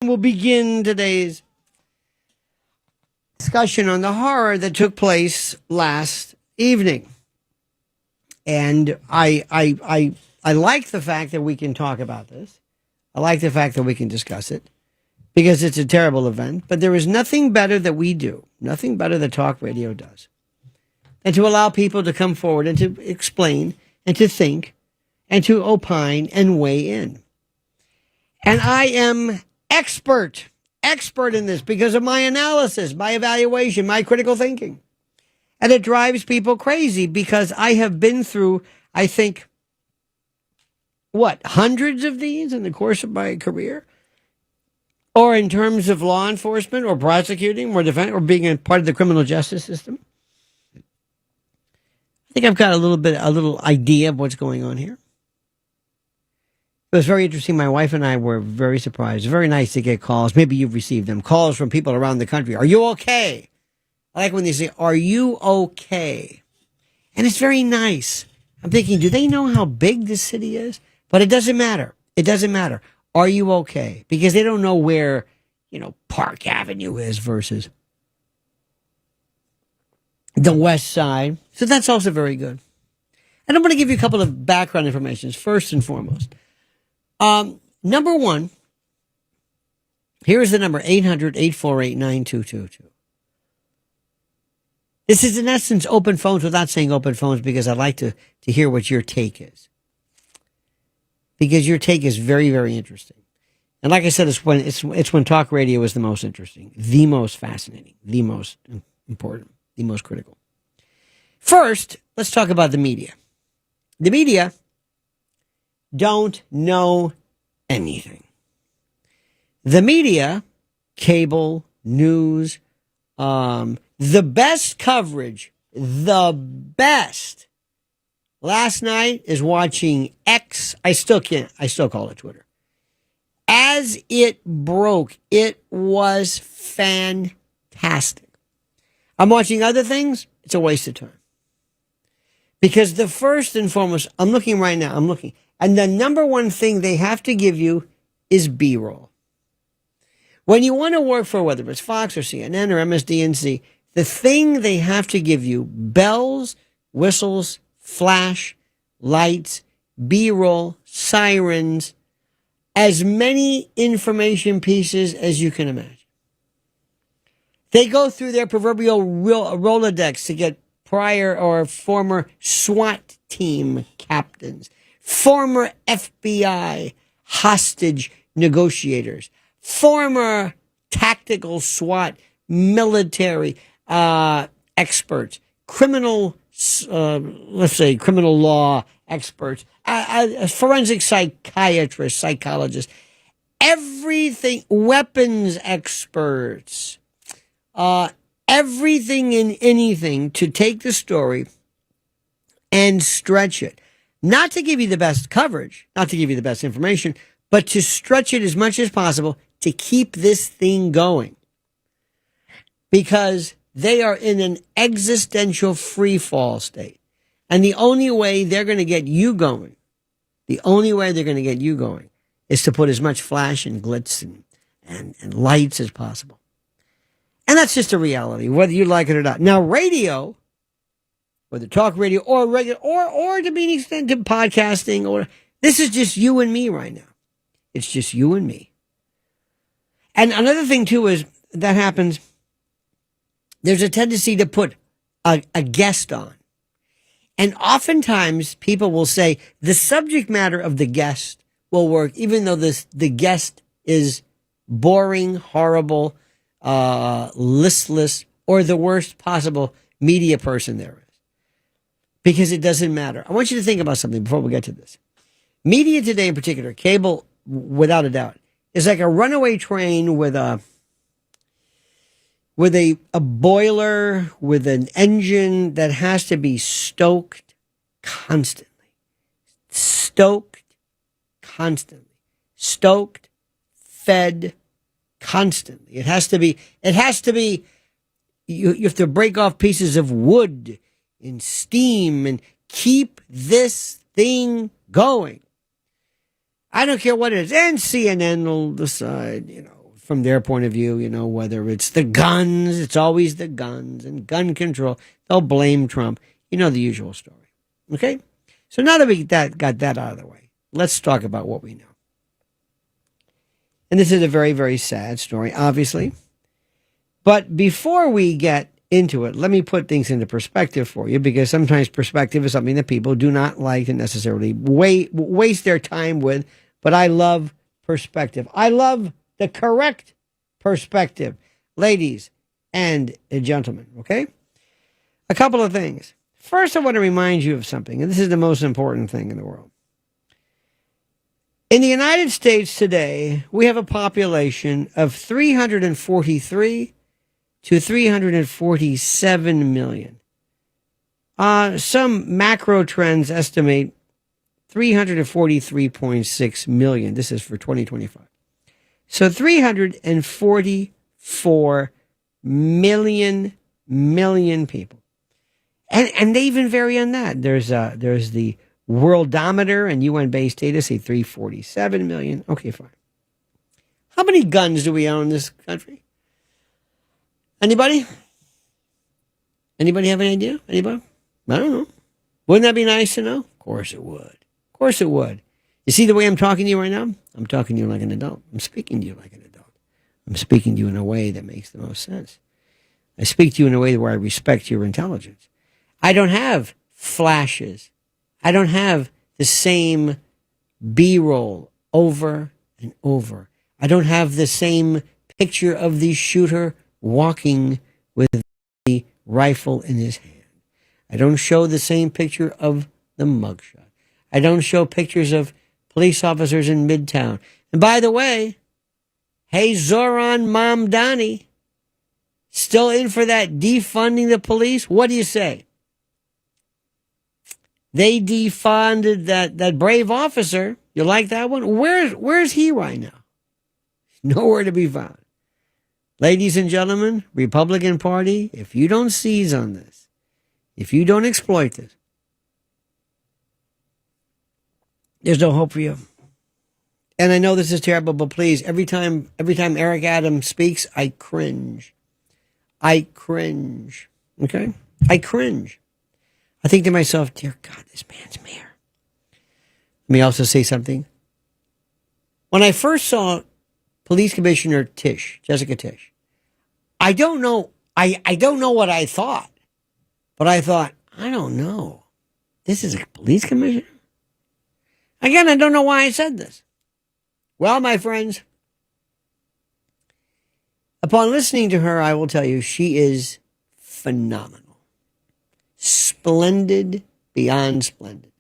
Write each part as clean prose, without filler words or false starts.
We'll begin today's discussion on the horror that took place last evening. And I like the fact that we can talk about this. I like the fact that we can discuss it because it's a terrible event. But there is nothing better that we do, nothing better that talk radio does, than to allow people to come forward and to explain and to think and to opine and weigh in. And I am expert in this because of my analysis, my evaluation, my critical thinking. And it drives people crazy because I have been through, I think, hundreds of these in the course of my career? Or in terms of law enforcement or prosecuting or defending or being a part of the criminal justice system? I think I've got a little idea of what's going on here. It was very interesting. My wife and I were very surprised. Very nice to get calls. Maybe you've received them. Calls from people around the country. Are you okay? I like when they say, are you okay? And it's very nice. I'm thinking, do they know how big this city is? But it doesn't matter. It doesn't matter. Are you okay? Because they don't know where, Park Avenue is versus the West Side. So that's also very good. And I'm going to give you a couple of background information first and foremost. Number one, here's the number 800-848-9222. This is in essence open phones without saying open phones because I'd like to hear what your take is. Because your take is very, very interesting. And like I said, it's when talk radio is the most interesting, the most fascinating, the most important, the most critical. First, let's talk about the media. The media don't know anything. The media, cable, news, the best coverage, the best. Last night is watching X. I still call it Twitter. As it broke, it was fantastic. I'm watching other things. It's a waste of time. Because the first and foremost, I'm looking right now. And the number one thing they have to give you is B-roll. When you want to work for whether it's Fox or CNN or MSDNC, the thing they have to give you, bells, whistles, flash, lights, B-roll, sirens, as many information pieces as you can imagine. They go through their proverbial Rolodex to get prior or former SWAT team captains, former FBI hostage negotiators, former tactical SWAT military experts, criminal law experts, forensic psychiatrists, psychologists, everything, weapons experts, everything and anything to take the story and stretch it. Not to give you the best coverage, not to give you the best information, but to stretch it as much as possible to keep this thing going. Because they are in an existential free fall state. And the only way they're going to get you going, is to put as much flash and glitz and lights as possible. And that's just a reality, whether you like it or not. Now, radio, whether talk radio or regular, or to be an extent to podcasting, or this is just you and me right now. It's just you and me. And another thing too is that happens. There's a tendency to put a guest on. And oftentimes people will say the subject matter of the guest will work, even though the guest is boring, horrible, listless, or the worst possible media person there is. Because it doesn't matter. I want you to think about something before we get to this. Media today in particular, cable, without a doubt, is like a runaway train with a boiler, with an engine that has to be stoked constantly. Stoked, fed constantly. It has to be, you have to break off pieces of wood and steam and keep this thing going. I don't care what it is. And CNN will decide, from their point of view, whether it's the guns, it's always the guns and gun control. They'll blame Trump. You know the usual story. Okay? So now that we got that out of the way, let's talk about what we know. And this is a very, very sad story, obviously. But before we get into it, let me put things into perspective for you, because sometimes perspective is something that people do not like to necessarily waste their time with. But I love perspective. I love the correct perspective, ladies and gentlemen, okay? A couple of things. First, I want to remind you of something, and this is the most important thing in the world. In the United States today, we have a population of 343 to 347 million. Some macro trends estimate 343.6 million. This is for 2025. So 344 million people. And they even vary on that. There's the Worldometer and UN-based data say 347 million. Okay, fine. How many guns do we own in this country? Anybody? Anybody have any idea? Anybody? I don't know. Wouldn't that be nice to know? Of course it would. Of course it would. You see the way I'm talking to you right now? I'm talking to you like an adult. I'm speaking to you like an adult. I'm speaking to you in a way that makes the most sense. I speak to you in a way where I respect your intelligence. I don't have flashes. I don't have the same B-roll over and over. I don't have the same picture of the shooter walking with the rifle in his hand. I don't show the same picture of the mugshot. I don't show pictures of police officers in Midtown. And by the way, hey, Zoran Mamdani, still in for that defunding the police? What do you say? They defunded that brave officer. You like that one? Where's he right now? Nowhere to be found. Ladies and gentlemen, Republican Party, if you don't seize on this, if you don't exploit this, there's no hope for you. And I know this is terrible, but please, every time Eric Adams speaks, I cringe. I cringe. Okay? I cringe. I think to myself, dear God, this man's mayor. Let me also say something. When I first saw Police Commissioner Tisch, Jessica Tisch, I don't know what I thought, but I thought, I don't know. This is a police commissioner? Again, I don't know why I said this. Well, my friends, upon listening to her, I will tell you she is phenomenal. Splendid beyond splendid.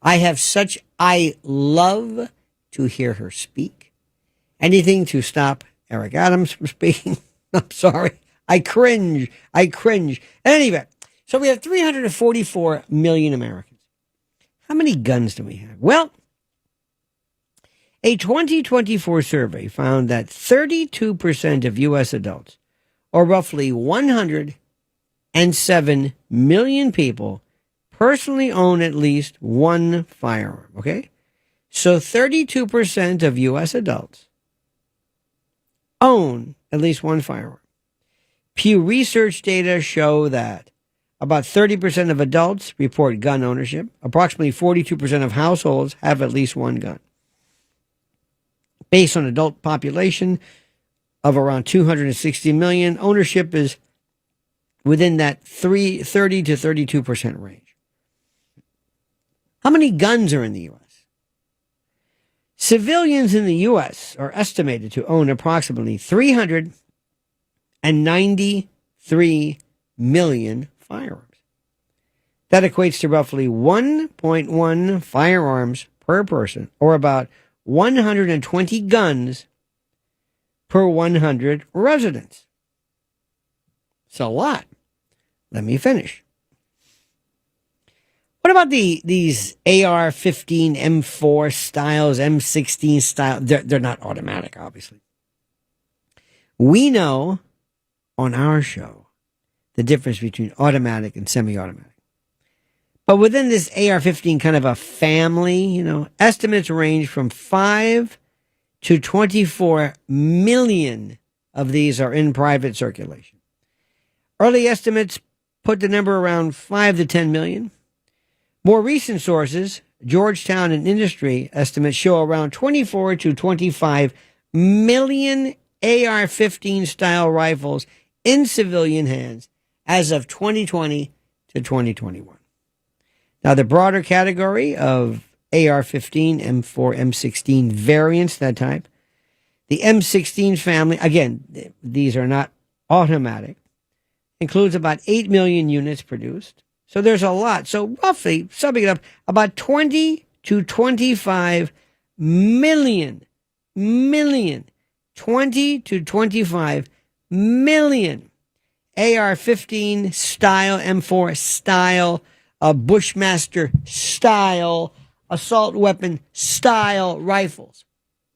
I love to hear her speak. Anything to stop Eric Adams from speaking. I'm sorry. I cringe. Anyway, so we have 344 million Americans. How many guns do we have? Well, a 2024 survey found that 32% of U.S. adults, or roughly 107 million people, personally own at least one firearm, okay? So 32% of U.S. adults own at least one firearm. Pew Research data show that about 30% of adults report gun ownership. Approximately 42% of households have at least one gun. Based on adult population of around 260 million, ownership is within that 30 to 32% range. How many guns are in the U.S.? Civilians in the U.S. are estimated to own approximately 393 million firearms. That equates to roughly 1.1 firearms per person, or about 120 guns per 100 residents. It's a lot. Let me finish. What about these AR-15, M4 styles, M16 style? They're not automatic, obviously. We know on our show the difference between automatic and semi-automatic. But within this AR-15 kind of a family, estimates range from 5 to 24 million of these are in private circulation. Early estimates put the number around 5 to 10 million. More recent sources, Georgetown and industry estimates show around 24 to 25 million AR-15 style rifles in civilian hands as of 2020 to 2021. Now, the broader category of AR-15, M4, M16 variants, that type, the M16 family, again, these are not automatic, includes about 8 million units produced. So there's a lot. So roughly, summing it up, about 20 to 25 million, 20 to 25 million AR-15 style, M4 style, Bushmaster style, assault weapon style rifles.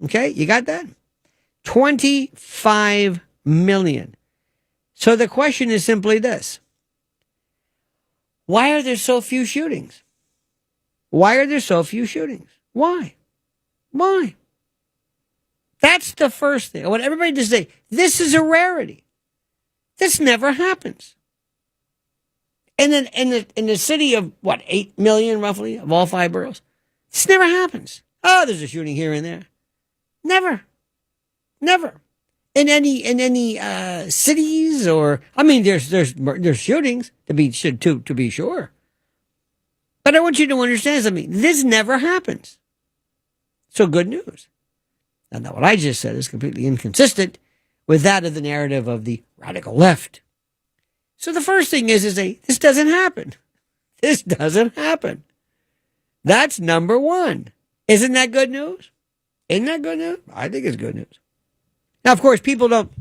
Okay, you got that? 25 million. So the question is simply this. Why are there so few shootings? Why are there so few shootings? Why? Why? That's the first thing. I want everybody to say, this is a rarity. This never happens. In the city of, 8 million roughly, of all 5 boroughs? This never happens. Oh, there's a shooting here and there. Never. Never. In any cities or, I mean, there's shootings to be sure. But I want you to understand something. This never happens. So good news. Now what I just said is completely inconsistent with that of the narrative of the radical left. So the first thing is this doesn't happen. This doesn't happen. That's number one. Isn't that good news? Isn't that good news? I think it's good news. Now, of course, people don't.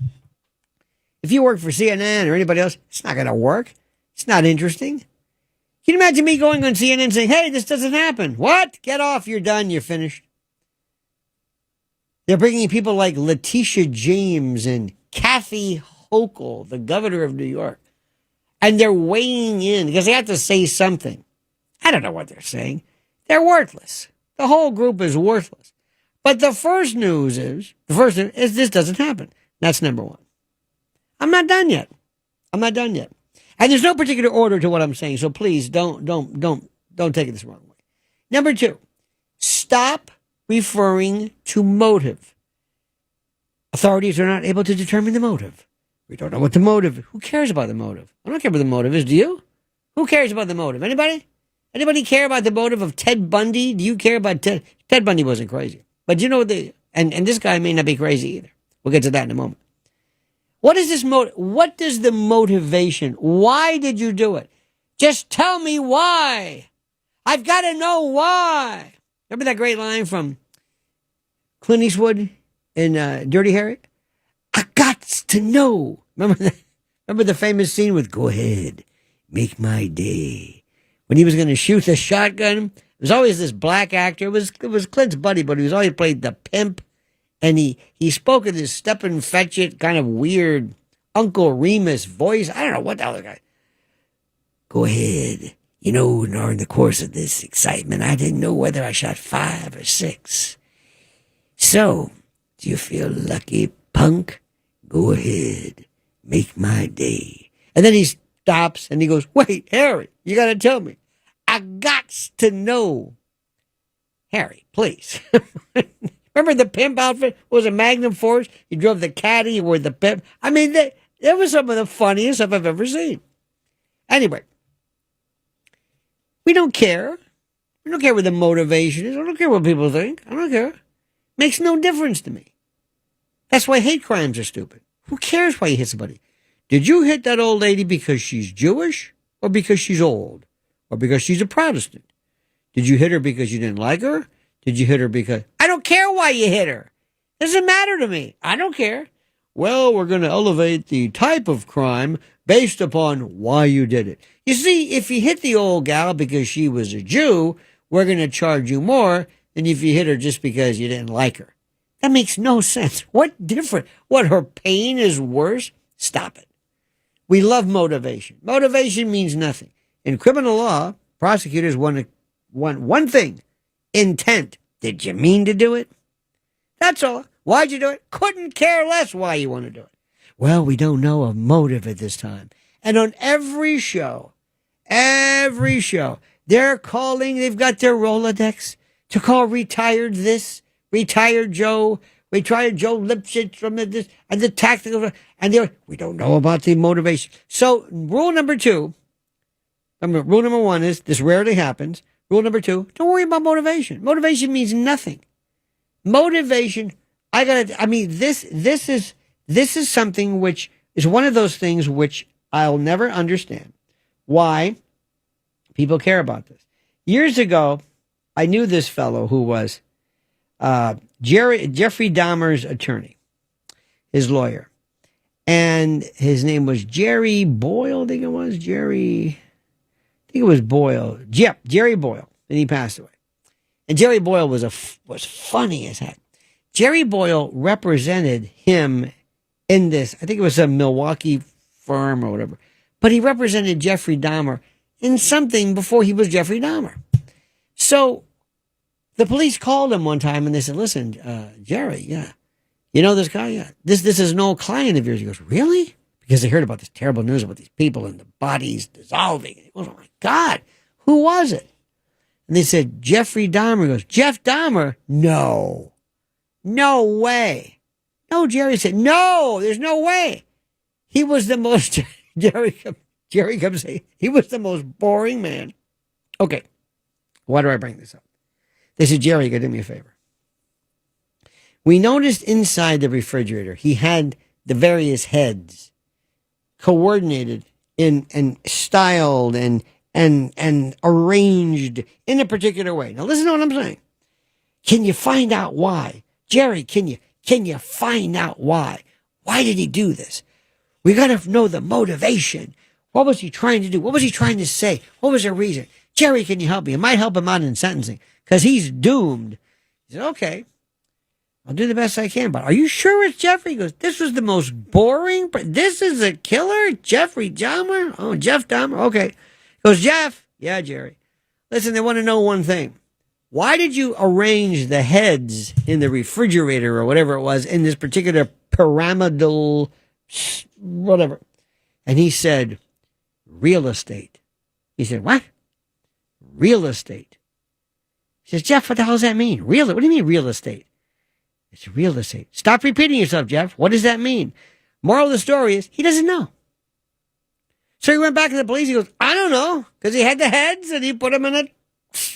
If you work for CNN or anybody else, it's not going to work. It's not interesting. Can you imagine me going on CNN saying, hey, this doesn't happen? What? Get off. You're done. You're finished. They're bringing people like Letitia James and Kathy Hochul, the governor of New York. And they're weighing in because they have to say something. I don't know what they're saying. They're worthless. The whole group is worthless. But the first news is this doesn't happen. That's number one. I'm not done yet. And there's no particular order to what I'm saying, so please don't take it this wrong way. Number two, stop referring to motive. Authorities are not able to determine the motive. We don't know what the motive is. Who cares about the motive? I don't care what the motive is, do you? Who cares about the motive? Anybody? Anybody care about the motive of Ted Bundy? Do you care about Ted? Ted Bundy wasn't crazy. But you know what and this guy may not be crazy either. We'll get to that in a moment. What is this motive? What is the motivation? Why did you do it? Just tell me why. I've got to know why. Remember that great line from Clint Eastwood in Dirty Harry? I got to know. Remember the famous scene with "Go ahead, make my day." When he was going to shoot the shotgun, there was always this black actor. It was Clint's buddy, but he was always played the pimp. And he spoke in this Stephen Fetchit kind of weird Uncle Remus voice. I don't know what the hell the guy. Go ahead. You know, during the course of this excitement, I didn't know whether I shot 5 or 6. So, do you feel lucky, punk? Go ahead. Make my day. And then he stops and he goes, wait, Harry, you got to tell me. I got to know. Harry, please. Remember the pimp outfit? It was a Magnum Force. He drove the caddy with the pimp. I mean, that was some of the funniest stuff I've ever seen. Anyway, we don't care. We don't care what the motivation is. I don't care what people think. I don't care. Makes no difference to me. That's why hate crimes are stupid. Who cares why you hit somebody? Did you hit that old lady because she's Jewish or because she's old or because she's a Protestant? Did you hit her because you didn't like her? Did you hit her because... I don't care why you hit her. Doesn't matter to me. I don't care. Well, we're going to elevate the type of crime based upon why you did it. You see, if you hit the old gal because she was a Jew, we're going to charge you more than if you hit her just because you didn't like her. That makes no sense. What different? What, her pain is worse? Stop it. We love motivation. Motivation means nothing. In criminal law, prosecutors want one thing. Intent. Did you mean to do it? That's all. Why'd you do it? Couldn't care less why you want to do it. Well, we don't know a motive at this time. And on every show, they're calling, they've got their Rolodex to call retired this, retired Joe Lipschitz from this, and the tactical, and we don't know about the motivation. So rule number one is this rarely happens. Rule number 2, don't worry about motivation. Motivation means nothing. Motivation, this is something which is one of those things which I'll never understand why people care about this. Years ago, I knew this fellow who was Jeffrey Dahmer's attorney, his lawyer. And his name was Jerry Boyle, Jerry Boyle. Yep, Jerry Boyle. And he passed away. And Jerry Boyle was funny as heck. Jerry Boyle represented him in this, I think it was a Milwaukee firm or whatever. But he represented Jeffrey Dahmer in something before he was Jeffrey Dahmer. So the police called him one time and they said, listen, Jerry, yeah, you know this guy? Yeah. This is an old client of yours. He goes, really? Because they heard about this terrible news about these people and the bodies dissolving. He goes, oh my God, who was it? And they said, Jeffrey Dahmer. He goes, Jeff Dahmer? No way. No, Jerry said, no, there's no way. He was the most, Jerry comes say, he was the most boring man. Okay, why do I bring this up? They said, Jerry, you got to do me a favor. We noticed inside the refrigerator, he had the various heads coordinated and styled and arranged in a particular way. Now listen to what I'm saying. Can you find out why? Jerry, can you find out why? Why did he do this? We got to know the motivation. What was he trying to do? What was he trying to say? What was the reason? Jerry, can you help me? It might help him out in sentencing because he's doomed. He said, okay, I'll do the best I can. But are you sure it's Jeffrey? He goes, this was the most boring. This is a killer? Jeffrey Dahmer? Oh, Jeff Dahmer? Okay. He goes, Jeff? Yeah, Jerry. Listen, they want to know one thing. Why did you arrange the heads in the refrigerator or whatever it was in this particular pyramidal whatever? And he said, real estate. He said, what? Real estate. He says, Jeff, what the hell does that mean? What do you mean real estate? It's real estate. Stop repeating yourself, Jeff. What does that mean? Moral of the story is he doesn't know. So he went back to the police. He goes, I don't know, because he had the heads and he put them in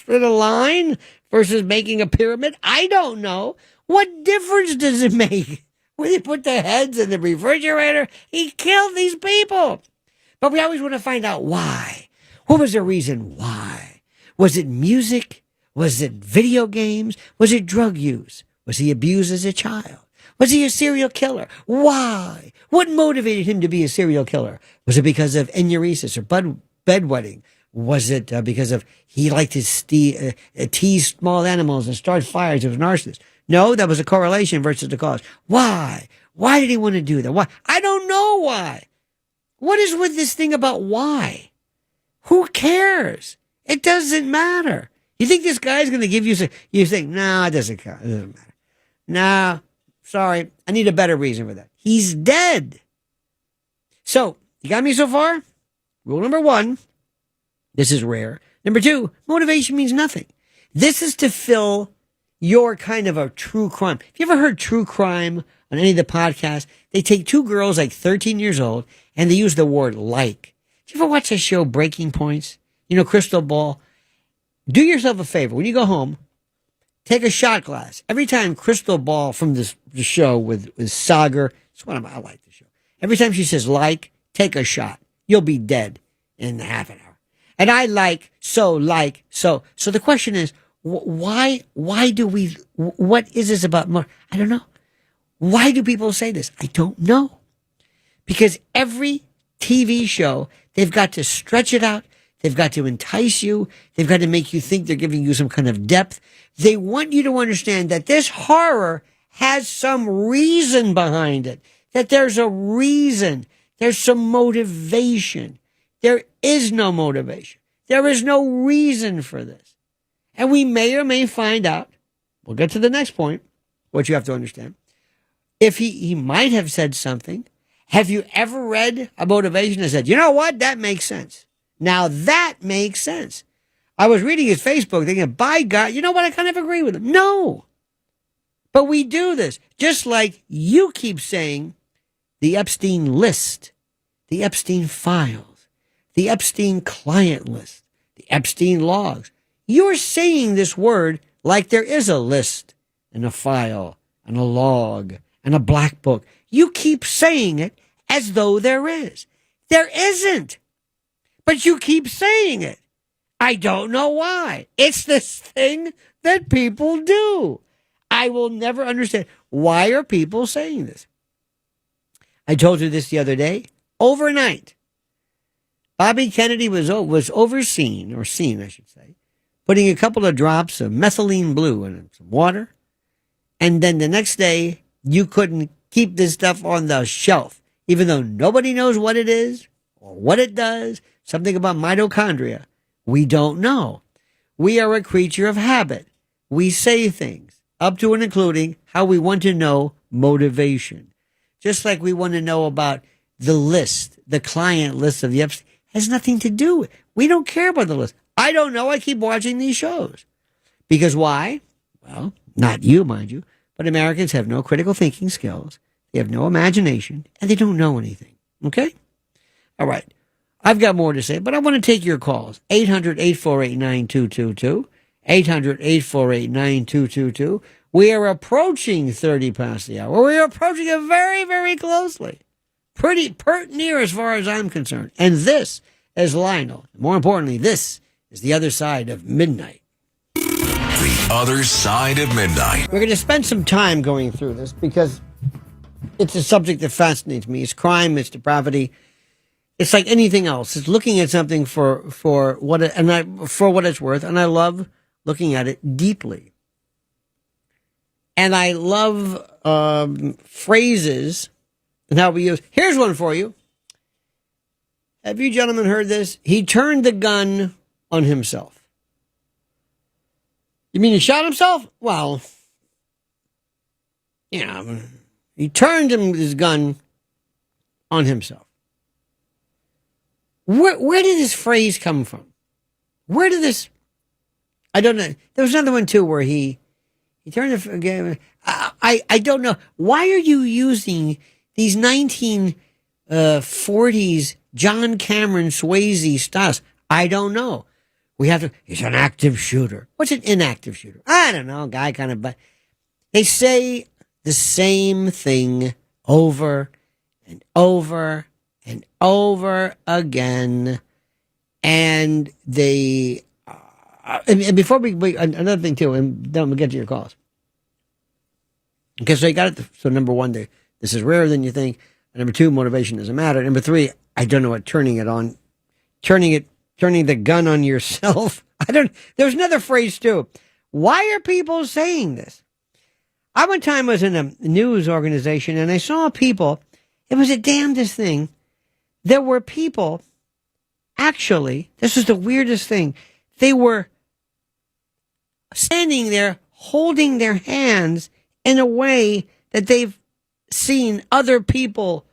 a line versus making a pyramid. I don't know. What difference does it make when he put the heads in the refrigerator? He killed these people. But we always want to find out why. What was the reason why? Was it music? Was it video games? Was it drug use? Was he abused as a child? Was he a serial killer? Why? What motivated him to be a serial killer? Was it because of enuresis or bedwetting? Was it because of he liked to tease small animals and start fires? It was an arsonist. No, that was a correlation versus the cause. Why? Why did he want to do that? Why? I don't know why. What is with this thing about why? Who cares? It doesn't matter. You think this guy's going to give you some, you think, no, it doesn't matter. No, sorry. I need a better reason for that. He's dead. So, you got me so far? Rule number 1, this is rare. Number 2, motivation means nothing. This is to fill your kind of a true crime. Have you ever heard true crime on any of the podcasts? They take 2 girls like 13 years old and they use the word like. Did you ever watch the show Breaking Points? You know, Crystal Ball? Do yourself a favor. When you go home, take a shot glass. Every time Crystal Ball from the show with Sagar, I like the show. Every time she says like, take a shot. You'll be dead in half an hour. And I like. So the question is, why do we, what is this about more? I don't know. Why do people say this? I don't know. Because every TV show, they've got to stretch it out. They've got to entice you. They've got to make you think they're giving you some kind of depth. They want you to understand that this horror has some reason behind it, that there's a reason. There's some motivation. There is no motivation. There is no reason for this. And we may or may find out, we'll get to the next point, what you have to understand. if he might have said something. Have you ever read a motivation that said, you know what, that makes sense? Now that makes sense. I was reading his Facebook thinking, by God, you know what, I kind of agree with him. No. But we do this. Just like you keep saying the Epstein list, the Epstein files, the Epstein client list, the Epstein logs. You're saying this word like there is a list and a file and a log and a black book. You keep saying it as though there is. There isn't. But you keep saying it. I don't know why. It's this thing that people do. I will never understand. Why are people saying this? I told you this the other day. Overnight, Bobby Kennedy was seen, I should say, putting a couple of drops of methylene blue in some water. And then the next day, you couldn't keep this stuff on the shelf, even though nobody knows what it is or what it does. Something about mitochondria. We don't know. We are a creature of habit. We say things, up to and including how we want to know motivation. Just like we want to know about the list, the client list of the Epstein, has nothing to do with it. We don't care about the list. I don't know. I keep watching these shows. Because why? Well, not you, mind you, but Americans have no critical thinking skills. They have no imagination, and they don't know anything. Okay? All right. I've got more to say, but I want to take your calls. 800-848-9222. 800-848-9222. We are approaching 30 past the hour. We are approaching it very, very closely. Pretty pert near as far as I'm concerned. And this is Lionel. More importantly, this is the other side of midnight. The other side of midnight. We're going to spend some time going through this because it's a subject that fascinates me. It's crime, it's depravity. It's like anything else. It's looking at something for what it's worth, and I love looking at it deeply. And I love phrases and how we use. Here's one for you. Have you gentlemen heard this? He turned the gun on himself. You mean he shot himself? Well, he turned his gun on himself. Where did this phrase come from? Where did this? I don't know. There was another one too where he turned it again. I don't know. Why are you using these 1940s John Cameron Swayze styles? I don't know. We have to. He's an active shooter. What's an inactive shooter? I don't know. Guy kind of. But they say the same thing over and over and over again, and they. And before we another thing too, and then we'll get to your calls. Okay, so you got it. So number one, this is rarer than you think. And number two, motivation doesn't matter. Number three, I don't know what turning the gun on yourself. There's another phrase too. Why are people saying this? I one time was in a news organization and I saw people. It was the damnedest thing. There were people. Actually, this is the weirdest thing. They were standing there holding their hands in a way that they've seen other people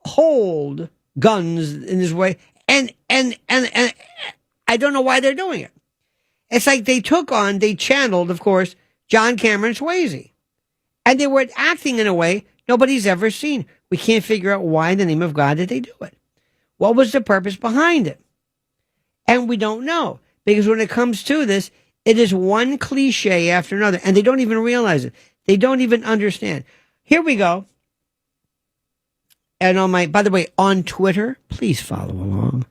hold guns in this way. And I don't know why they're doing it. It's like they channeled, of course, John Cameron Swayze. And they were acting in a way nobody's ever seen. We can't figure out why in the name of God did they do it. What was the purpose behind it? And we don't know. Because when it comes to this, it is one cliche after another. And they don't even realize it. They don't even understand. Here we go. And by the way, on Twitter, please follow along.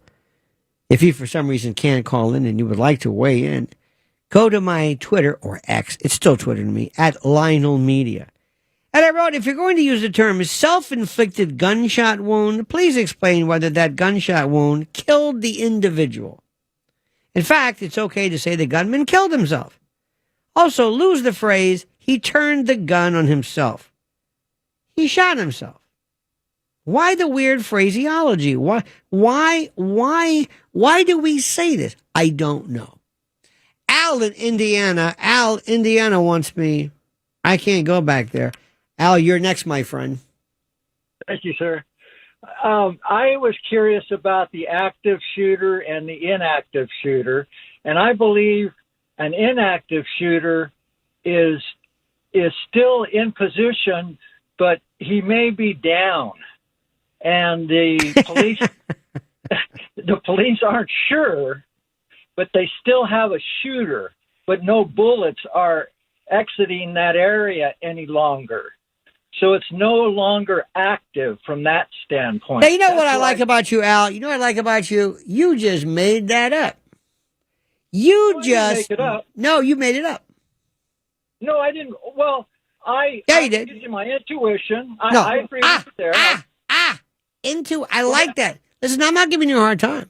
If you, for some reason, can't call in and you would like to weigh in, go to my Twitter, or X, it's still Twitter to me, at Lionel Media. And I wrote, if you're going to use the term self-inflicted gunshot wound, please explain whether that gunshot wound killed the individual. In fact, it's okay to say the gunman killed himself. Also, lose the phrase, he turned the gun on himself. He shot himself. Why the weird phraseology? Why do we say this? I don't know. Al in Indiana wants me. I can't go back there. Al, you're next, my friend. Thank you, sir. I was curious about the active shooter and the inactive shooter, and I believe an inactive shooter is still in position, but he may be down, and the police the police aren't sure, but they still have a shooter, but no bullets are exiting that area any longer. So it's no longer active from that standpoint. Now, you know what I like about you, Al? You know what I like about you? You just made that up. You just... didn't make it up. No, you made it up. No, I didn't. Well, you did. Using my intuition. No. I agree with you there. I like that. Listen, I'm not giving you a hard time.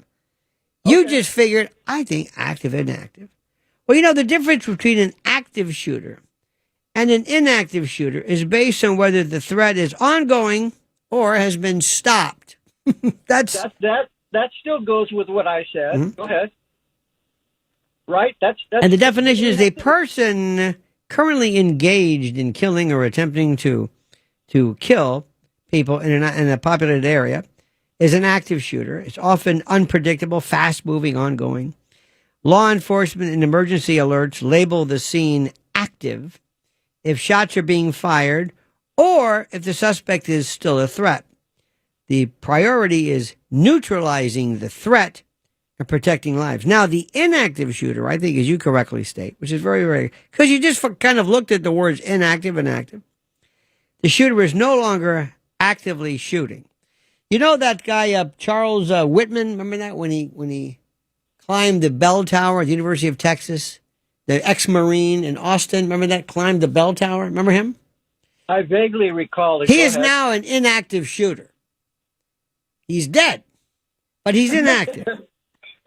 You just figured, I think active and inactive. Well, you know, the difference between an active shooter and an inactive shooter is based on whether the threat is ongoing or has been stopped. That still goes with what I said. Mm-hmm. Go ahead. Right? And the definition is a person currently engaged in killing or attempting to kill people in a populated area is an active shooter. It's often unpredictable, fast-moving, ongoing. Law enforcement and emergency alerts label the scene active if shots are being fired or if the suspect is still a threat. The priority is neutralizing the threat and protecting lives. Now, the inactive shooter, I think, as you correctly state, which is very, very, because you just kind of looked at the words inactive and active. The shooter is no longer actively shooting. You know that guy, Charles Whitman, remember that when he climbed the bell tower at the University of Texas? The ex-Marine in Austin, remember that? Climbed the bell tower. Remember him? I vaguely recall it. He is now an inactive shooter. He's dead, but he's inactive.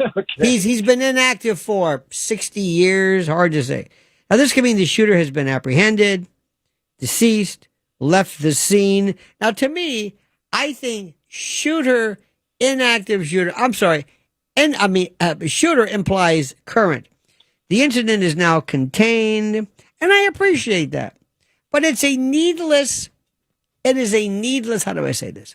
Okay. He's been inactive for 60 years. Hard to say. Now, this could mean the shooter has been apprehended, deceased, left the scene. Now, to me, I think shooter, inactive shooter. I'm sorry. Shooter implies current. The incident is now contained, and I appreciate that. But it is a needless, how do I say this?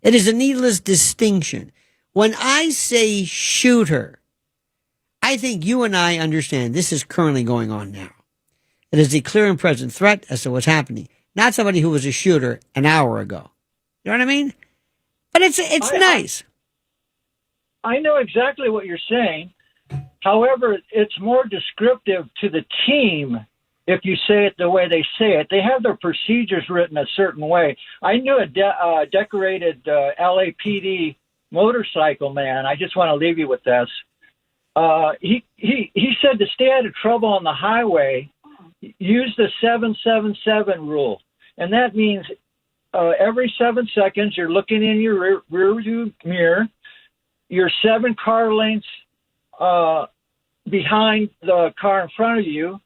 It is a needless distinction. When I say shooter, I think you and I understand this is currently going on now. It is a clear and present threat as to what's happening, not somebody who was a shooter an hour ago. You know what I mean? But it's nice. I know exactly what you're saying. However, it's more descriptive to the team if you say it the way they say it. They have their procedures written a certain way. I knew a decorated LAPD motorcycle man. I just want to leave you with this. He said to stay out of trouble on the highway, use the 777 rule. And that means every 7 seconds you're looking in your rear view mirror. You're 7 car lengths behind the car in front of you,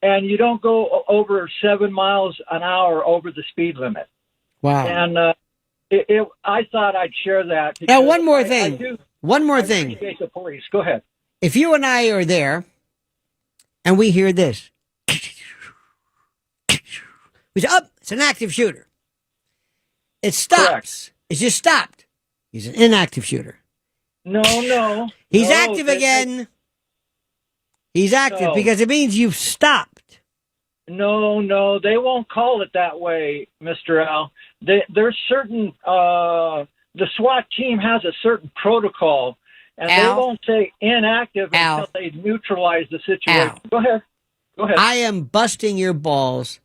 and you don't go over 7 miles an hour over the speed limit. Wow. And I thought I'd share that. Now, one more thing. I appreciate the police. Go ahead. If you and I are there and we hear this, we say, oh, it's an active shooter. It stops. Correct. It's just stopped. He's an inactive shooter. No. He's active again. He's active because it means you've stopped. No, they won't call it that way, Mr. Al. There's certain, the SWAT team has a certain protocol, and Al, they won't say inactive Al, until they neutralize the situation. Al, Go ahead. I am busting your balls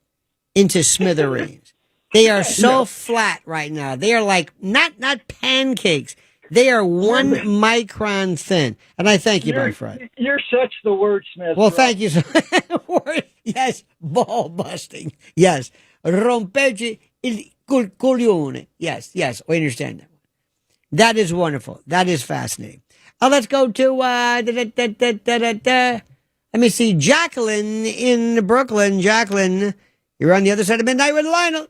into smithereens. They are so flat right now. They are like, not pancakes. They are 1 micron thin. And I thank you, my friend. You're such the wordsmith. Well, thank you. Yes, ball busting. Yes. Rompeci il coglione. Yes, I understand that one. That is wonderful. That is fascinating. Let's go to, let me see, Jacqueline in Brooklyn. Jacqueline, you're on the other side of midnight with Lionel.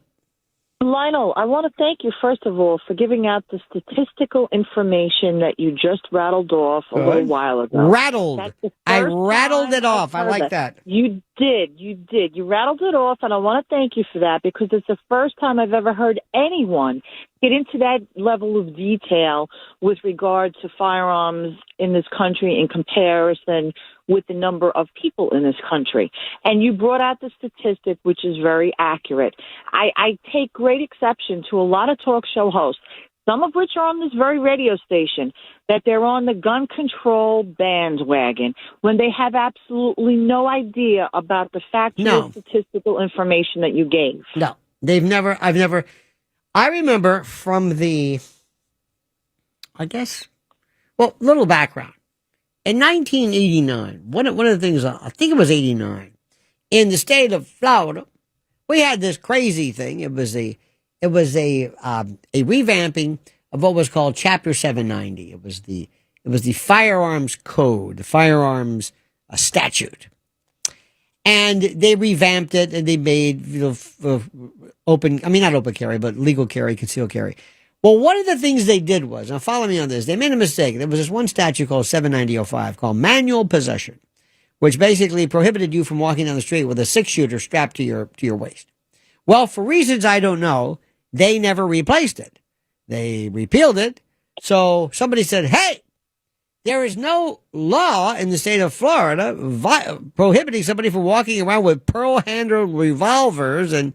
Lionel, I want to thank you, first of all, for giving out the statistical information that you just rattled off a little while ago. Rattled. I rattled it off. I like that. You did. You did. You rattled it off, and I want to thank you for that because it's the first time I've ever heard anyone get into that level of detail with regard to firearms in this country in comparison with the number of people in this country. And you brought out the statistic, which is very accurate. I take great exception to a lot of talk show hosts, some of which are on this very radio station, that they're on the gun control bandwagon when they have absolutely no idea about the factual statistical information that you gave. No, I remember from little background. In 1989, one of the things, I think it was 89, in the state of Florida, we had this crazy thing. It was a revamping of what was called Chapter 790. It was the firearms code, the firearms statute, and they revamped it and they made not open carry, but legal carry, concealed carry. Well, one of the things they did was, now follow me on this, they made a mistake. There was this one statute called 790.05 called manual possession, which basically prohibited you from walking down the street with a 6-shooter strapped to your waist. Well, for reasons I don't know, they never replaced it. They repealed it. So somebody said, hey, there is no law in the state of Florida prohibiting somebody from walking around with pearl-handled revolvers, and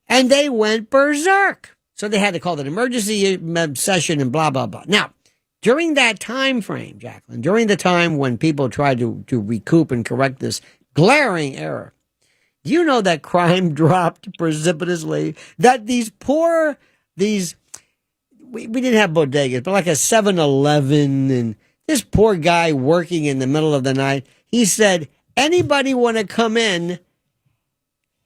they went berserk. So they had to call it an emergency session and blah, blah, blah. Now, during that time frame, Jacqueline, during the time when people tried to recoup and correct this glaring error, do you know that crime dropped precipitously? That we didn't have bodegas, but like a 7-Eleven, and this poor guy working in the middle of the night, he said, anybody want to come in,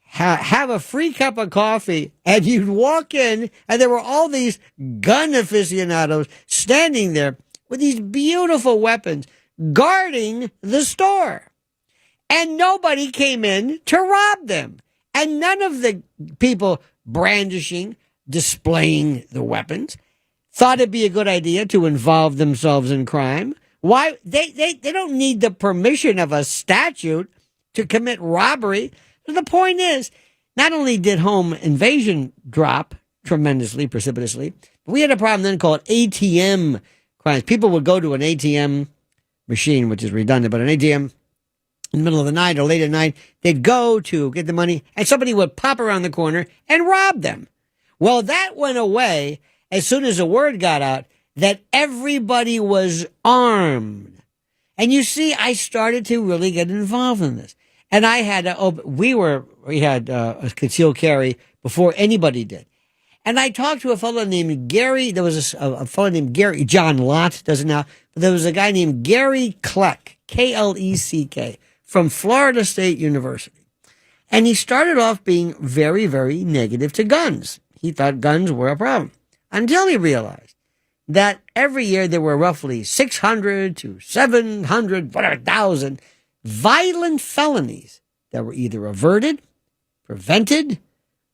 have a free cup of coffee, and you'd walk in, and there were all these gun aficionados standing there with these beautiful weapons guarding the store. And nobody came in to rob them. And none of the people brandishing, displaying the weapons, thought it'd be a good idea to involve themselves in crime. Why? They don't need the permission of a statute to commit robbery. The point is, not only did home invasion drop tremendously, precipitously, but we had a problem then called ATM crimes. People would go to an ATM machine, which is redundant, but an ATM in the middle of the night or late at night, they'd go to get the money, and somebody would pop around the corner and rob them. Well, that went away as soon as the word got out that everybody was armed. And you see, I started to really get involved in this. And I had we had a concealed carry before anybody did. And I talked to a fellow named Gary. There was a fellow named Gary. John Lott does it now. But there was a guy named Gary Kleck, Kleck, from Florida State University. And he started off being very, very negative to guns. He thought guns were a problem. Until he realized that every year there were roughly 600 to 700, 1,000 violent felonies that were either averted, prevented,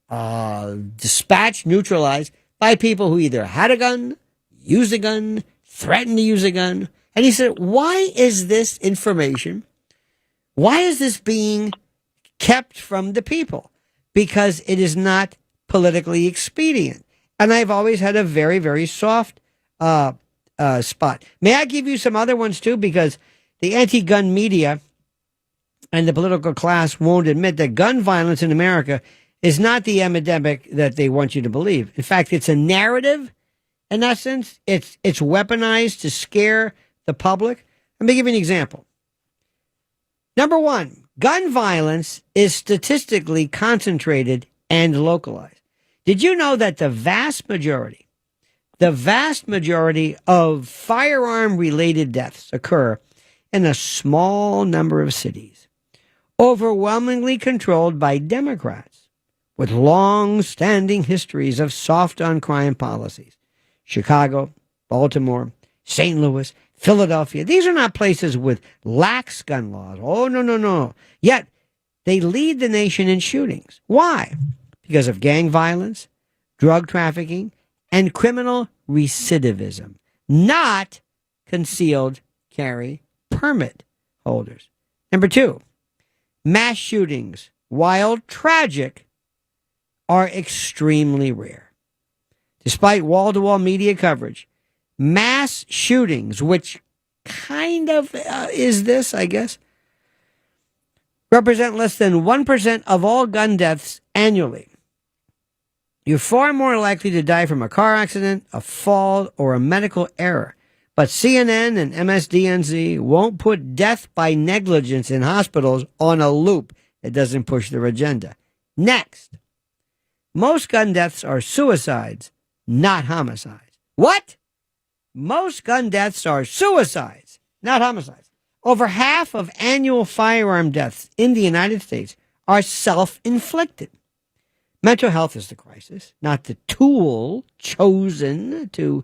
dispatched, neutralized by people who either had a gun, used a gun, threatened to use a gun. And he said, why is this information, why is this being kept from the people? Because it is not politically expedient. And I've always had a very, very soft spot. May I give you some other ones too? Because the anti-gun media and the political class won't admit that gun violence in America is not the epidemic that they want you to believe. In fact, it's a narrative. In essence, it's weaponized to scare the public. Let me give you an example. Number one, gun violence is statistically concentrated and localized. Did you know that the vast majority of firearm-related deaths occur in a small number of cities, overwhelmingly controlled by Democrats with long-standing histories of soft-on-crime policies? Chicago, Baltimore, St. Louis, Philadelphia. These are not places with lax gun laws. Oh, no. Yet, they lead the nation in shootings. Why? Because of gang violence, drug trafficking, and criminal recidivism, not concealed carry permit holders. Number two, mass shootings, while tragic, are extremely rare. Despite wall-to-wall media coverage, mass shootings, which kind of is this, I guess, represent less than 1% of all gun deaths annually. You're far more likely to die from a car accident, a fall, or a medical error. But CNN and MSDNC won't put death by negligence in hospitals on a loop that doesn't push their agenda. Next, most gun deaths are suicides, not homicides. What? Most gun deaths are suicides, not homicides. Over half of annual firearm deaths in the United States are self-inflicted. Mental health is the crisis, not the tool chosen to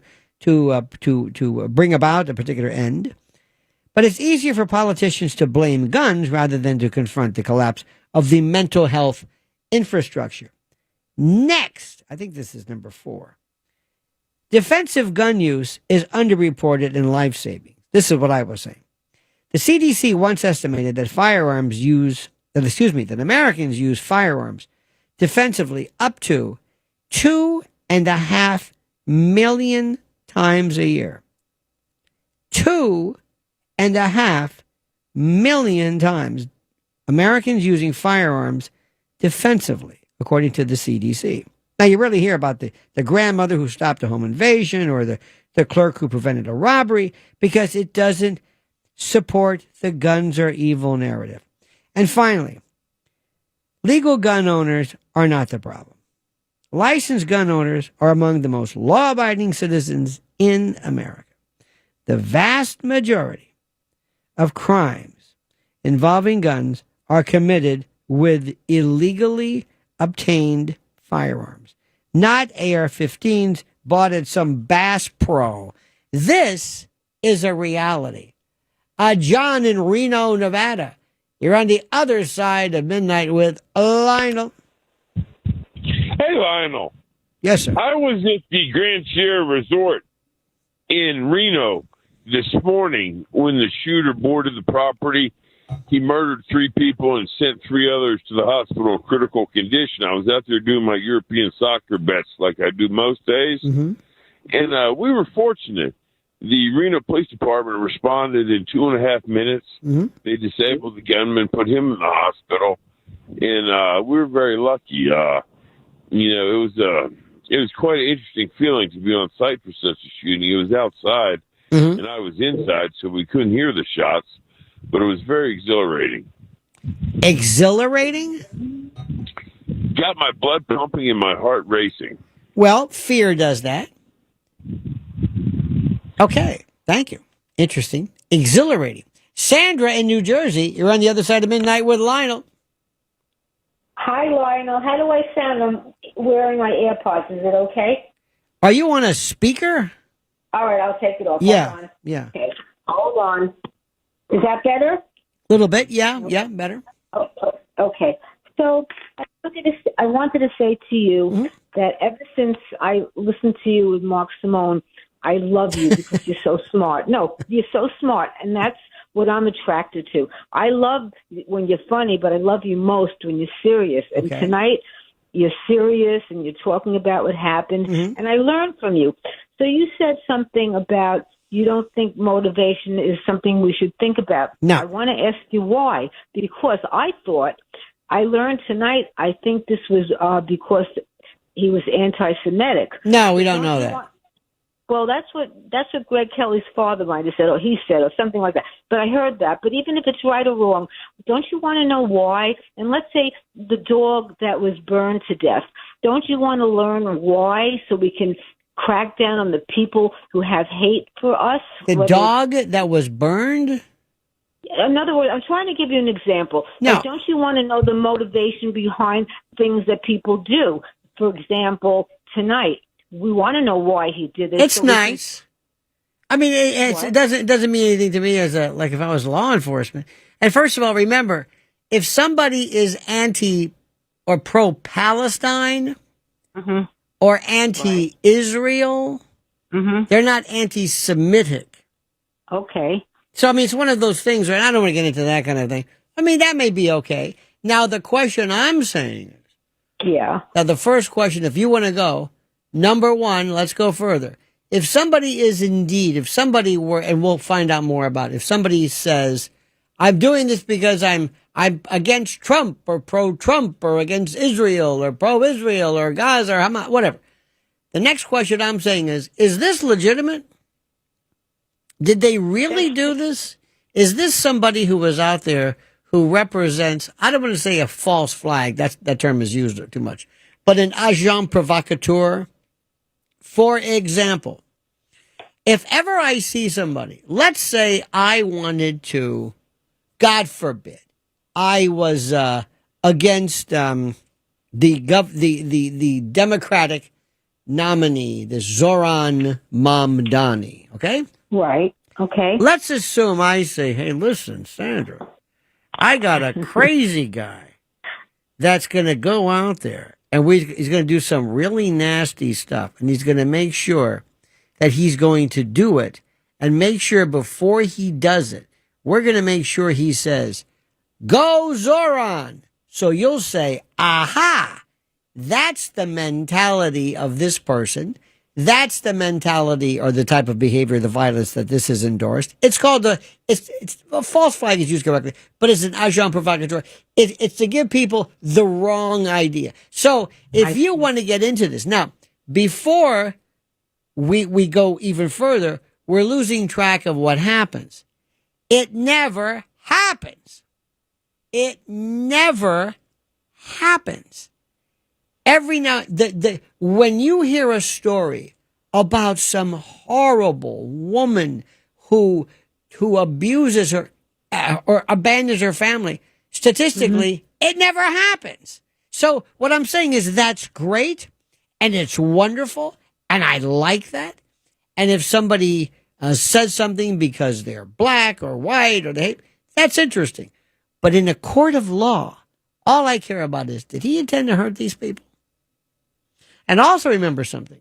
bring about a particular end. But it's easier for politicians to blame guns rather than to confront the collapse of the mental health infrastructure. Next, I think this is number 4. Defensive gun use is underreported in life saving. This is what I was saying. The CDC once estimated that that Americans use firearms defensively up to 2.5 million times a year. 2.5 million times Americans using firearms defensively, according to the CDC. Now, you rarely hear about the grandmother who stopped a home invasion or the clerk who prevented a robbery because it doesn't support the guns are evil narrative. And finally, legal gun owners are not the problem. Licensed gun owners are among the most law-abiding citizens in America. The vast majority of crimes involving guns are committed with illegally obtained firearms, not AR-15s bought at some Bass Pro. This is a reality. John in Reno, Nevada. You're on the other side of midnight with Lionel. Hey, Lionel. Yes, sir. I was at the Grand Sierra Resort in Reno this morning when the shooter boarded the property. He murdered 3 people and sent 3 others to the hospital in critical condition. I was out there doing my European soccer bets like I do most days. Mm-hmm. And we were fortunate. The Reno Police Department responded in 2.5 minutes. Mm-hmm. They disabled the gunman, put him in the hospital, and we were very lucky. It was quite an interesting feeling to be on site for such a shooting. It was outside, mm-hmm. and I was inside, so we couldn't hear the shots, but it was very exhilarating. Exhilarating? Got my blood pumping and my heart racing. Well, fear does that. Okay, thank you. Interesting. Exhilarating. Sandra in New Jersey, you're on the other side of midnight with Lionel. Hi, Lionel. How do I sound? I'm wearing my AirPods. Is it okay? Are you on a speaker? All right, I'll take it off. Yeah, Hold on. yeah. Okay, hold on. Is that better? A little bit, yeah, better. Oh, okay. So I wanted to say to you mm-hmm. that ever since I listened to you with Mark Simone, I love you because you're so smart. No, you're so smart, and that's what I'm attracted to. I love when you're funny, but I love you most when you're serious. And tonight, you're serious, and you're talking about what happened, mm-hmm. and I learned from you. So you said something about you don't think motivation is something we should think about. No. I want to ask you why. Because I learned tonight, I think this was because he was anti-Semitic. No, we don't know that. Well, that's what Greg Kelly's father might have said, or he said, or something like that. But I heard that. But even if it's right or wrong, don't you want to know why? And let's say the dog that was burned to death. Don't you want to learn why so we can crack down on the people who have hate for us? The dog that was burned? In other words, I'm trying to give you an example. No. Like, don't you want to know the motivation behind things that people do? For example, tonight. We want to know why he did it. It's so nice. I mean, it doesn't mean anything to me as like if I was law enforcement. And first of all, remember, if somebody is anti or pro-Palestine mm-hmm. or anti-Israel, mm-hmm. they're not anti-Semitic. Okay. So, I mean, it's one of those things, right? I don't want to get into that kind of thing. I mean, that may be okay. Now, the question I'm saying is, Yeah. now the first question, if you want to go, number one, let's go further. If somebody is indeed, if somebody were, and we'll find out more about it, if somebody says, I'm doing this because I'm against Trump or pro-Trump or against Israel or pro-Israel or Gaza or Hamas, whatever. The next question I'm saying is this legitimate? Did they really do this? Is this somebody who was out there who represents, I don't want to say a false flag, that term is used too much, but an agent provocateur? For example, if ever I see somebody, let's say I wanted to, God forbid, I was against the Democratic nominee, the Zoran Mamdani, okay? Right. Okay. Let's assume I say, hey, listen, Sandra, I got a crazy guy that's going to go out there and he's going to do some really nasty stuff, and he's going to make sure that he's going to do it, and make sure before he does it, we're going to make sure he says, go Zoran. So you'll say, aha, that's the mentality of this person. That's the mentality or the type of behavior, the violence that this is endorsed. It's called it's a false flag is used correctly, but it's an agent provocateur. It's to give people the wrong idea. So if you want to get into this now, before we go even further, we're losing track of what happens. It never happens. It never happens. Every now, when you hear a story about some horrible woman who abuses her or abandons her family, statistically, it never happens. So what I'm saying is that's great, and it's wonderful, and I like that. And if somebody says something because they're black or white or that's interesting. But in a court of law, all I care about is, did he intend to hurt these people? And also remember something.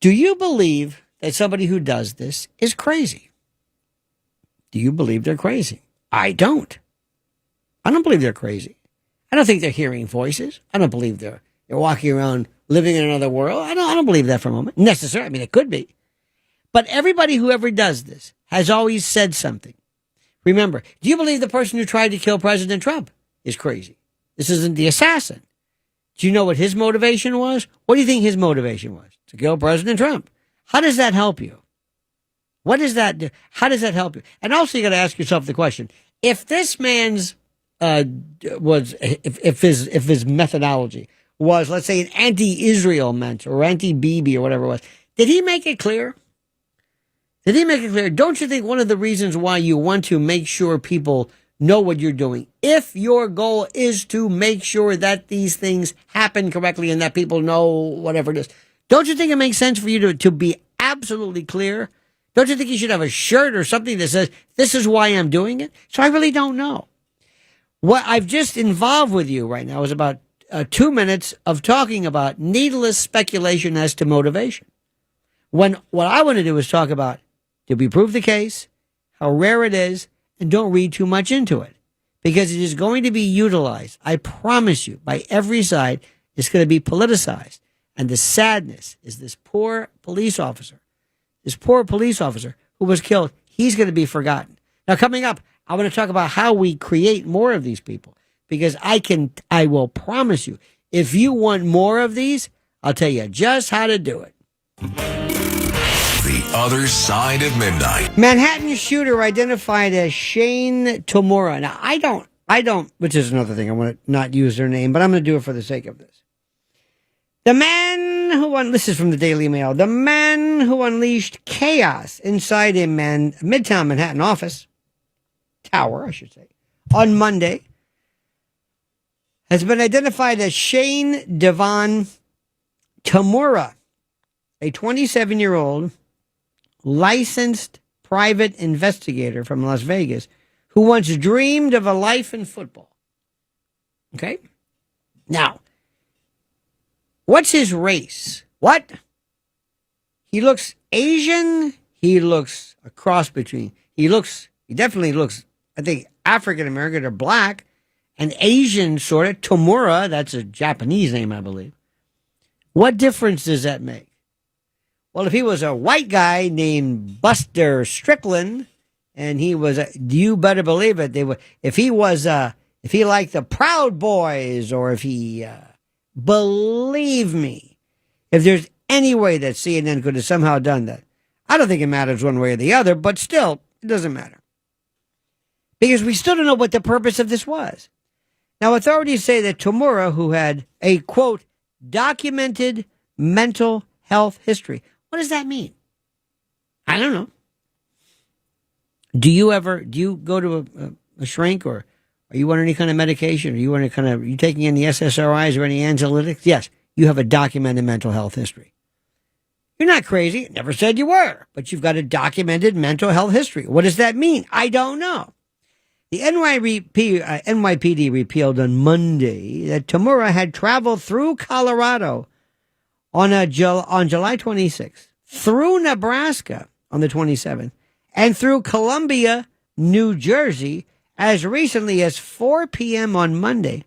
Do you believe that somebody who does this is crazy? Do you believe they're crazy? I don't. I don't believe they're crazy. I don't think they're hearing voices. I don't believe they're walking around living in another world. I don't believe that for a moment. Necessarily. I mean, it could be. But everybody who ever does this has always said something. Remember, do you believe the person who tried to kill President Trump is crazy? This isn't the assassin. Do you know what his motivation was? What do you think his motivation was? To kill President Trump. How does that help you? What does that do? How does that help you? And also you got to ask yourself the question, if this man's if his methodology was, let's say, an anti-Israel mentor or anti-Bibi or whatever it was, did he make it clear? Did he make it clear? Don't you think one of the reasons why you want to make sure people know what you're doing, if your goal is to make sure that these things happen correctly and that people know whatever it is, don't you think it makes sense for you to be absolutely clear? Don't you think you should have a shirt or something that says, this is why I'm doing it? So I really don't know. What I've just involved with you right now is about 2 minutes of talking about needless speculation as to motivation. When what I want to do is talk about, did we prove the case, how rare it is, and don't read too much into it. Because it is going to be utilized, I promise you, by every side. It's going to be politicized. And the sadness is this poor police officer who was killed, he's going to be forgotten. Now, coming up, I want to talk about how we create more of these people. Because I will promise you, if you want more of these, I'll tell you just how to do it. The Other Side of Midnight. Manhattan shooter identified as Shane Tomura. Now, I don't, which is another thing, I want to not use their name, but I'm going to do it for the sake of this. The man who, this is from the Daily Mail, the man who unleashed chaos inside a Midtown Manhattan office, tower, I should say, on Monday, has been identified as Shane Devon Tomura, a 27-year-old licensed private investigator from Las Vegas who once dreamed of a life in football. Okay? Now, what's his race? What? He looks Asian. He looks a cross between. He definitely looks I think African American or black, and Asian sort of, Tamura, that's a Japanese name, I believe. What difference does that make? Well, if he was a white guy named Buster Strickland, and he was, you better believe it, they would. If he liked the Proud Boys, or if he, believe me, if there's any way that CNN could have somehow done that, I don't think it matters one way or the other, but still, it doesn't matter. Because we still don't know what the purpose of this was. Now, authorities say that Tamura, who had a, quote, documented mental health history. What does that mean? I don't know. Do you go to a shrink, or are you on any kind of medication? Are you taking any SSRIs or any anxiolytics? Yes, you have a documented mental health history. You're not crazy. Never said you were, but you've got a documented mental health history. What does that mean? I don't know. The NYPD repealed on Monday that Tamura had traveled through Colorado on July 26th, through Nebraska on the 27th, and through Columbia, New Jersey, as recently as 4 p.m. on Monday,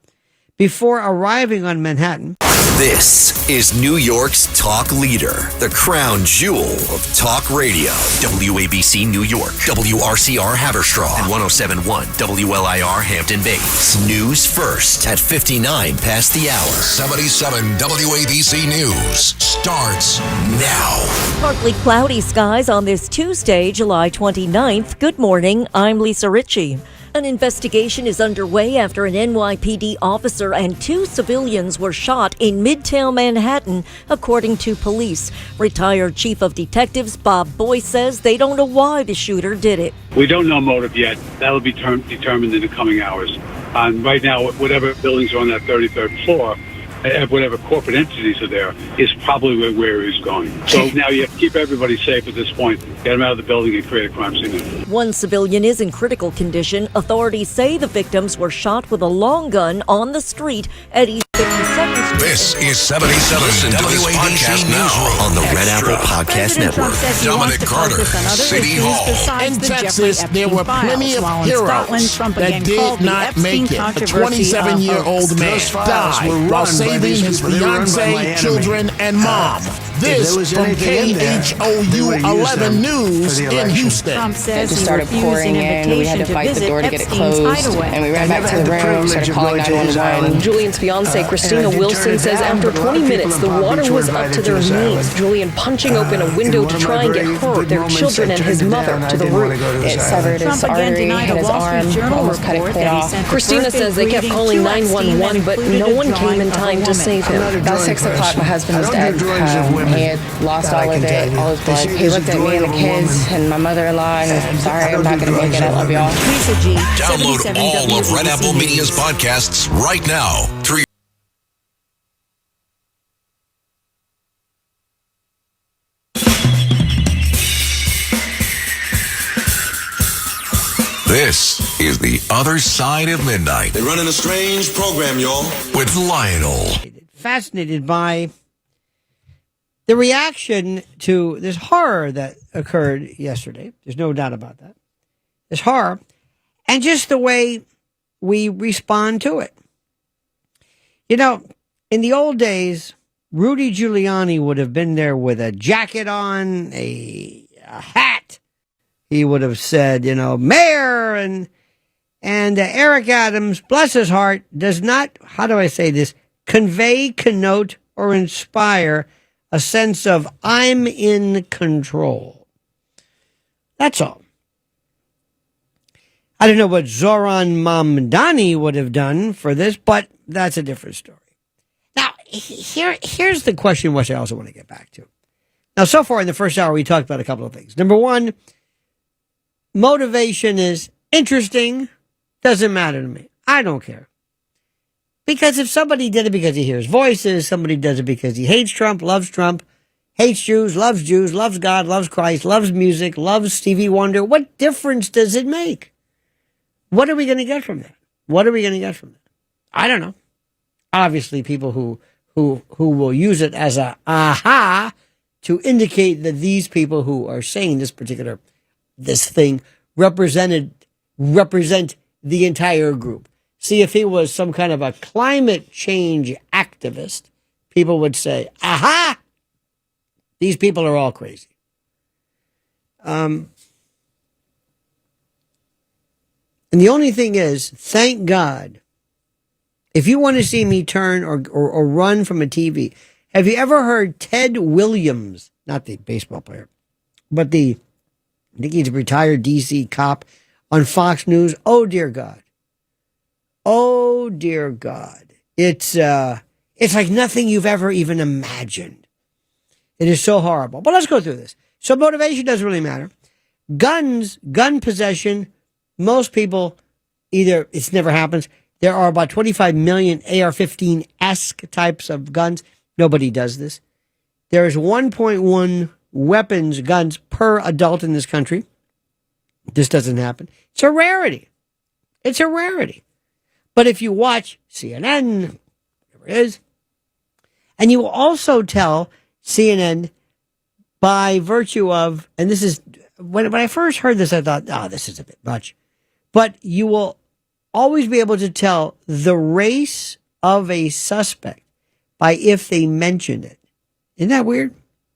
before arriving on Manhattan. This is New York's talk leader, the crown jewel of talk radio. WABC New York, WRCR Haverstraw, and 107.1 WLIR Hampton Bays. News first at 59 past the hour. 77 WABC News starts now. Partly cloudy skies on this Tuesday, July 29th. Good morning, I'm Lisa Ritchie. An investigation is underway after an NYPD officer and 2 civilians were shot in Midtown Manhattan, according to police. Retired Chief of Detectives Bob Boyce says they don't know why the shooter did it. We don't know motive yet. That'll be determined in the coming hours. Right now, whatever buildings are on that 33rd floor, whatever corporate entities are there, is probably where he's going. So now you have to keep everybody safe at this point. Get them out of the building and create a crime scene. One civilian is in critical condition. Authorities say the victims were shot with a long gun on the street at East 52nd Street. This is 77 WABC now on the Red Apple Podcast Network. Dominic Carter, City Hall. In Texas, there were plenty of heroes that did not make it. A 27-year-old man died while saving his fiancée, children, and mom. This from KHOU 11 News in Houston. It just started pouring in. We had to fight the door to get it closed. And we ran back to the room, started calling 911. Julian's fiancée, Christina Wilson, says after 20 minutes, the water was up to their knees. Julian punching open a window to try and get her, their children, and his mother to the roof. It severed his artery in his arm, almost cut it clear off. Christina says they kept calling 911, but no one came in time to save him. About 6 o'clock, my husband was dead. He had lost all of it, all his blood. He looked at me and the kids and my mother-in-law and said, sorry, I'm not going to make it. I love y'all. Download all of Red Apple Media's podcasts right now through This is The Other Side of Midnight. They're running a strange program, y'all. With Lionel. Fascinated by the reaction to this horror that occurred yesterday. There's no doubt about that. This horror. And just the way we respond to it. You know, in the old days, Rudy Giuliani would have been there with a jacket on, a hat. He would have said, you know, Mayor, and Eric Adams, bless his heart, does not, how do I say this, convey, connote, or inspire a sense of I'm in control. That's all. I don't know what Zoran Mamdani would have done for this, but that's a different story. Now, here's the question which I also want to get back to. Now, so far in the first hour, we talked about a couple of things. Number one, motivation is interesting, doesn't matter to me. I don't care. Because if somebody did it because he hears voices, somebody does it because he hates Trump, hates Jews, loves God, loves Christ, loves music, loves Stevie Wonder, what difference does it make? What are we going to get from that? I don't know. Obviously, people who will use it as a aha to indicate that these people who are saying this thing represented represent the entire group. See, if he was some kind of a climate change activist, people would say, aha, these people are all crazy. And the only thing is, thank God, if you want to see me turn or run from a TV, have you ever heard Ted Williams, not the baseball player, but I think he's a retired DC cop on Fox News? Oh, dear God. Oh, dear God. It's like nothing you've ever even imagined. It is so horrible. But let's go through this. So motivation doesn't really matter. Guns, gun possession, most people, either it's never happens. There are about 25 million AR-15-esque types of guns. Nobody does this. There is 1.1 guns per adult in this country. This doesn't happen. It's a rarity. It's a rarity. But if you watch CNN, whatever it is, and you will also tell CNN by virtue of, and this is, when I first heard this, I thought, this is a bit much. But you will always be able to tell the race of a suspect by if they mention it. Isn't that weird?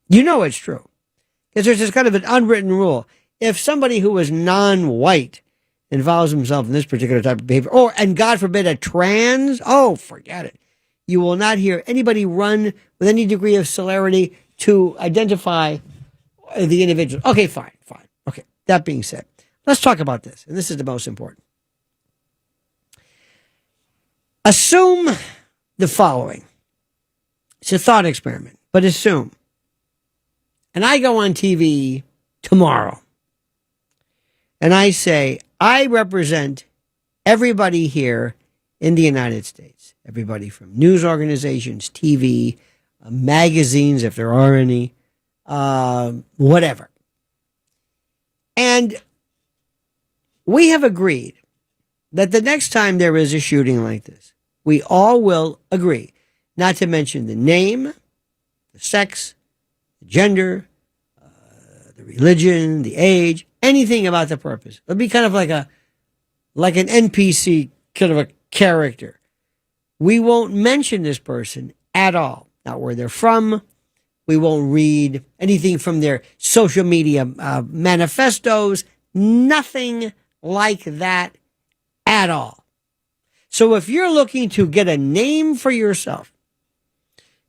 You know it's true. Because there's this kind of an unwritten rule. If somebody who is non-white involves himself in this particular type of behavior, and God forbid a trans, forget it. You will not hear anybody run with any degree of celerity to identify the individual. Okay, fine. Okay, that being said, let's talk about this. And this is the most important. Assume the following. It's a thought experiment, but assume. And I go on TV tomorrow. And I say, I represent everybody here in the United States. Everybody from news organizations, TV, magazines, if there are any, whatever. And we have agreed that the next time there is a shooting like this, we all will agree not to mention the name, the sex, the gender, the religion, the age, anything about the purpose. It'll be kind of like an NPC kind of a character. We won't mention this person at all. Not where they're from. We won't read anything from their social media manifestos. Nothing like that at all. So if you're looking to get a name for yourself,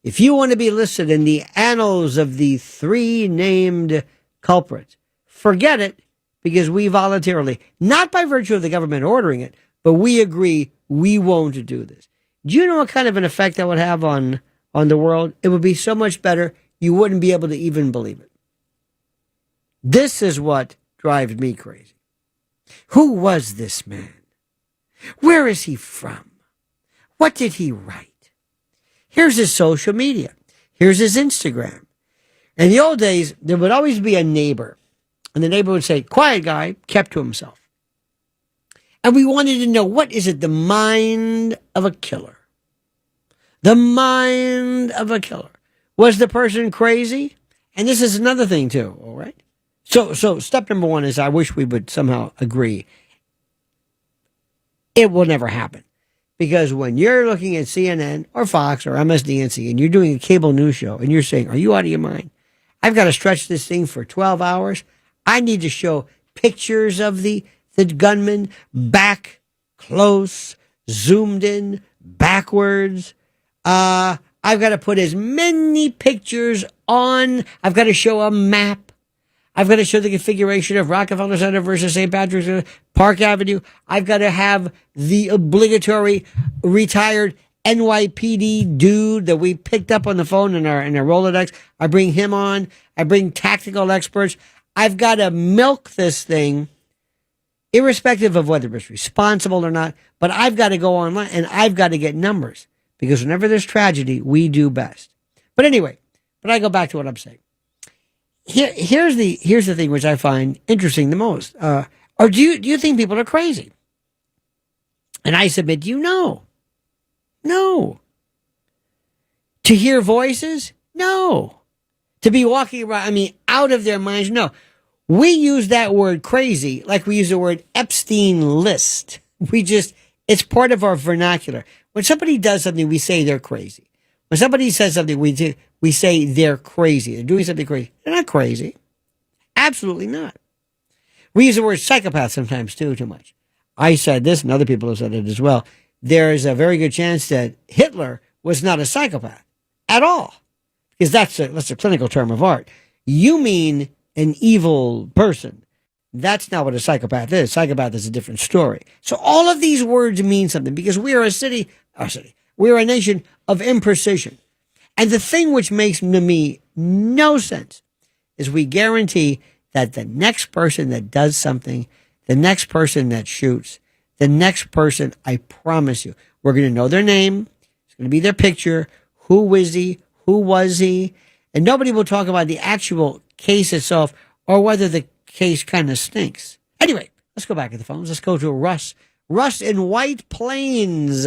if you want to be listed in the annals of the 3 named culprits, forget it, because we voluntarily, not by virtue of the government ordering it, but we agree we won't do this. Do you know what kind of an effect that would have on the world? It would be so much better, you wouldn't be able to even believe it. This is what drives me crazy. Who was this man? Where is he from? What did he write? Here's his social media. Here's his Instagram. In the old days, there would always be a neighbor. And the neighbor would say, quiet guy, kept to himself. And we wanted to know, what is it? The mind of a killer. The mind of a killer. Was the person crazy? And this is another thing too, all right? So step number 1 is, I wish we would somehow agree. It will never happen. Because when you're looking at CNN or Fox or MSDNC and you're doing a cable news show and you're saying, are you out of your mind? I've got to stretch this thing for 12 hours. I need to show pictures of the gunman back close, zoomed in, backwards. I've got to put as many pictures on. I've got to show a map. I've got to show the configuration of Rockefeller Center versus St. Patrick's Park Avenue. I've got to have the obligatory retired NYPD dude that we picked up on the phone in our Rolodex. I bring him on. I bring tactical experts. I've got to milk this thing, irrespective of whether it's responsible or not. But I've got to go online and I've got to get numbers, because whenever there's tragedy, we do best. But anyway, I go back to what I'm saying. Here's the thing which I find interesting the most. Or do you think people are crazy? And I submit to you, no. To hear voices? No. To be walking around, out of their minds? No. We use that word crazy like we use the word Epstein list. It's part of our vernacular. When somebody does something, we say they're crazy. When somebody says something, we say they're crazy. They're doing something crazy. They're not crazy. Absolutely not. We use the word psychopath sometimes too much. I said this, and other people have said it as well. There is a very good chance that Hitler was not a psychopath at all, because that's a clinical term of art. You mean an evil person. That's not what a psychopath is. Psychopath is a different story. So all of these words mean something because we are we are a nation of imprecision. And the thing which makes to me no sense is we guarantee that the next person that does something, the next person that shoots, the next person, I promise you, we're going to know their name. It's going to be their picture. Who is he? Who was he? And nobody will talk about the actual case itself or whether the case kind of stinks. Anyway, let's go back to the phones. Let's go to Russ. Russ in White Plains.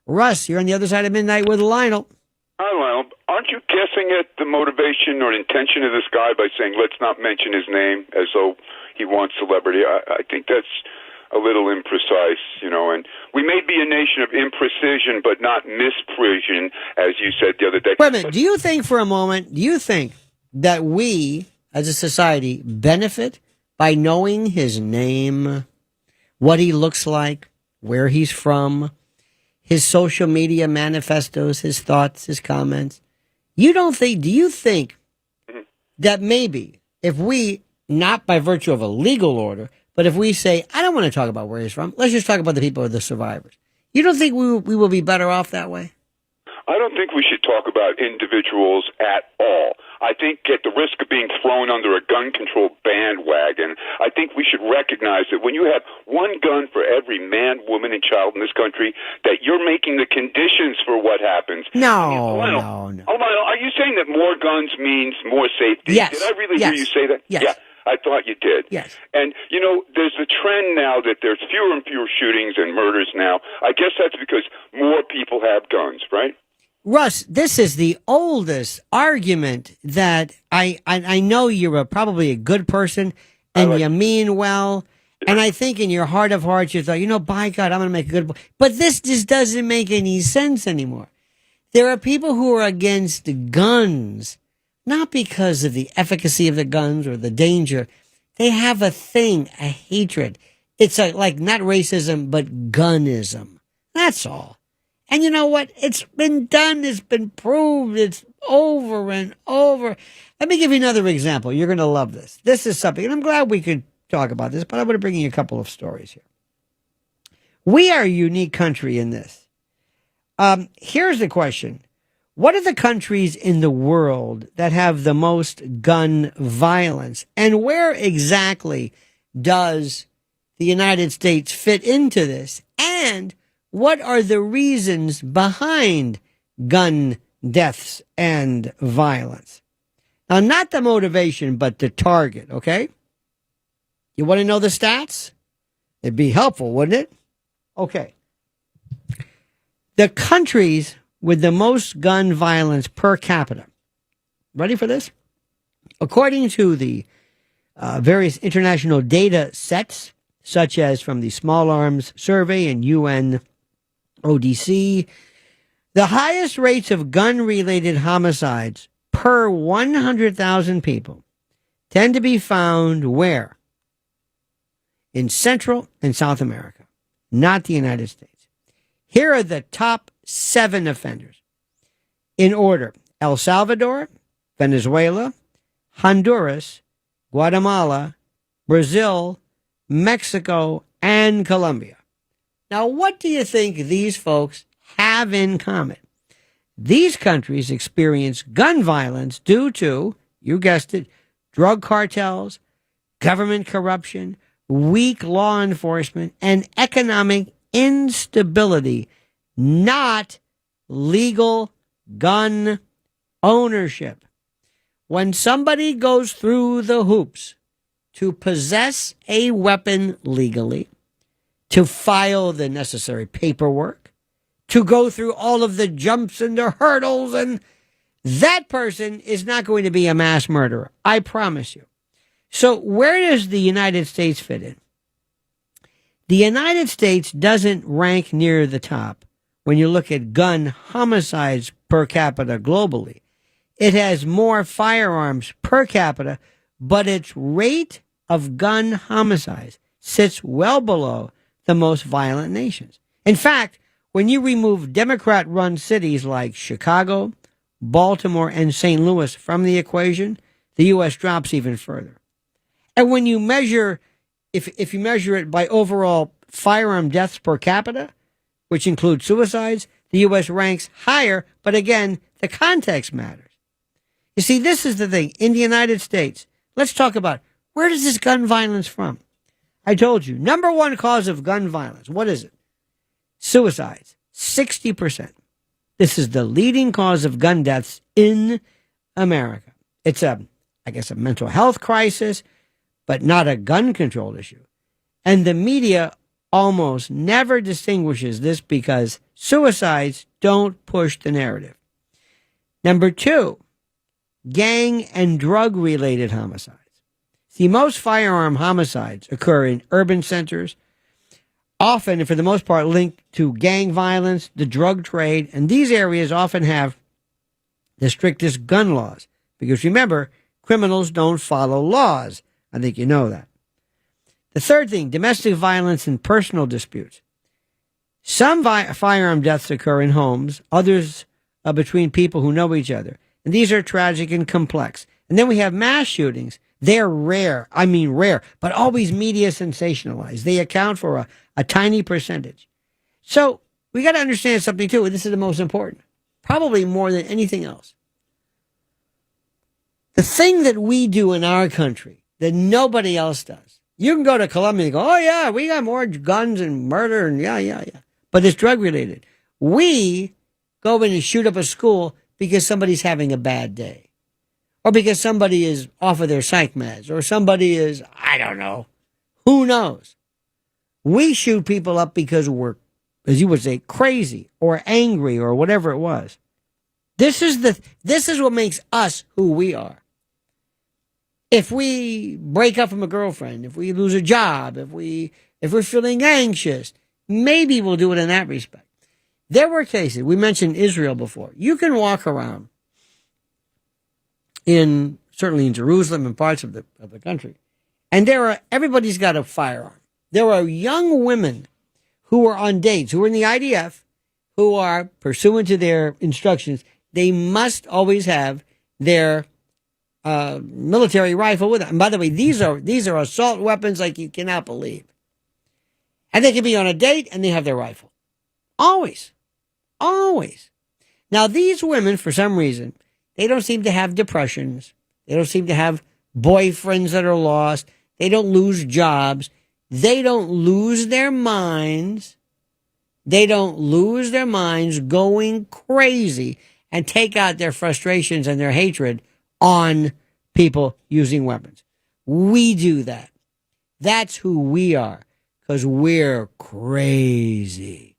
Russ, you're on the other side of midnight with Lionel. Hi, Lionel. Aren't you guessing at the motivation or intention of this guy by saying, let's not mention his name as though he wants celebrity? I think that's a little imprecise, and we may be a nation of imprecision, but not misprision, as you said the other day. Wait a minute. Do you think for a moment, that we as a society benefit by knowing his name, what he looks like, where he's from, his social media manifestos, his thoughts, his comments? Do you think that maybe if we, not by virtue of a legal order, but if we say, I don't want to talk about where he's from, let's just talk about the people or the survivors. You don't think we will be better off that way? I don't think we should talk about individuals at all. I think at the risk of being thrown under a gun control bandwagon, I think we should recognize that when you have one gun for every man, woman, and child in this country, that you're making the conditions for what happens. No. Oh, are you saying that more guns means more safety? Yes. Did I really hear you say that? Yes. Yeah. I thought you did. Yes. And, there's a trend now that there's fewer and fewer shootings and murders now. I guess that's because more people have guns, right? Russ, this is the oldest argument that I know you're probably a good person and you mean well. Yeah. And I think in your heart of hearts, you thought, by God, I'm going to make a good boy. But this just doesn't make any sense anymore. There are people who are against guns, not because of the efficacy of the guns or the danger. They have a thing, a hatred. It's like not racism, but gunism. That's all. And you know what? It's been done. It's been proved. It's over and over. Let me give you another example. You're going to love this. This is something, and I'm glad we could talk about this, but I want to bring you a couple of stories here. We are a unique country in this. Here's the question. What are the countries in the world that have the most gun violence? And where exactly does the United States fit into this? And what are the reasons behind gun deaths and violence? Now, not the motivation, but the target, okay? You want to know the stats? It'd be helpful, wouldn't it? Okay. The countries with the most gun violence per capita. Ready for this? According to the various international data sets, such as from the Small Arms Survey and UN ODC, the highest rates of gun-related homicides per 100,000 people tend to be found where? In Central and South America, not the United States. Here are the top 7 offenders. In order: El Salvador, Venezuela, Honduras, Guatemala, Brazil, Mexico, and Colombia. Now, what do you think these folks have in common? These countries experience gun violence due to, you guessed it, drug cartels, government corruption, weak law enforcement, and economic instability, not legal gun ownership. When somebody goes through the hoops to possess a weapon legally, to file the necessary paperwork, to go through all of the jumps and the hurdles, and that person is not going to be a mass murderer. I promise you. So where does the United States fit in? The United States doesn't rank near the top when you look at gun homicides per capita globally. It has more firearms per capita, but its rate of gun homicides sits well below the most violent nations. In fact, when you remove Democrat-run cities like Chicago, Baltimore, and St. Louis from the equation, the U.S. drops even further. And when you measure, if you measure it by overall firearm deaths per capita, which includes suicides, the U.S. ranks higher, but again, the context matters. You see, this is the thing. In the United States, let's talk about where does this gun violence from? I told you, number one cause of gun violence, what is it? Suicides, 60%. This is the leading cause of gun deaths in America. It's a mental health crisis, but not a gun control issue. And the media almost never distinguishes this because suicides don't push the narrative. Number two, gang and drug-related homicides. See, most firearm homicides occur in urban centers, often and for the most part linked to gang violence, the drug trade, and these areas often have the strictest gun laws. Because remember, criminals don't follow laws. I think you know that. The third thing, domestic violence and personal disputes. Some firearm deaths occur in homes, others between people who know each other. And these are tragic and complex. And then we have mass shootings. They're rare, but always media sensationalized. They account for a tiny percentage. So we got to understand something too, and this is the most important, probably more than anything else. The thing that we do in our country that nobody else does. You can go to Colombia and go, oh yeah, we got more guns and murder and yeah. But it's drug related. We go in and shoot up a school because somebody's having a bad day. Or because somebody is off of their psych meds. Or somebody is, I don't know. Who knows? We shoot people up because we're, as you would say, crazy or angry or whatever it was. This is what makes us who we are. If we break up from a girlfriend, if we lose a job, if we're feeling anxious, maybe we'll do it in that respect. There were cases, we mentioned Israel before. You can walk around certainly in Jerusalem and parts of the country, and everybody's got a firearm. There are young women who are on dates, who are in the IDF, who are pursuant to their instructions. They must always have their military rifle with them. And by the way, these are assault weapons like you cannot believe. And they can be on a date and they have their rifle. Always. Always. Now, these women, for some reason, they don't seem to have depressions. They don't seem to have boyfriends that are lost. They don't lose jobs. They don't lose their minds. They don't lose their minds going crazy and take out their frustrations and their hatred on people using weapons. We do that. That's who we are, because we're crazy.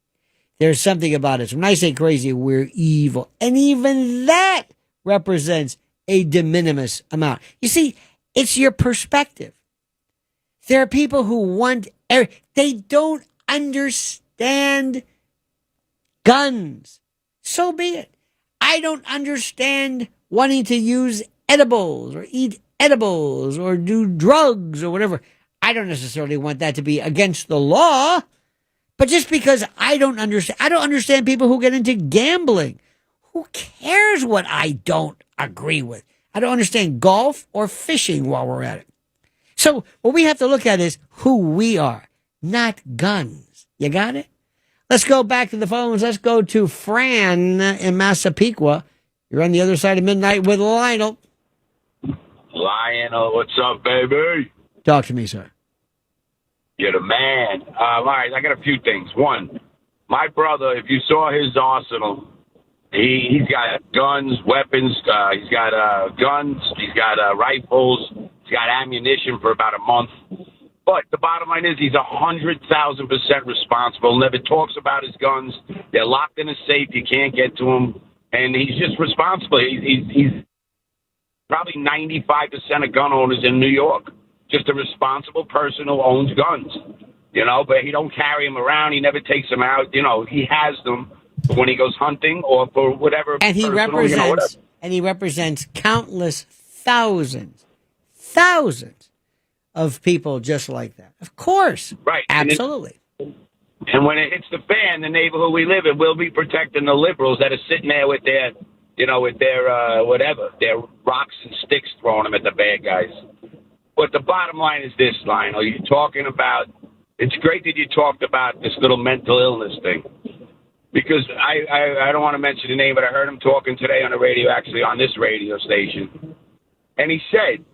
There's something about us. When I say crazy, we're evil. And even that represents a de minimis amount. You see, it's your perspective. There are people who they don't understand guns. So be it. I don't understand wanting to use edibles or eat edibles or do drugs or whatever. I don't necessarily want that to be against the law. But just because I don't understand people who get into gambling. Who cares what I don't agree with? I don't understand golf or fishing while we're at it. So what we have to look at is who we are, not guns. You got it? Let's go back to the phones. Let's go to Fran in Massapequa. You're on the other side of midnight with Lionel. Lionel, what's up, baby? Talk to me, sir. You're the man. All right, I got a few things. One, my brother, if you saw his arsenal, he's got guns, weapons. He's got guns. He's got rifles. He's got ammunition for about a month. But the bottom line is he's 100,000% responsible. Never talks about his guns. They're locked in a safe. You can't get to them. And he's just responsible. He's probably 95% of gun owners in New York. just a responsible person who owns guns. You know, but he don't carry them around. He never takes them out. You know, he has them for when he goes hunting or for whatever. And he represents countless thousands of people just like that. Of course. Right. Absolutely. And when it hits the fan, the neighborhood we live in, we'll be protecting the liberals that are sitting there with their, whatever, their rocks and sticks throwing them at the bad guys. But the bottom line is this, Lionel. You're talking about, it's great that you talked about this little mental illness thing. Because I don't want to mention the name, but I heard him talking today on the radio, actually on this radio station. And he said,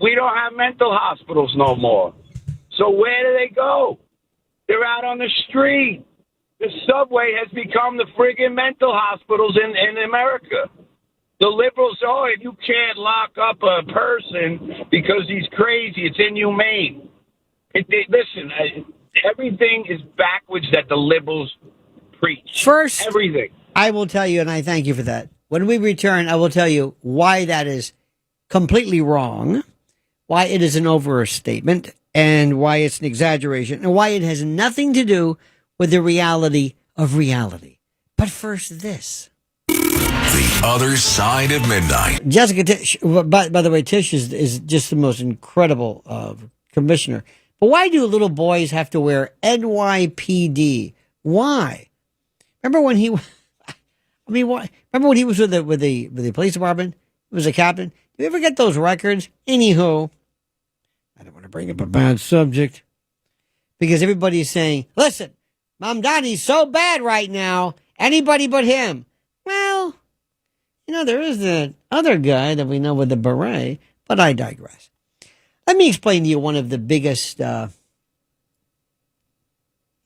we don't have mental hospitals no more. So where do they go? They're out on the street. The subway has become the friggin' mental hospitals in America. The liberals, you can't lock up a person because he's crazy. It's inhumane. Listen, everything is backwards that the liberals preach. First, everything. I will tell you, and I thank you for that. When we return, I will tell you why that is completely wrong, why it is an overstatement, and why it's an exaggeration, and why it has nothing to do with the reality of reality. But first, this. The Other Side of Midnight. Jessica Tisch, by the way, Tisch is just the most incredible commissioner. But why do little boys have to wear NYPD? Why? Remember when he? Remember when he was with the police department? He was a captain. Do you ever get those records? Anywho, I don't want to bring up a bad subject because everybody's saying, "Listen, Mom Donnie's so bad right now. Anybody but him." Well, there is that other guy that we know with the beret, but I digress. Let me explain to you one of the biggest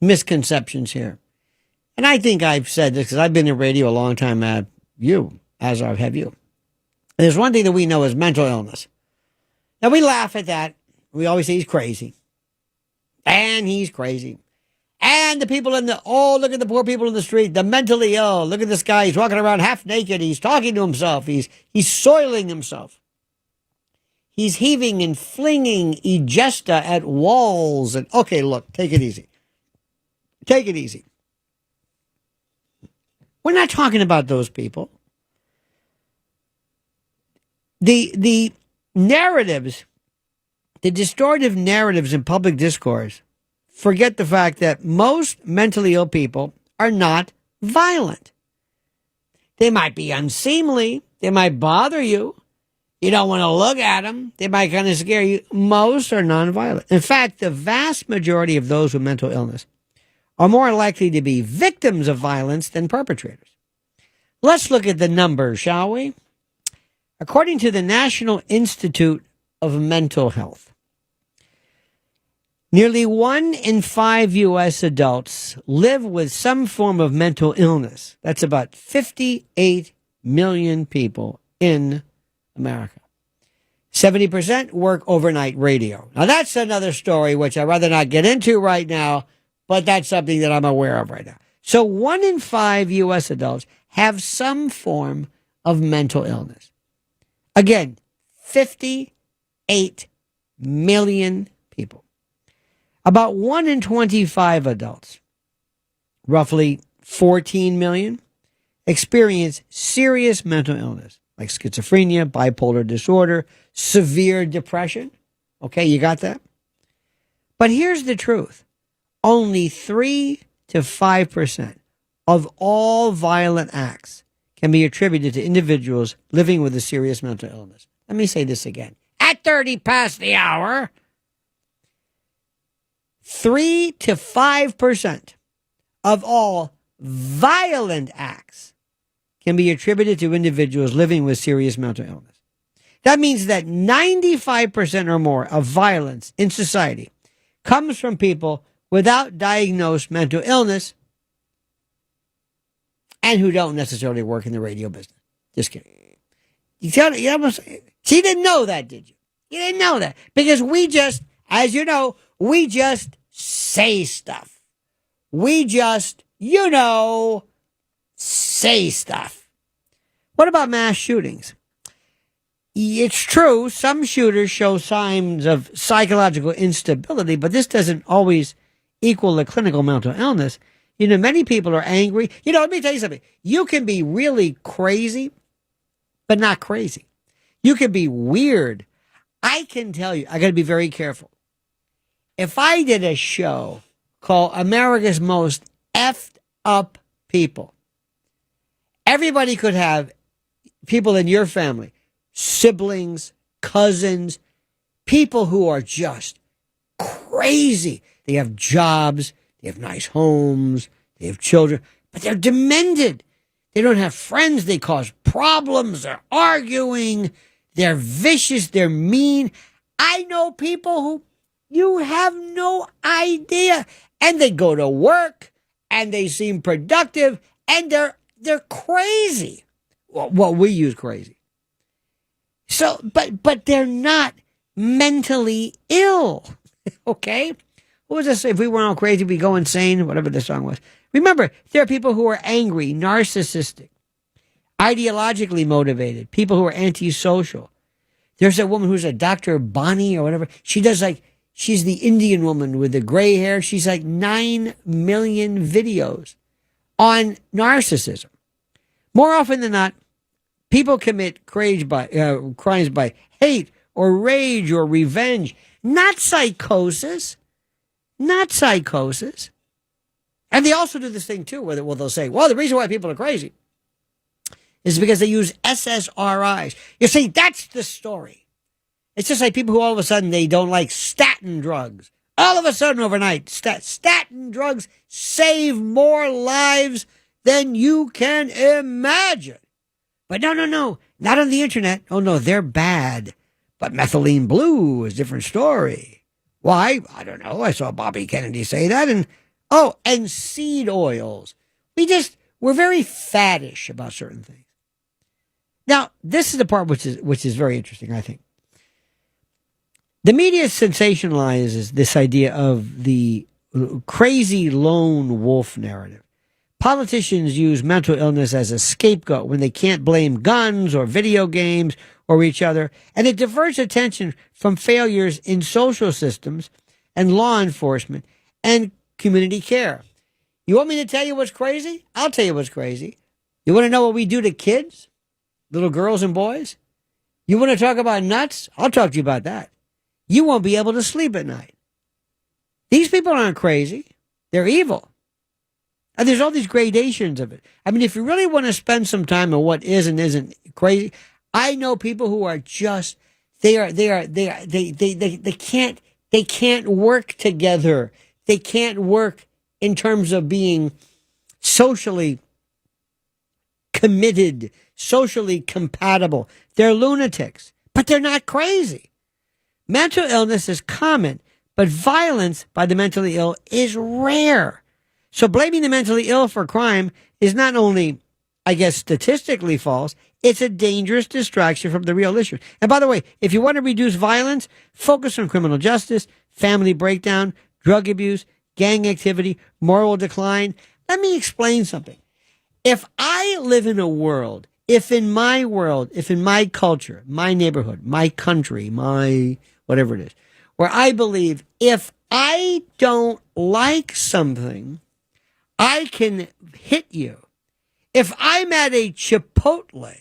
misconceptions here. And I think I've said this because I've been in radio a long time, as have you. There's one thing that we know is mental illness. Now, we laugh at that. We always say he's crazy. And he's crazy. And the people look at the poor people in the street, the mentally ill. Look at this guy. He's walking around half naked. He's talking to himself. He's soiling himself. He's heaving and flinging egesta at walls. And okay, look, take it easy. Take it easy. We're not talking about those people. The narratives, the distortive narratives in public discourse forget the fact that most mentally ill people are not violent. They might be unseemly. They might bother you. You don't want to look at them. They might kind of scare you. Most are nonviolent. In fact, the vast majority of those with mental illness are more likely to be victims of violence than perpetrators. Let's look at the numbers, shall we? According to the National Institute of Mental Health, nearly 1 in 5 U.S. adults live with some form of mental illness. That's about 58 million people in America. 70% work overnight radio. Now, that's another story which I'd rather not get into right now, but that's something that I'm aware of right now. So 1 in 5 U.S. adults have some form of mental illness. Again, 58 million people. About 1 in 25 adults, roughly 14 million, experience serious mental illness like schizophrenia, bipolar disorder, severe depression. Okay, you got that? But here's the truth. Only 3 to 5% of all violent acts can be attributed to individuals living with a serious mental illness. Let me say this again. At 30 past the hour, 3 to 5% of all violent acts can be attributed to individuals living with serious mental illness. That means that 95% or more of violence in society comes from people without diagnosed mental illness and who don't necessarily work in the radio business. Just kidding. She didn't know that, did you? You didn't know that. Because we just, as you know, we just say stuff. We just, say stuff. What about mass shootings? it's true, some shooters show signs of psychological instability, but this doesn't always equal a clinical mental illness. Many people are angry. Let me tell you something. You can be really crazy, but not crazy. You can be weird. I can tell you, I got to be very careful. If I did a show called America's Most Effed Up People, everybody could have people in your family, siblings, cousins, people who are just crazy. They have jobs, they have nice homes, they have children, but they're demented. They don't have friends. They cause problems. They're arguing. They're vicious. They're mean. I know people who you have no idea. And they go to work and they seem productive and they're crazy. Well, we use crazy. So, but they're not mentally ill. Okay? What was this? If we weren't all crazy, we go insane, whatever the song was. Remember, there are people who are angry, narcissistic, ideologically motivated, people who are antisocial. There's a woman who's a Dr. Bonnie or whatever. She's the Indian woman with the gray hair. She's like 9 million videos on narcissism. More often than not, people commit crimes by hate or rage or revenge, not psychosis. Not psychosis. And they also do this thing too, where they'll say, well, the reason why people are crazy is because they use SSRIs. You see, that's the story. It's just like people who all of a sudden they don't like statin drugs. All of a sudden overnight, statin drugs save more lives than you can imagine. But no, not on the internet. Oh no, they're bad. But methylene blue is a different story. Why? I don't know. I saw Bobby Kennedy say that. And seed oils. We're very faddish about certain things. Now, this is the part which is very interesting, I think. The media sensationalizes this idea of the crazy lone wolf narrative. Politicians use mental illness as a scapegoat when they can't blame guns or video games or each other, and it diverts attention from failures in social systems and law enforcement and community care. You want me to tell you what's crazy? I'll tell you what's crazy. You want to know what we do to kids, little girls and boys? You want to talk about nuts? I'll talk to you about that. You won't be able to sleep at night. These people aren't crazy. They're evil. And there's all these gradations of it. I mean, if you really want to spend some time on what is and isn't crazy, I know people who are just, they can't work together. They can't work in terms of being socially committed, socially compatible. They're lunatics, but they're not crazy. Mental illness is common, but violence by the mentally ill is rare. So blaming the mentally ill for crime is not only, I guess, statistically false, it's a dangerous distraction from the real issue. And by the way, if you want to reduce violence, focus on criminal justice, family breakdown, drug abuse, gang activity, moral decline. Let me explain something. If I live in a world, if in my culture, my neighborhood, my country, my whatever it is, where I believe if I don't like something, I can hit you. If I'm at a Chipotle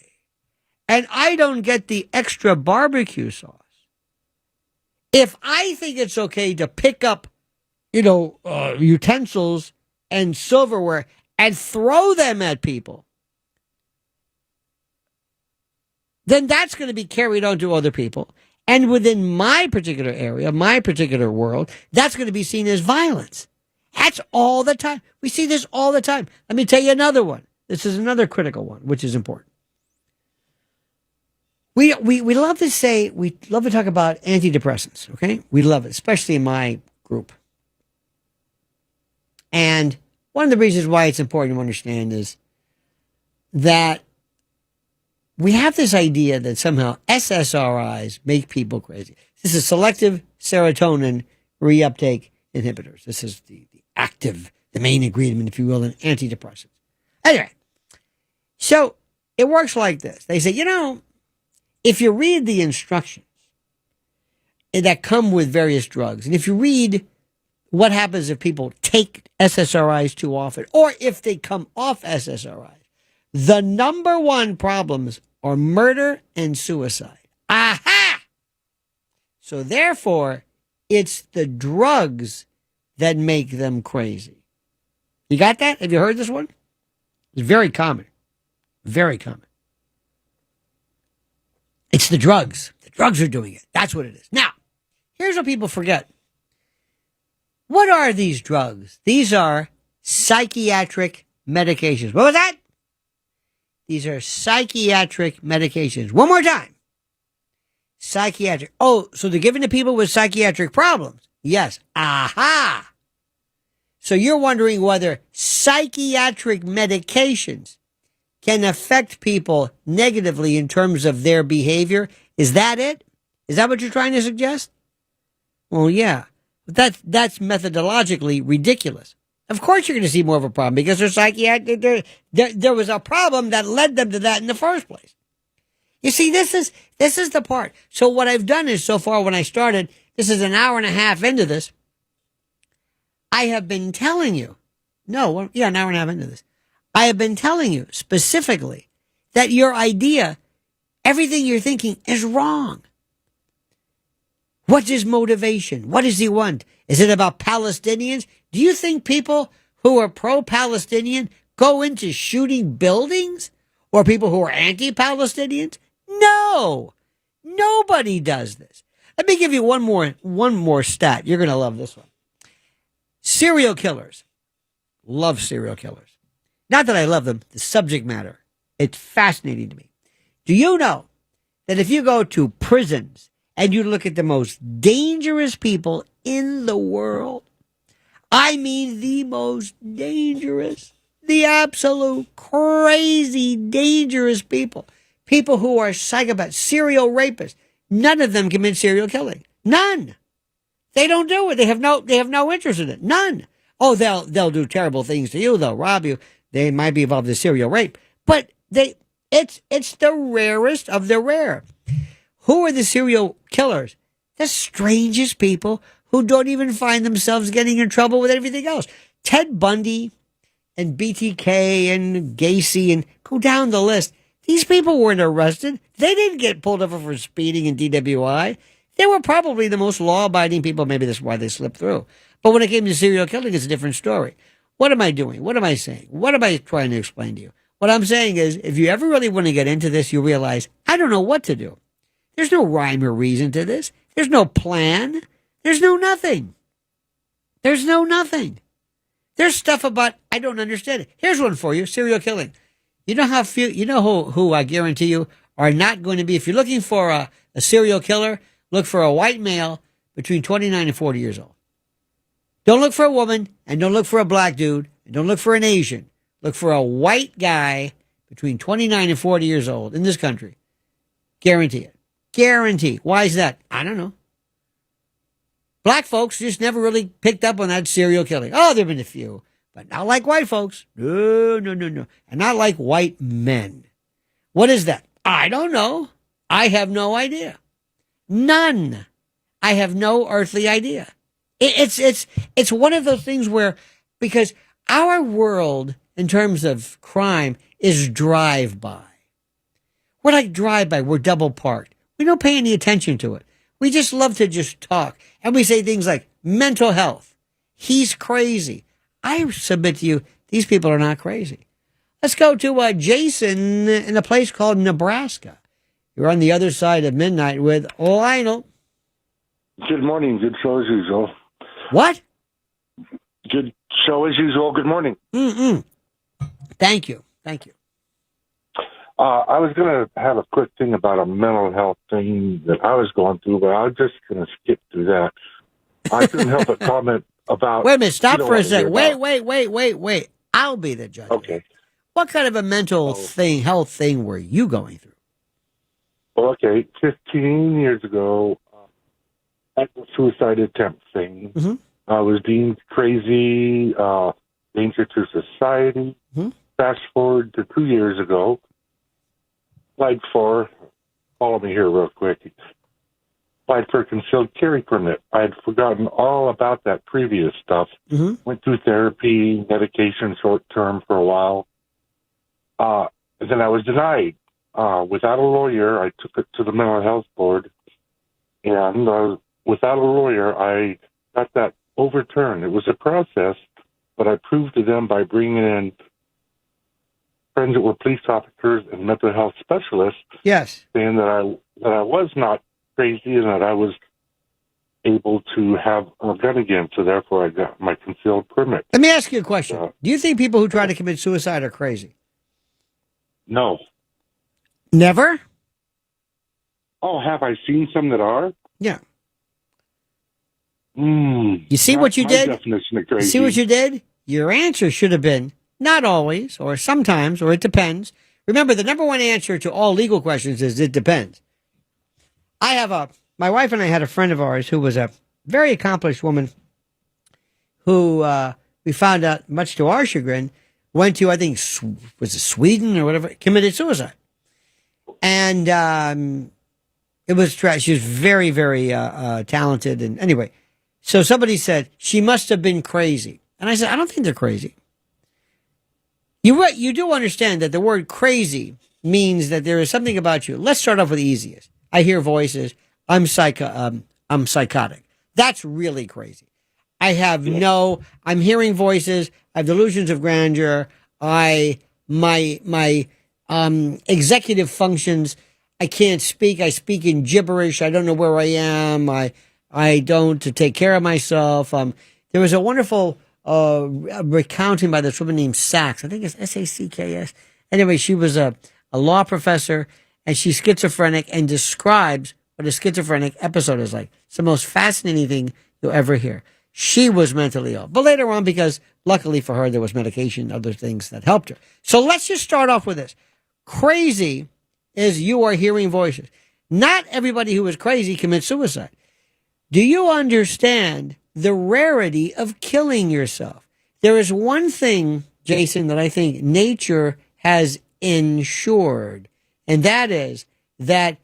and I don't get the extra barbecue sauce, if I think it's okay to pick up, utensils and silverware and throw them at people, then that's going to be carried on to other people. And within my particular area, my particular world, that's going to be seen as violence. That's all the time. We see this all the time. Let me tell you another one. This is another critical one, which is important. We love to talk about antidepressants, okay? We love it, especially in my group. And one of the reasons why it's important to understand is that we have this idea that somehow SSRIs make people crazy. This is selective serotonin reuptake inhibitors. This is the main ingredient, if you will, in antidepressants. Anyway, so it works like this. They say, if you read the instructions that come with various drugs, and if you read what happens if people take SSRIs too often, or if they come off SSRIs, the number one problems are murder and suicide. Aha! So therefore, it's the drugs that make them crazy. You got that? Have you heard this one? It's very common. Very common. It's the drugs. The drugs are doing it. That's what it is. Now, here's what people forget. What are these drugs? These are psychiatric medications. What was that? These are psychiatric medications. One more time. Psychiatric. Oh, so they're given to people with psychiatric problems. Yes. Aha. So you're wondering whether psychiatric medications can affect people negatively in terms of their behavior. Is that it? Is that what you're trying to suggest? Well, yeah. That's methodologically ridiculous. Of course you're going to see more of a problem because they're psychiatric. There was a problem that led them to that in the first place. You see, this is the part. So what I've done is, so far when I started, this is an hour and a half into this, I have been telling you, an hour and a half into this, I have been telling you specifically that your idea, everything you're thinking is wrong. What is motivation? What does he want? Is it about Palestinians? Do you think people who are pro-Palestinian go into shooting buildings? Or people who are anti-Palestinians? No! Nobody does this. Let me give you one more stat. You're going to love this one. Serial killers. Love serial killers. Not that I love them, the subject matter. It's fascinating to me. Do you know that if you go to prisons and you look at the most dangerous people in the world, I mean the most dangerous, the absolute crazy dangerous people who are psychopaths, serial rapists, none of them commit serial killing. None. They don't do it. They have no interest in it. None. Oh, they'll do terrible things to you. They'll rob you. They might be involved in serial rape, but it's the rarest of the rare. Who are the serial killers? The strangest people who don't even find themselves getting in trouble with everything else. Ted Bundy and BTK and Gacy, and go down the list. These people weren't arrested. They didn't get pulled over for speeding and DWI. They were probably the most law-abiding people. Maybe that's why they slipped through. But when it came to serial killing, it's a different story. What am I doing? What am I saying? What am I trying to explain to you? What I'm saying is, if you ever really want to get into this, you realize, I don't know what to do. There's no rhyme or reason to this. There's no plan. There's no nothing. There's no nothing. There's stuff about, I don't understand it. Here's one for you, serial killing. You know how few, who I guarantee you are not going to be, if you're looking for a serial killer, look for a white male between 29 and 40 years old. Don't look for a woman, and don't look for a black dude, and don't look for an Asian. Look for a white guy between 29 and 40 years old in this country. Guarantee it. Guarantee. Why is that? I don't know. Black folks just never really picked up on that serial killing. Oh, there have been a few, but not like white folks. No. And not like white men. What is that? I don't know. I have no idea. None. I have no earthly idea. It's one of those things where, because our world in terms of crime is drive-by. We're like drive-by. We're double parked. We don't pay any attention to it. We just love to just talk. And we say things like mental health. He's crazy. I submit to you, these people are not crazy. Let's go to Jason in a place called Nebraska. You're on the other side of midnight with Lionel. Good morning. Good show as usual. What? Good show as usual. Good morning. Thank you. I was going to have a quick thing about a mental health thing that I was going through, but I was just going to skip through that. I couldn't help but comment about... Wait a minute. Stop for a second. Wait. I'll be the judge. Okay. What kind of a mental health thing were you going through? Well, okay. 15 years ago, at the suicide attempt thing, I was deemed crazy, danger to society. Fast forward to 2 years ago, applied for follow me here real quick. Applied for a concealed carry permit. I had forgotten all about that previous stuff. Mm-hmm. Went through therapy, medication, short term for a while. And then I was denied. Without a lawyer, I took it to the mental health board. And without a lawyer, I got that overturned. It was a process, but I proved to them by bringing in friends that were police officers and mental health specialists. Yes. Saying that I was not crazy and that I was able to have a gun again. So therefore, I got my concealed permit. Let me ask you a question. Do you think people who try to commit suicide are crazy? No. Never? Oh, have I seen some that are? Yeah. You see what you did? Definition of crazy. You see what you did? Your answer should have been not always, or sometimes, or it depends. Remember, the number one answer to all legal questions is it depends. My wife and I had a friend of ours who was a very accomplished woman who we found out, much to our chagrin, went to, I think, was it Sweden or whatever, committed suicide. And it was trash. She was very, very talented. And anyway, so somebody said, she must have been crazy. And I said, I don't think they're crazy. You do understand that the word crazy means that there is something about you. Let's start off with the easiest. I hear voices. I'm psychotic. That's really crazy. I'm hearing voices. I have delusions of grandeur. My executive functions, I can't speak. I speak in gibberish. I don't know where I am. I don't take care of myself. There was a wonderful recounting by this woman named Sachs. I think it's Sacks. Anyway, she was a law professor, and she's schizophrenic and describes what a schizophrenic episode is like. It's the most fascinating thing you'll ever hear. She was mentally ill. But later on, because luckily for her, there was medication, other things that helped her. So let's just start off with this. Crazy is you are hearing voices. Not everybody who is crazy commits suicide. Do you understand the rarity of killing yourself? There is one thing, Jason, that I think nature has ensured, and that is that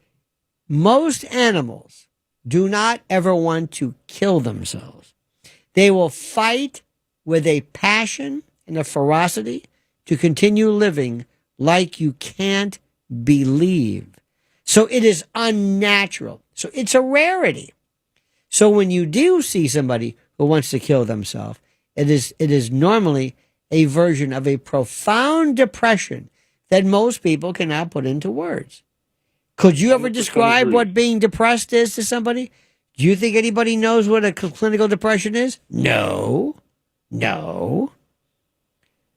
most animals do not ever want to kill themselves. They will fight with a passion and a ferocity to continue living like you can't believe. So it is unnatural. So it's a rarity. So when you do see somebody who wants to kill themselves, it is normally a version of a profound depression that most people cannot put into words. Could you ever describe what being depressed is to somebody? Do you think anybody knows what a clinical depression is? No.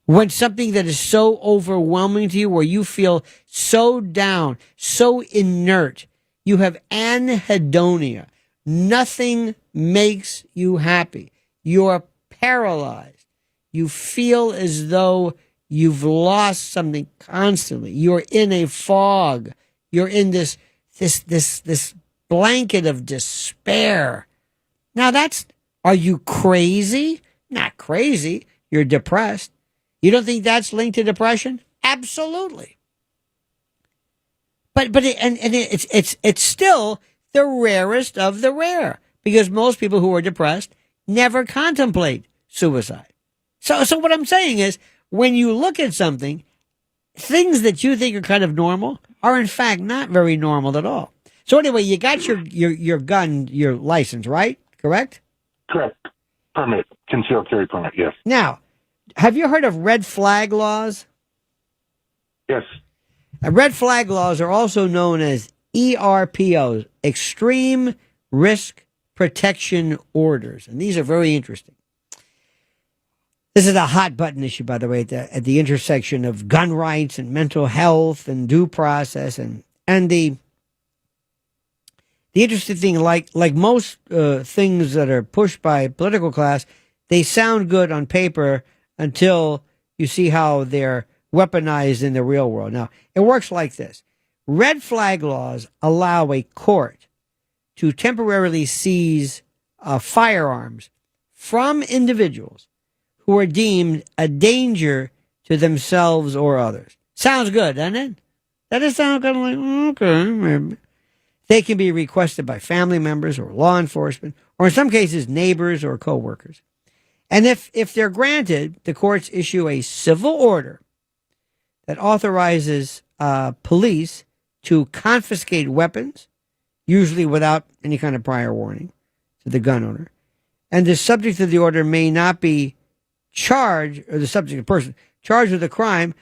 When something that is so overwhelming to you, where you feel so down, so inert, you have anhedonia. Nothing makes you happy. You're paralyzed. You feel as though you've lost something constantly. You're in a fog. You're in this blanket of despair. Now are you crazy? Not crazy. You're depressed. You don't think that's linked to depression? Absolutely. But it's still the rarest of the rare, because most people who are depressed never contemplate suicide. So what I'm saying is, when you look at something, things that you think are kind of normal are in fact not very normal at all. So anyway, you got your gun, your license, right? Correct? Correct. Permit. Concealed carry permit, yes. Now, have you heard of red flag laws? Yes. Red flag laws are also known as ERPOs, Extreme Risk Protection Orders. And these are very interesting. This is a hot button issue, by the way, at the intersection of gun rights and mental health and due process. And the interesting thing, like most things that are pushed by political class, they sound good on paper until you see how they're weaponized in the real world. Now, it works like this. Red flag laws allow a court to temporarily seize firearms from individuals who are deemed a danger to themselves or others. Sounds good, doesn't it? That just sounds kind of like, okay, maybe. They can be requested by family members or law enforcement, or in some cases, neighbors or coworkers. And if they're granted, the courts issue a civil order that authorizes police to confiscate weapons, usually without any kind of prior warning to the gun owner. And the subject of the order may not be charged, or the subject of the person charged with a crime,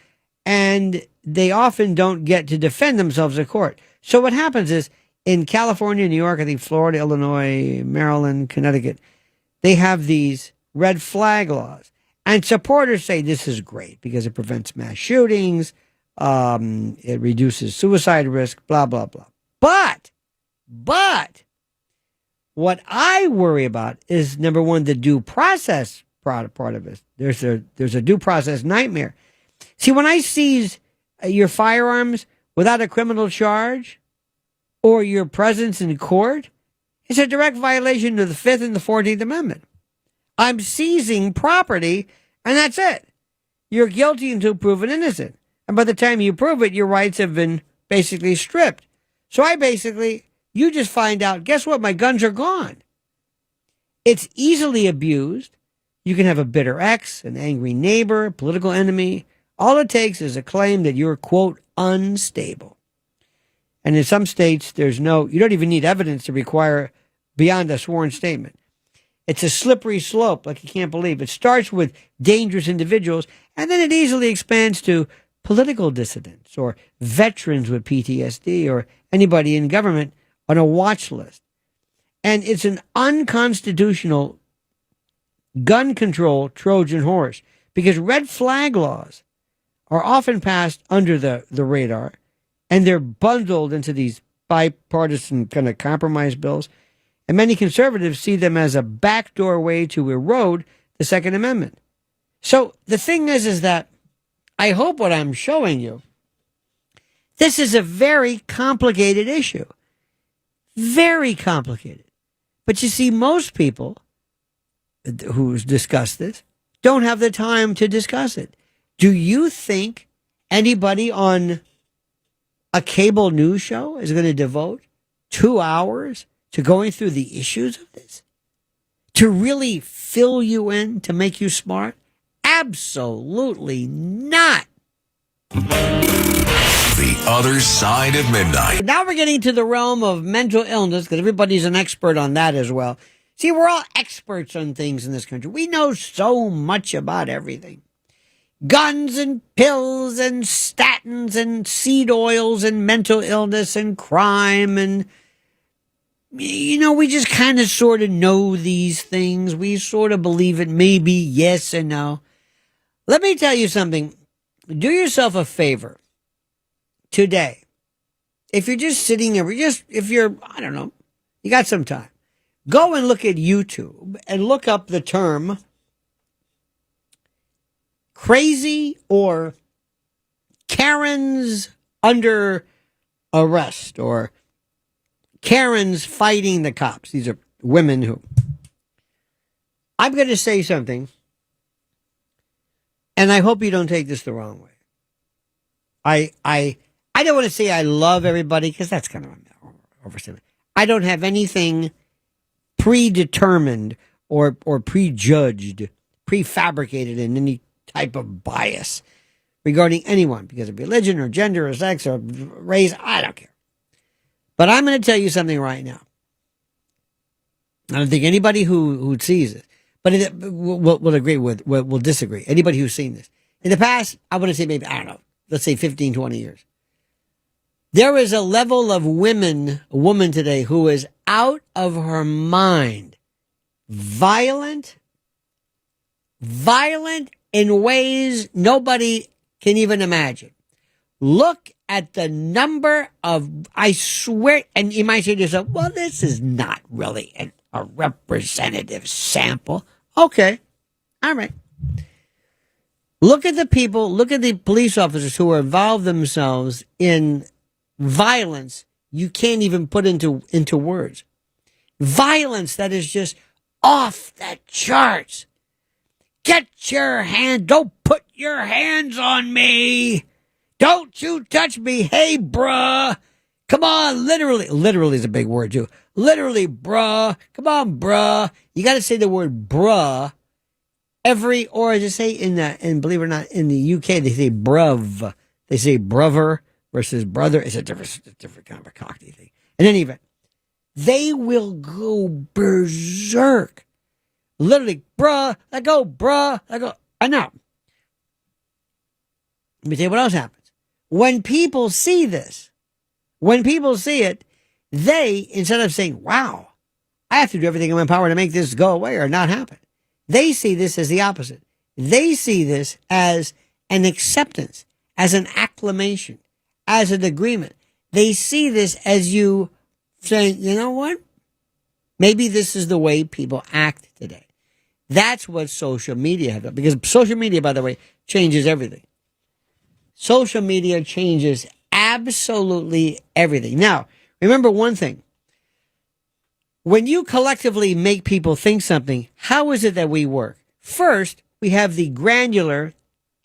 and they often don't get to defend themselves in court. So what happens is, in California, New York, I think Florida, Illinois, Maryland, Connecticut, they have these red flag laws. And supporters say this is great because it prevents mass shootings, it reduces suicide risk, blah, blah, blah. But what I worry about is, number one, the due process part of it. There's a due process nightmare. See, when I seize your firearms without a criminal charge or your presence in court, it's a direct violation of the 5th and the 14th Amendment. I'm seizing property, and that's it. You're guilty until proven innocent. And by the time you prove it, your rights have been basically stripped. So you just find out, guess what? My guns are gone. It's easily abused. You can have a bitter ex, an angry neighbor, political enemy. All it takes is a claim that you're, quote, unstable. And in some states, you don't even need evidence to require beyond a sworn statement. It's a slippery slope, like you can't believe. It starts with dangerous individuals, and then it easily expands to political dissidents or veterans with PTSD or anybody in government on a watch list. And it's an unconstitutional gun control Trojan horse, because red flag laws are often passed under the radar, and they're bundled into these bipartisan kind of compromise bills. And many conservatives see them as a backdoor way to erode the Second Amendment. So the thing is that I hope what I'm showing you, this is a very complicated issue. Very complicated. But you see, most people who discuss this don't have the time to discuss it. Do you think anybody on a cable news show is going to devote 2 hours to going through the issues of this? To really fill you in, to make you smart? Absolutely not. The other side of midnight. Now we're getting to the realm of mental illness, because everybody's an expert on that as well. See, we're all experts on things in this country. We know so much about everything. Guns and pills and statins and seed oils and mental illness and crime, and we just kind of sort of know these things. We sort of believe it, maybe yes and no. Let me tell you something. Do yourself a favor today. If you're just sitting there, I don't know, you got some time, go and look at YouTube and look up the term crazy or Karens under arrest or Karens fighting the cops. These are women who... I'm going to say something, and I hope you don't take this the wrong way. I don't want to say I love everybody, because that's kind of overstatement. I don't have anything predetermined or prejudged, prefabricated in any type of bias regarding anyone because of religion or gender or sex or race. I don't care. But I'm going to tell you something right now. I don't think anybody who sees it, but will agree with, will disagree. Anybody who's seen this. In the past, I want to say maybe, I don't know, let's say 15, 20 years. There is a level of woman today who is out of her mind. Violent in ways nobody can even imagine. Look at the number of, I swear, and you might say to yourself, well, this is not really a representative sample. Okay. All right. Look at the people, look at the police officers who involve themselves in violence you can't even put into words. Violence that is just off the charts. Don't put your hands on me. Don't you touch me. Hey, bruh. Come on, literally. Literally is a big word, too. Literally, bruh. Come on, bruh. You got to say the word bruh or as they say and believe it or not, in the UK, they say bruv. They say brother versus brother. It's a different kind of a cockney thing. In any event, they will go berserk. Literally, bruh, let go, bruh, let go. I know. Let me tell you what else happens. When people see this, when people see it, they, instead of saying, wow, I have to do everything in my power to make this go away or not happen, they see this as the opposite. They see this as an acceptance, as an acclamation, as an agreement. They see this as you saying, you know what? Maybe this is the way people act today. That's what social media has done. Because social media, by the way, changes everything. Social media changes absolutely everything. Now, remember one thing. When you collectively make people think something, how is it that we work? First, we have the granular,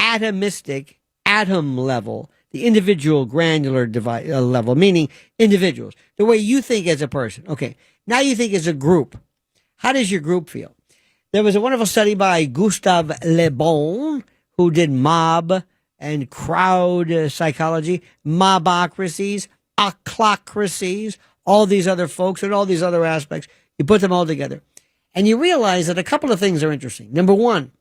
atomistic, atom level, the individual granular level, meaning individuals, the way you think as a person. Okay, now you think as a group. How does your group feel? There was a wonderful study by Gustave Le Bon, who did mob and crowd psychology, mobocracies, ochlocracies, all these other folks and all these other aspects. You put them all together. And you realize that a couple of things are interesting. Number one,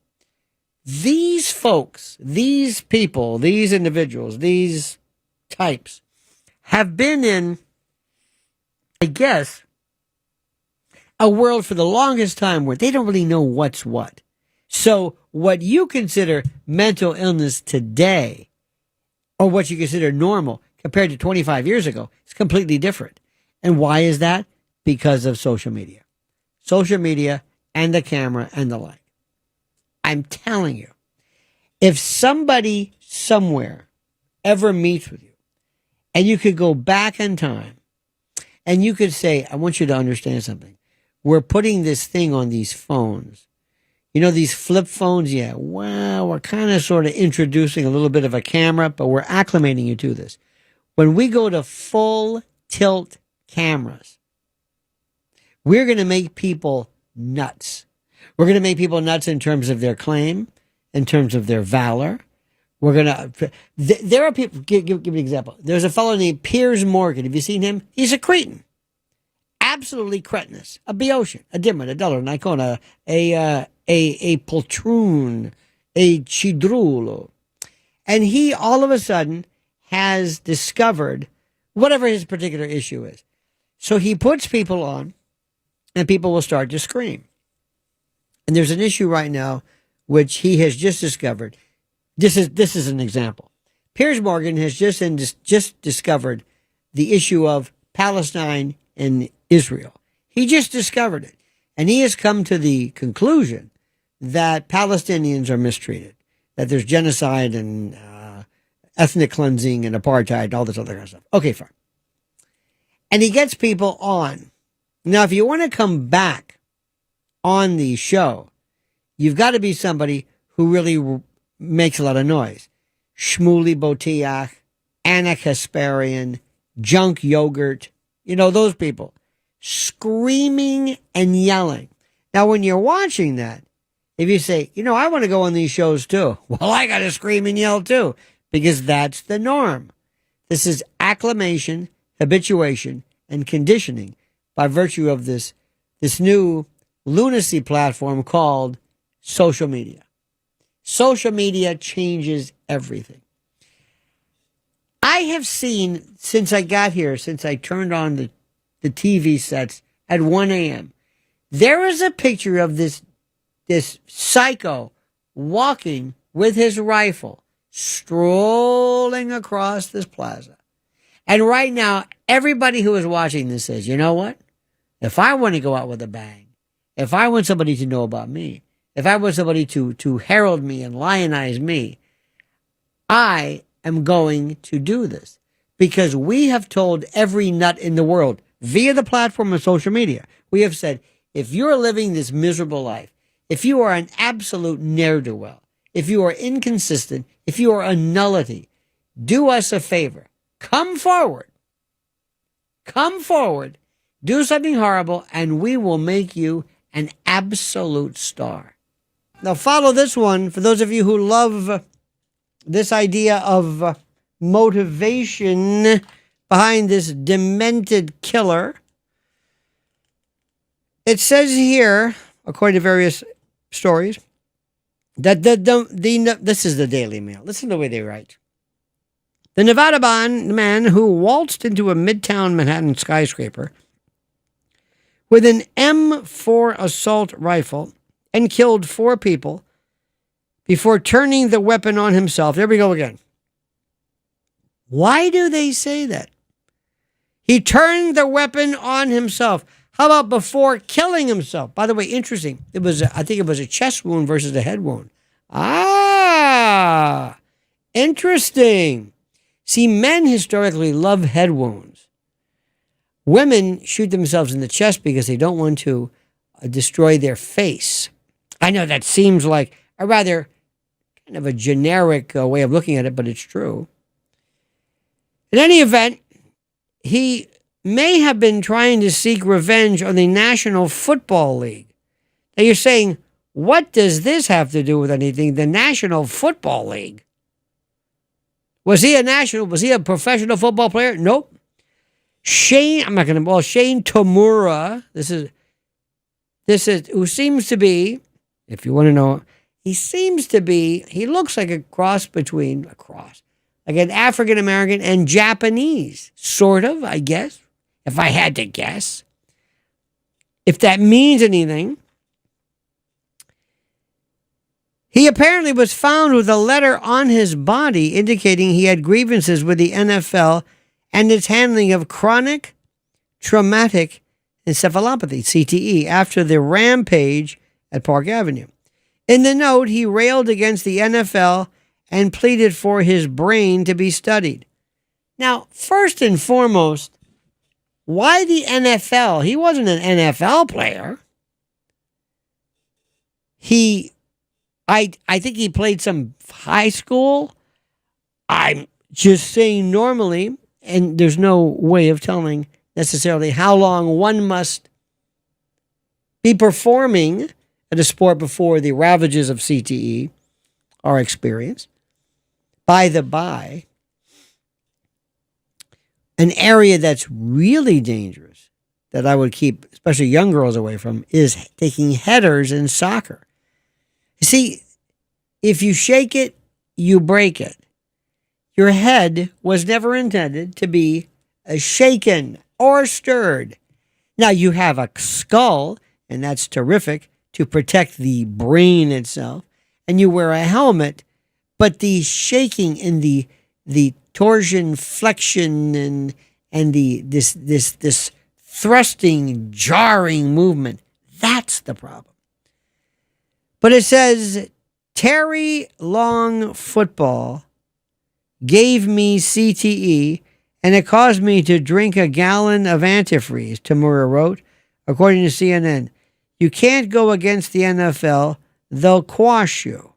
these folks, these people, these individuals, these types have been in, I guess, a world for the longest time where they don't really know what's what. So what you consider mental illness today, or what you consider normal compared to 25 years ago, is completely different. And why is that? Because of social media. Social media and the camera and the like. I'm telling you, if somebody somewhere ever meets with you and you could go back in time and you could say, I want you to understand something. We're putting this thing on these phones. You know, these flip phones? Yeah, well, we're kind of sort of introducing a little bit of a camera, but we're acclimating you to this. When we go to full tilt cameras, we're going to make people nuts. We're going to make people nuts in terms of their claim, in terms of their valor. We're going to, there are people, give me an example. There's a fellow named Piers Morgan. Have you seen him? He's a cretin. Absolutely cretinous. A Boeotian, a Dimmer, a Duller, an Icona, a poltroon, a chidrulo. And he all of a sudden has discovered whatever his particular issue is. So he puts people on and people will start to scream. And there's an issue right now which he has just discovered. This is an example. Piers Morgan has just discovered the issue of Palestine and Israel. He just discovered it. And he has come to the conclusion that Palestinians are mistreated, that there's genocide and ethnic cleansing and apartheid and all this other kind of stuff. Okay, fine. And he gets people on. Now, if you want to come back on the show, you've got to be somebody who really makes a lot of noise. Shmuley Botiach, Anna Kasparian, Junk Yogurt, you know, those people. Screaming and yelling. Now, when you're watching that, if you say, you know, I want to go on these shows too. Well, I got to scream and yell too, because that's the norm. This is acclimation, habituation, and conditioning by virtue of this new lunacy platform called social media. Social media changes everything. I have seen, since I got here, since I turned on the TV sets at 1 a.m., there is a picture of this psycho walking with his rifle, strolling across this plaza. And right now, everybody who is watching this says, you know what? If I want to go out with a bang, if I want somebody to know about me, if I want somebody to herald me and lionize me, I am going to do this. Because we have told every nut in the world, via the platform of social media, we have said, if you're living this miserable life, if you are an absolute ne'er-do-well, if you are inconsistent, if you are a nullity, do us a favor. Come forward. Come forward, do something horrible, and we will make you an absolute star. Now, follow this one for those of you who love this idea of motivation behind this demented killer. It says here, according to various stories, that this is the Daily Mail. Listen to the way they write. The Nevada man who waltzed into a midtown Manhattan skyscraper with an M4 assault rifle and killed 4 people before turning the weapon on himself. There we go again. Why do they say that? He turned the weapon on himself. How about before killing himself? By the way, interesting. I think it was a chest wound versus a head wound. Ah, interesting. See, men historically love head wounds. Women shoot themselves in the chest because they don't want to destroy their face. I know that seems like a rather kind of a generic way of looking at it, but it's true. In any event, he may have been trying to seek revenge on the National Football League. Now you're saying, what does this have to do with anything? The National Football League. Was he a professional football player? Nope. Shane Tamura, this is who seems to be, if you want to know, he looks like like an African American and Japanese, sort of, I guess, if I had to guess. If that means anything. He apparently was found with a letter on his body indicating he had grievances with the NFL and its handling of chronic traumatic encephalopathy, CTE, after the rampage at Park Avenue. In the note, he railed against the NFL and pleaded for his brain to be studied. Now, first and foremost, why the NFL? He wasn't an NFL player. I think he played some high school. I'm just saying normally, and there's no way of telling necessarily how long one must be performing at a sport before the ravages of CTE are experienced. By the by, an area that's really dangerous that I would keep, especially young girls, away from is taking headers in soccer. You see, if you shake it, you break it. Your head was never intended to be shaken or stirred. Now, you have a skull, and that's terrific, to protect the brain itself, and you wear a helmet, but the shaking and the torsion, flexion, and this thrusting, jarring movement, that's the problem. But it says, Terry Long football gave me CTE, and it caused me to drink a gallon of antifreeze, Tamura wrote, according to CNN. You can't go against the NFL. They'll quash you.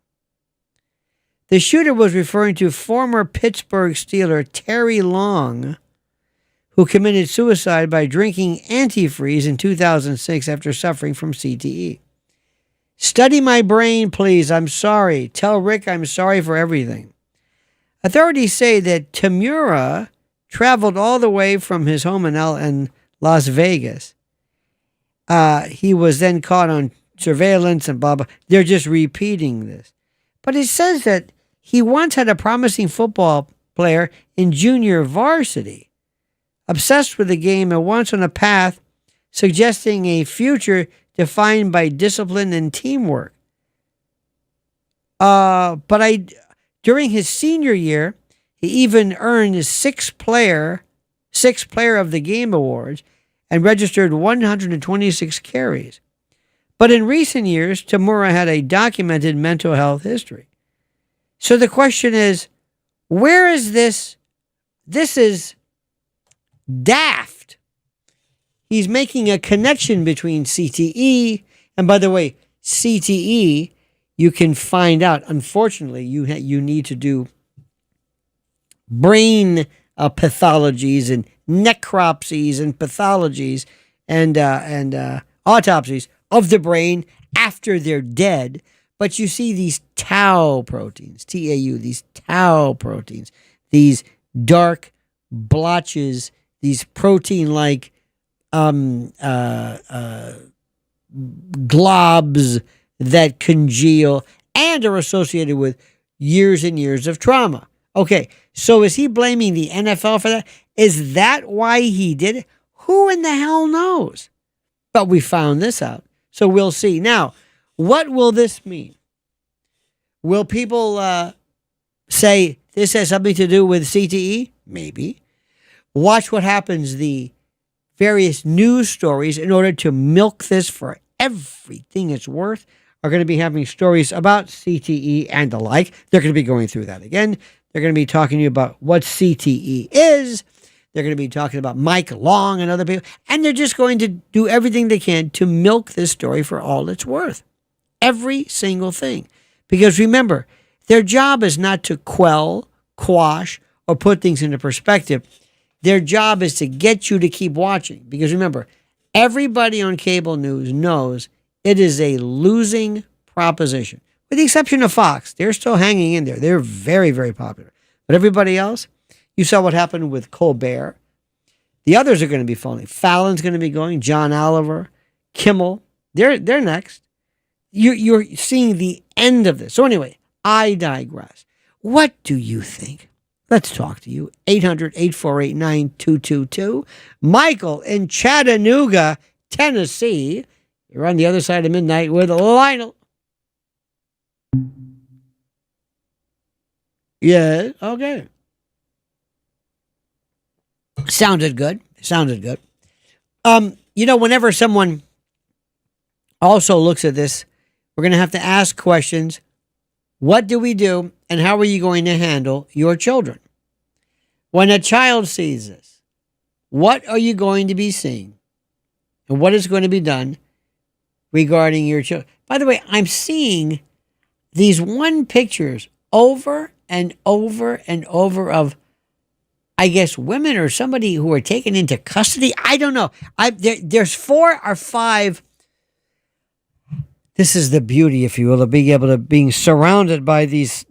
The shooter was referring to former Pittsburgh Steeler Terry Long, who committed suicide by drinking antifreeze in 2006 after suffering from CTE. Study my brain, please. I'm sorry. Tell Rick I'm sorry for everything. Authorities say that Tamura traveled all the way from his home in Las Vegas. He was then caught on surveillance and blah, blah. They're just repeating this. But it says that he once had a promising football player in junior varsity, obsessed with the game and once on a path suggesting a future defined by discipline and teamwork. During his senior year, he even earned his sixth player of the game awards and registered 126 carries. But in recent years, Tamura had a documented mental health history. So the question is, where is this? This is daft. He's making a connection between CTE, and by the way, CTE, you can find out, unfortunately, you need to do brain pathologies and necropsies and pathologies and autopsies of the brain after they're dead. But you see these tau proteins, TAU, these tau proteins, these dark blotches, these protein-like globs that congeal and are associated with years and years of trauma. Okay, so is he blaming the NFL for that? Is that why he did it? Who in the hell knows? But we found this out, so we'll see. Now, what will this mean? Will people say this has something to do with CTE? Maybe. Watch what happens, the various news stories, in order to milk this for everything it's worth, are going to be having stories about CTE and the like. They're going to be going through that again. They're going to be talking to you about what CTE is. They're going to be talking about Mike Long and other people. And they're just going to do everything they can to milk this story for all it's worth. Every single thing. Because remember, their job is not to quell, quash, or put things into perspective. Their job is to get you to keep watching. Because remember, everybody on cable news knows it is a losing proposition. With the exception of Fox. They're still hanging in there. They're very, very popular. But everybody else, you saw what happened with Colbert. The others are going to be falling. Fallon's going to be going. John Oliver, Kimmel. They're next. You're seeing the end of this. So anyway, I digress. What do you think? Let's talk to you. 800-848-9222. Michael in Chattanooga, Tennessee. You're on the other side of midnight with Lionel. Yeah, okay. Sounded good. Whenever someone also looks at this, we're going to have to ask questions. What do we do, and how are you going to handle your children? When a child sees this, what are you going to be seeing? And what is going to be done regarding your children? By the way, I'm seeing these one pictures over and over and over of, I guess, women or somebody who are taken into custody. I don't know. There's 4 or 5. This is the beauty, if you will, of being surrounded by these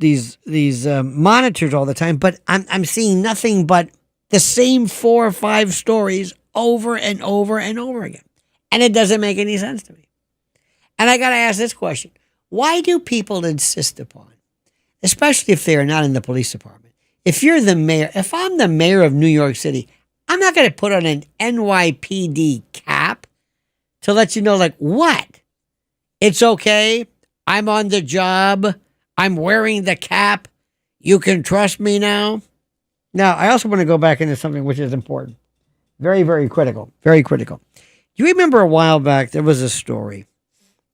monitors all the time. But I'm seeing nothing but the same 4 or 5 stories over and over and over again, and it doesn't make any sense to me. And I got to ask this question: why do people insist upon, especially if they are not in the police department? If you're the mayor, if I'm the mayor of New York City, I'm not going to put on an NYPD cap to let you know, like, what? It's okay. I'm on the job. I'm wearing the cap. You can trust me now. Now, I also want to go back into something which is important. Very, very critical. Very critical. Do you remember a while back, there was a story,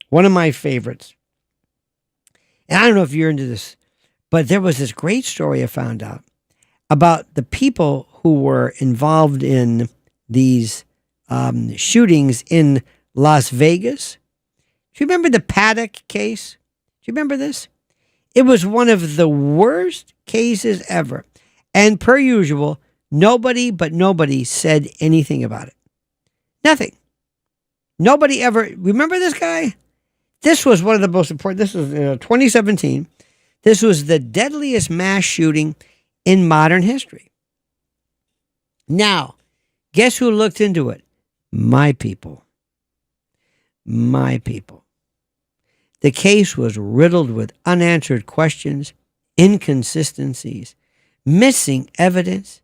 one of my favorites. And I don't know if you're into this, but there was this great story I found out about the people who were involved in these shootings in Las Vegas. Do you remember the Paddock case? Do you remember this? It was one of the worst cases ever. And per usual, nobody said anything about it. Nothing. Nobody ever. Remember this guy? This was one of the most important. This was 2017. This was the deadliest mass shooting in modern history. Now, guess who looked into it? My people. My people. The case was riddled with unanswered questions, inconsistencies, missing evidence,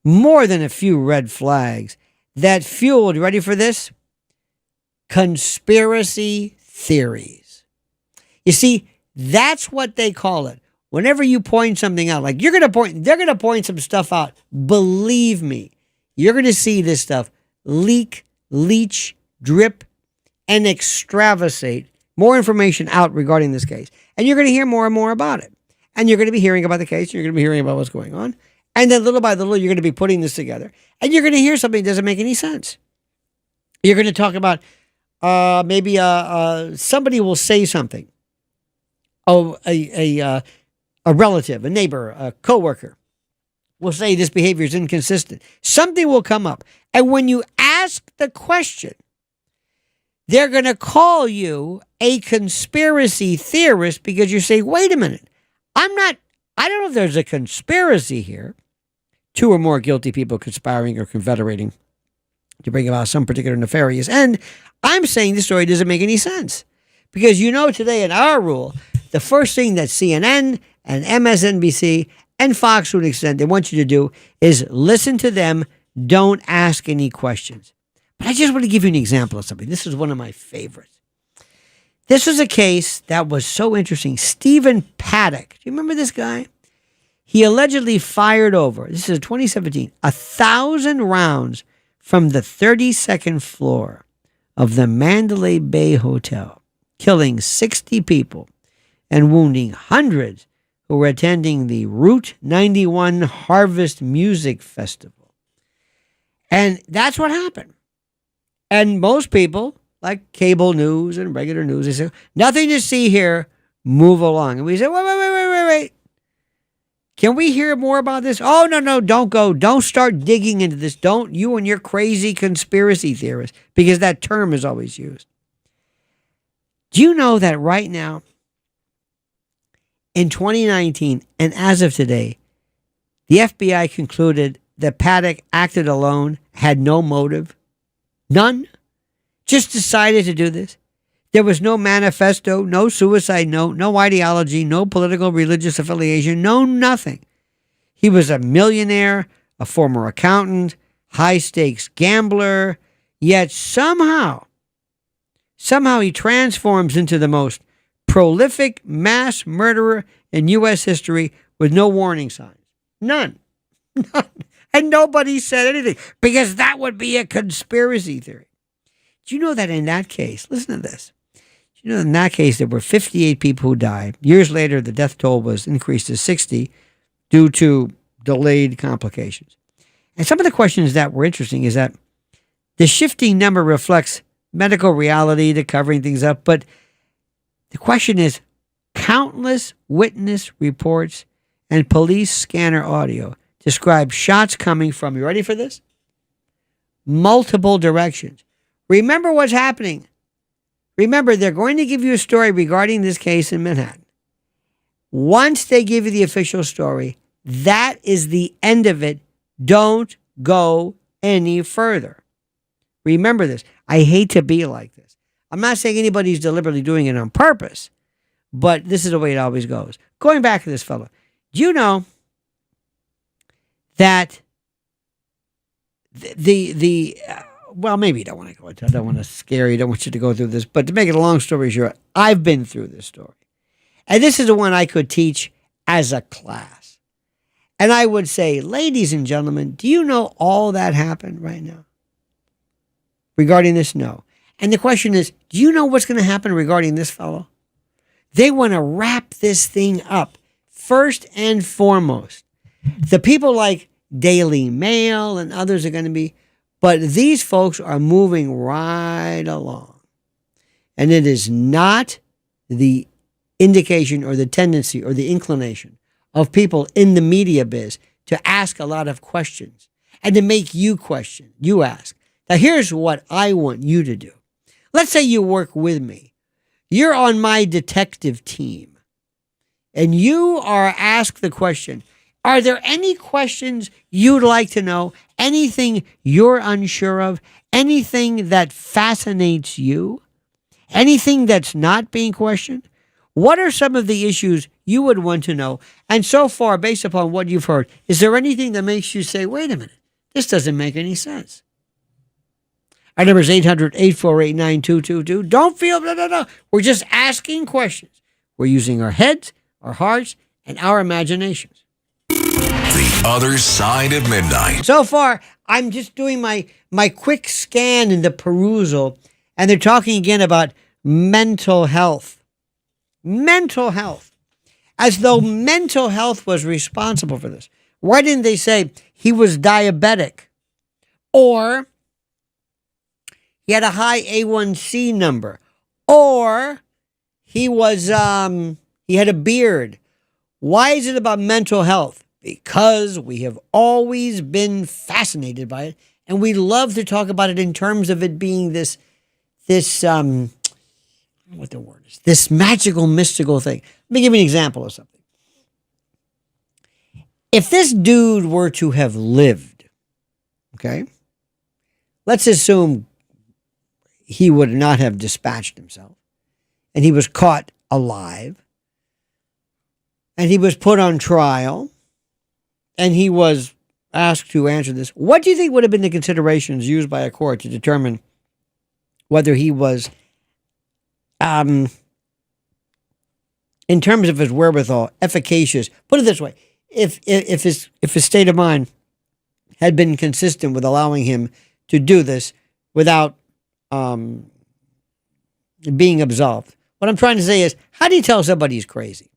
more than a few red flags that fueled, ready for this? Conspiracy theories. You see, that's what they call it. Whenever you point something out, like they're going to point some stuff out. Believe me, you're going to see this stuff leak, leach, drip, and extravasate more information out regarding this case. And you're going to hear more and more about it. And you're going to be hearing about the case. You're going to be hearing about what's going on. And then little by little, you're going to be putting this together. And you're going to hear something that doesn't make any sense. You're going to talk about maybe somebody will say something. Oh, a relative, a neighbor, a coworker will say this behavior is inconsistent. Something will come up. And when you ask the question, they're going to call you a conspiracy theorist because you say, wait a minute, I don't know if there's a conspiracy here. 2 or more guilty people conspiring or confederating to bring about some particular nefarious end. I'm saying this story doesn't make any sense. Because today in our rule, the first thing that CNN and MSNBC and Fox to an extent they want you to do is listen to them, don't ask any questions. But I just want to give you an example of something. This is one of my favorites. This was a case that was so interesting. Stephen Paddock. Do you remember this guy? He allegedly fired over, this is 2017, 1,000 rounds from the 32nd floor of the Mandalay Bay Hotel, killing 60 people and wounding hundreds who were attending the Route 91 Harvest Music Festival. And that's what happened. And most people, like cable news and regular news, they say, nothing to see here, move along. And we say, wait. Can we hear more about this? Oh, no, don't go. Don't start digging into this. Don't, you and your crazy conspiracy theorists, because that term is always used. Do you know that right now, in 2019, and as of today, the FBI concluded that Paddock acted alone, had no motive, none, just decided to do this? There was no manifesto, no suicide note, no ideology, no political religious affiliation, no nothing. He was a millionaire, a former accountant, high-stakes gambler, yet somehow he transforms into the most prolific mass murderer in U.S. history with no warning signs. None. And nobody said anything, because that would be a conspiracy theory. Do you know that in that case, listen to this, in that case, there were 58 people who died. Years later, the death toll was increased to 60 due to delayed complications. And some of the questions that were interesting is that the shifting number reflects medical reality to covering things up. But the question is, countless witness reports and police scanner audio describe shots coming from, you ready for this? Multiple directions. Remember what's happening. Remember, they're going to give you a story regarding this case in Manhattan. Once they give you the official story, that is the end of it. Don't go any further. Remember this. I hate to be like this. I'm not saying anybody's deliberately doing it on purpose, but this is the way it always goes. Going back to this fellow, do you know that well, maybe you don't want to go into it. I don't want to scare you. I don't want you to go through this. But to make it a long story short, I've been through this story. And this is the one I could teach as a class. And I would say, ladies and gentlemen, do you know all that happened right now? Regarding this, no. And the question is, do you know what's going to happen regarding this fellow? They want to wrap this thing up first and foremost. The people like Daily Mail and others are going to be, but these folks are moving right along. And it is not the indication or the tendency or the inclination of people in the media biz to ask a lot of questions and to make you question, you ask. Now, here's what I want you to do. Let's say you work with me. You're on my detective team, and you are asked the question, are there any questions you'd like to know? Anything you're unsure of? Anything that fascinates you? Anything that's not being questioned? What are some of the issues you would want to know? And so far, based upon what you've heard, is there anything that makes you say, wait a minute, this doesn't make any sense? Our number is 800-848-9222. Don't feel, no. We're just asking questions. We're using our heads, our hearts, and our imaginations. The Other Side of Midnight. So far, I'm just doing my quick scan in the perusal, and they're talking again about mental health. Mental health. As though mental health was responsible for this. Why didn't they say he was diabetic? Or he had a high A1C number? Or he was he had a beard? Why is it about mental health? because we have always been fascinated by it, and we love to talk about it in terms of it being this what the word is, this magical, mystical thing. Let me give you an example of something. If this dude were to have lived, okay, let's assume he would not have dispatched himself, and he was caught alive, and he was put on trial, and he was asked to answer this. What do you think would have been the considerations used by a court to determine whether he was, in terms of his wherewithal, efficacious? Put it this way: if his state of mind had been consistent with allowing him to do this without being absolved. What I'm trying to say is, how do you tell somebody he's crazy?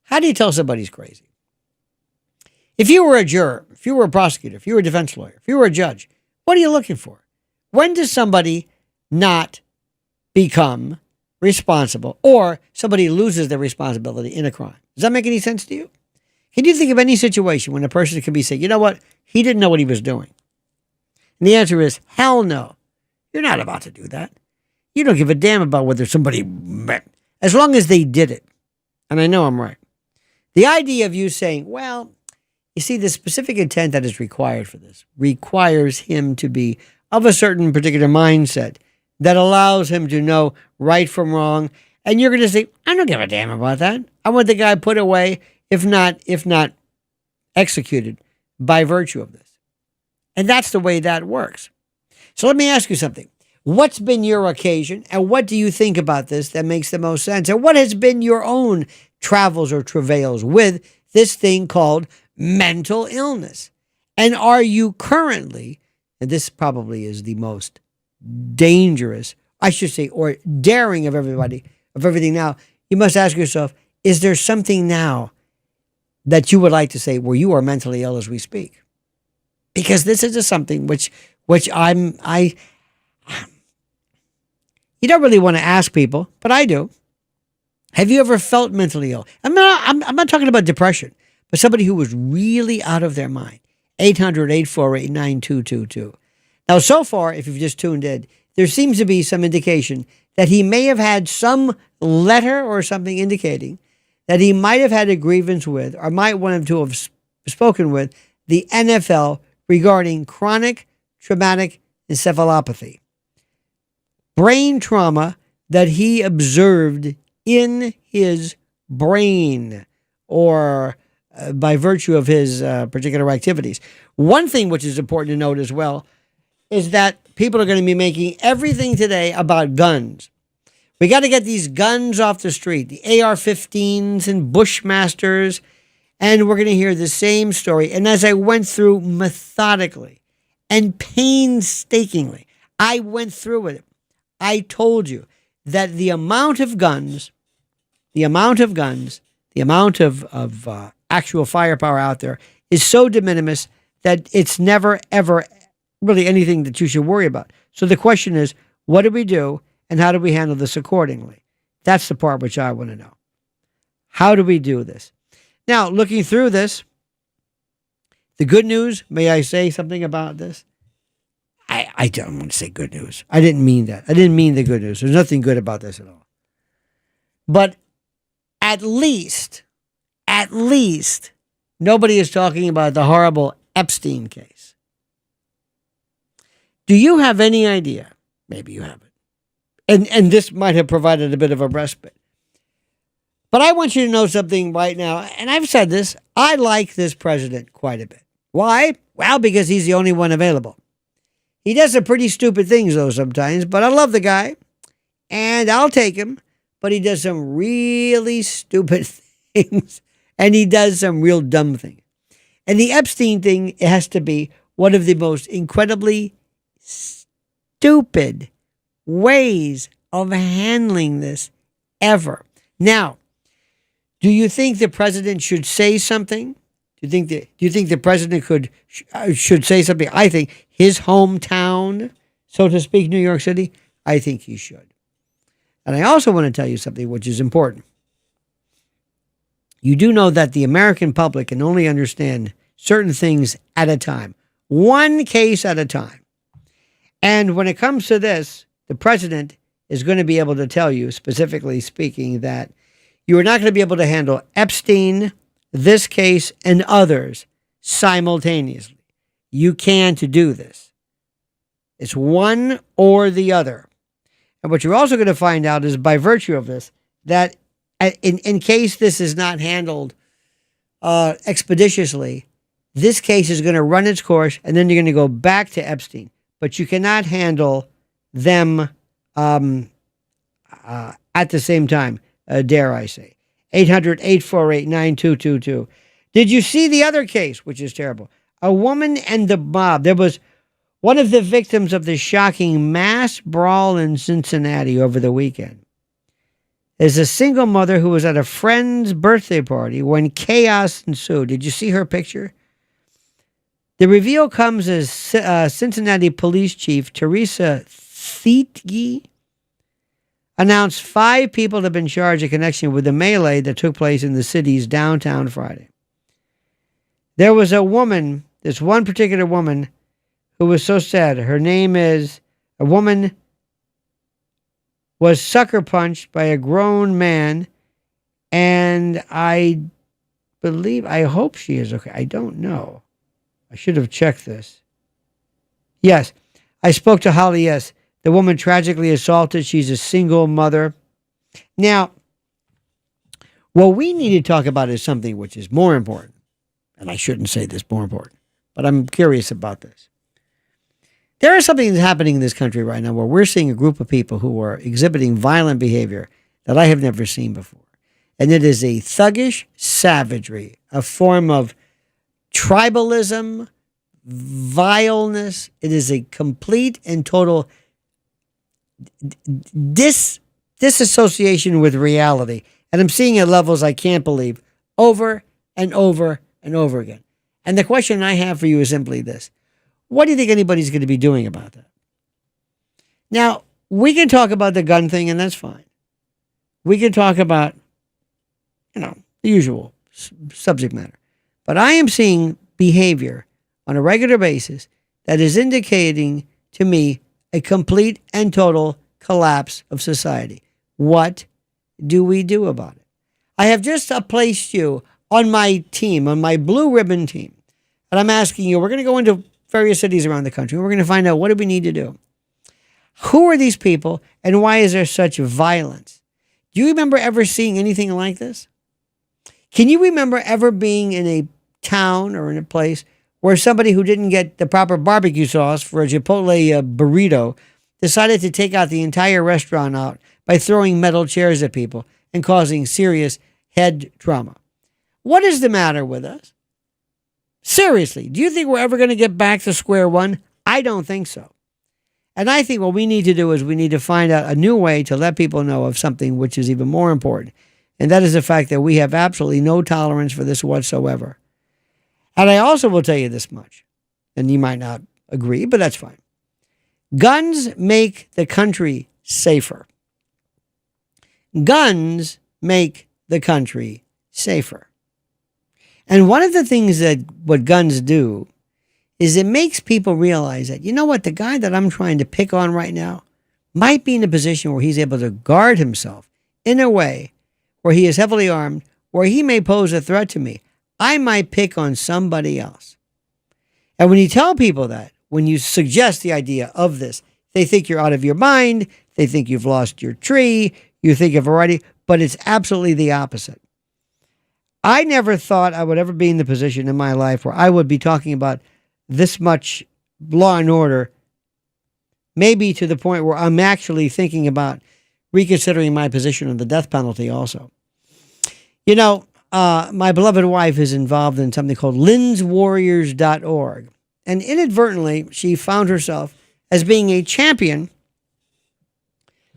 How do you tell somebody he's crazy? If you were a juror, if you were a prosecutor, if you were a defense lawyer, if you were a judge, what are you looking for? When does somebody not become responsible, or somebody loses their responsibility in a crime? Does that make any sense to you? Can you think of any situation when a person can be saying, you know what, he didn't know what he was doing? And the answer is, hell no. You're not about to do that. You don't give a damn about whether somebody met, as long as they did it. And I know I'm right. The idea of you saying, well, you see, the specific intent that is required for this requires him to be of a certain particular mindset that allows him to know right from wrong. And you're going to say, I don't give a damn about that. I want the guy put away, if not executed by virtue of this. And that's the way that works. So let me ask you something. What's been your occasion, and what do you think about this that makes the most sense? And what has been your own travels or travails with this thing called mental illness? And are you currently, and this probably is the most dangerous, I should say, or daring of everything now, you must ask yourself, is there something now that you would like to say where you are mentally ill as we speak? Because this is just something which you don't really want to ask people, but I do. Have you ever felt mentally ill? I'm not talking about depression, but somebody who was really out of their mind. 800-848-9222. Now, so far, if you've just tuned in, there seems to be some indication that he may have had some letter or something indicating that he might have had a grievance with, or might want to have spoken with, the NFL regarding chronic traumatic encephalopathy. Brain trauma that he observed in his brain, or by virtue of his particular activities. One thing which is important to note as well is that people are going to be making everything today about guns. We got to get these guns off the street, the AR-15s and Bushmasters, and we're going to hear the same story. And as I went through methodically and painstakingly, I went through it. I told you that the amount of guns, the amount of actual firepower out there is so de minimis that it's never, ever really anything that you should worry about. So the question is, what do we do, and how do we handle this accordingly? That's the part which I want to know. How do we do this? Now, looking through this, the good news, may I say something about this? I don't want to say good news. I didn't mean that. I didn't mean the good news. There's nothing good about this at all. But at least, nobody is talking about the horrible Epstein case. Do you have any idea? Maybe you haven't. And this might have provided a bit of a respite. But I want you to know something right now, and I've said this, I like this president quite a bit. Why? Well, because he's the only one available. He does some pretty stupid things, though, sometimes, but I love the guy, and I'll take him, but he does some really stupid things, and he does some real dumb things. And the Epstein thing has to be one of the most incredibly stupid ways of handling this ever. Now, do you think the president should say something? Do you think the president should say something? I think his hometown, so to speak, New York City, I think he should. And I also want to tell you something which is important. you do know that the American public can only understand certain things at a time, one case at a time. And when it comes to this, the president is going to be able to tell you, specifically speaking, that you are not going to be able to handle Epstein, this case, and others simultaneously. You can't do this. It's one or the other. And what you're also going to find out is, by virtue of this, that in case this is not handled expeditiously, this case is going to run its course, and then you're going to go back to Epstein. But you cannot handle them at the same time, dare I say. 800-848-9222. Did you see the other case, which is terrible? A woman and the mob. There was one of the victims of the shocking mass brawl in Cincinnati over the weekend. Is a single mother who was at a friend's birthday party when chaos ensued. Did you see her picture? The reveal comes as Cincinnati Police Chief Teresa Thietge announced 5 people have been charged in connection with the melee that took place in the city's downtown Friday. There was a woman, this one particular woman, who was so sad. Her name is, a woman was sucker punched by a grown man, and I hope she is okay. I don't know. I should have checked this. Yes, I spoke to Holly. Yes, the woman tragically assaulted. She's a single mother. Now, what we need to talk about is something which is more important. And I shouldn't say this more important, but I'm curious about this. There is something that's happening in this country right now where we're seeing a group of people who are exhibiting violent behavior that I have never seen before. And it is a thuggish savagery, a form of tribalism, vileness. It is a complete and total disassociation with reality. And I'm seeing at levels I can't believe over and over and over again. And the question I have for you is simply this. What do you think anybody's going to be doing about that? Now, we can talk about the gun thing, and that's fine. We can talk about, the usual subject matter. But I am seeing behavior on a regular basis that is indicating to me a complete and total collapse of society. What do we do about it? I have just placed you on my team, on my blue ribbon team. And I'm asking you, we're going to go into various cities around the country. We're going to find out, what do we need to do? Who are these people, and why is there such violence? Do you remember ever seeing anything like this? Can you remember ever being in a town or in a place where somebody who didn't get the proper barbecue sauce for a Chipotle burrito decided to take out the entire restaurant out by throwing metal chairs at people and causing serious head trauma? What is the matter with us? Seriously, do you think we're ever going to get back to square one? I don't think so. And I think what we need to do is we need to find out a new way to let people know of something which is even more important. And that is the fact that we have absolutely no tolerance for this whatsoever. And I also will tell you this much, and you might not agree, but that's fine. Guns make the country safer. Guns make the country safer. And one of the things that what guns do is it makes people realize that, you know what, the guy that I'm trying to pick on right now might be in a position where he's able to guard himself in a way where he is heavily armed, where he may pose a threat to me. I might pick on somebody else. And when you tell people that, when you suggest the idea of this, they think you're out of your mind, they think you've lost your tree, you think of variety, but it's absolutely the opposite. I never thought I would ever be in the position in my life where I would be talking about this much law and order, maybe to the point where I'm actually thinking about reconsidering my position on the death penalty also. My beloved wife is involved in something called linswarriors.org. And inadvertently, she found herself as being a champion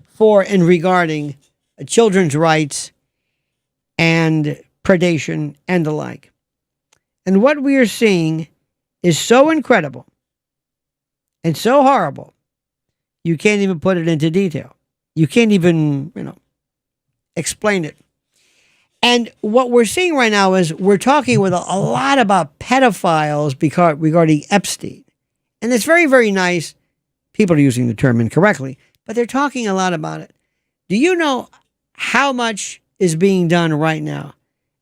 for and regarding children's rights and predation and the like. And what we are seeing is so incredible and so horrible, you can't even put it into detail. You can't even, explain it. And what we're seeing right now is we're talking with a lot about pedophiles regarding Epstein. And it's very, very nice. People are using the term incorrectly, but they're talking a lot about it. Do you know how much is being done right now?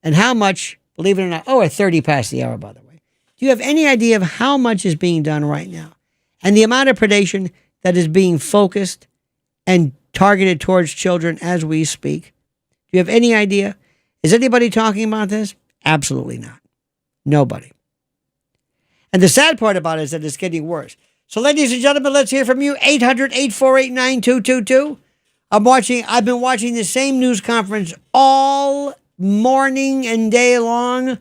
And how much, believe it or not, at 30 past the hour, by the way. Do you have any idea of how much is being done right now? And the amount of predation that is being focused and targeted towards children as we speak? Do you have any idea? Is anybody talking about this? Absolutely not. Nobody. And the sad part about it is that it's getting worse. So, ladies and gentlemen, let's hear from you. 800-848-9222. I've been watching the same news conference all morning and day long,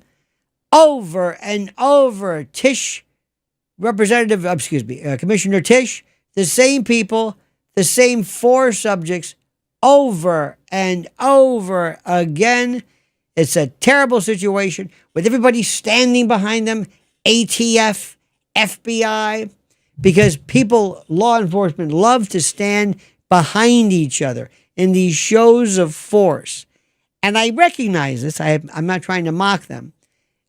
over and over. Commissioner Tisch, the same people, the same 4 subjects, over and over again. It's a terrible situation with everybody standing behind them, ATF, FBI, because law enforcement love to stand behind each other in these shows of force. And I recognize this. I'm not trying to mock them.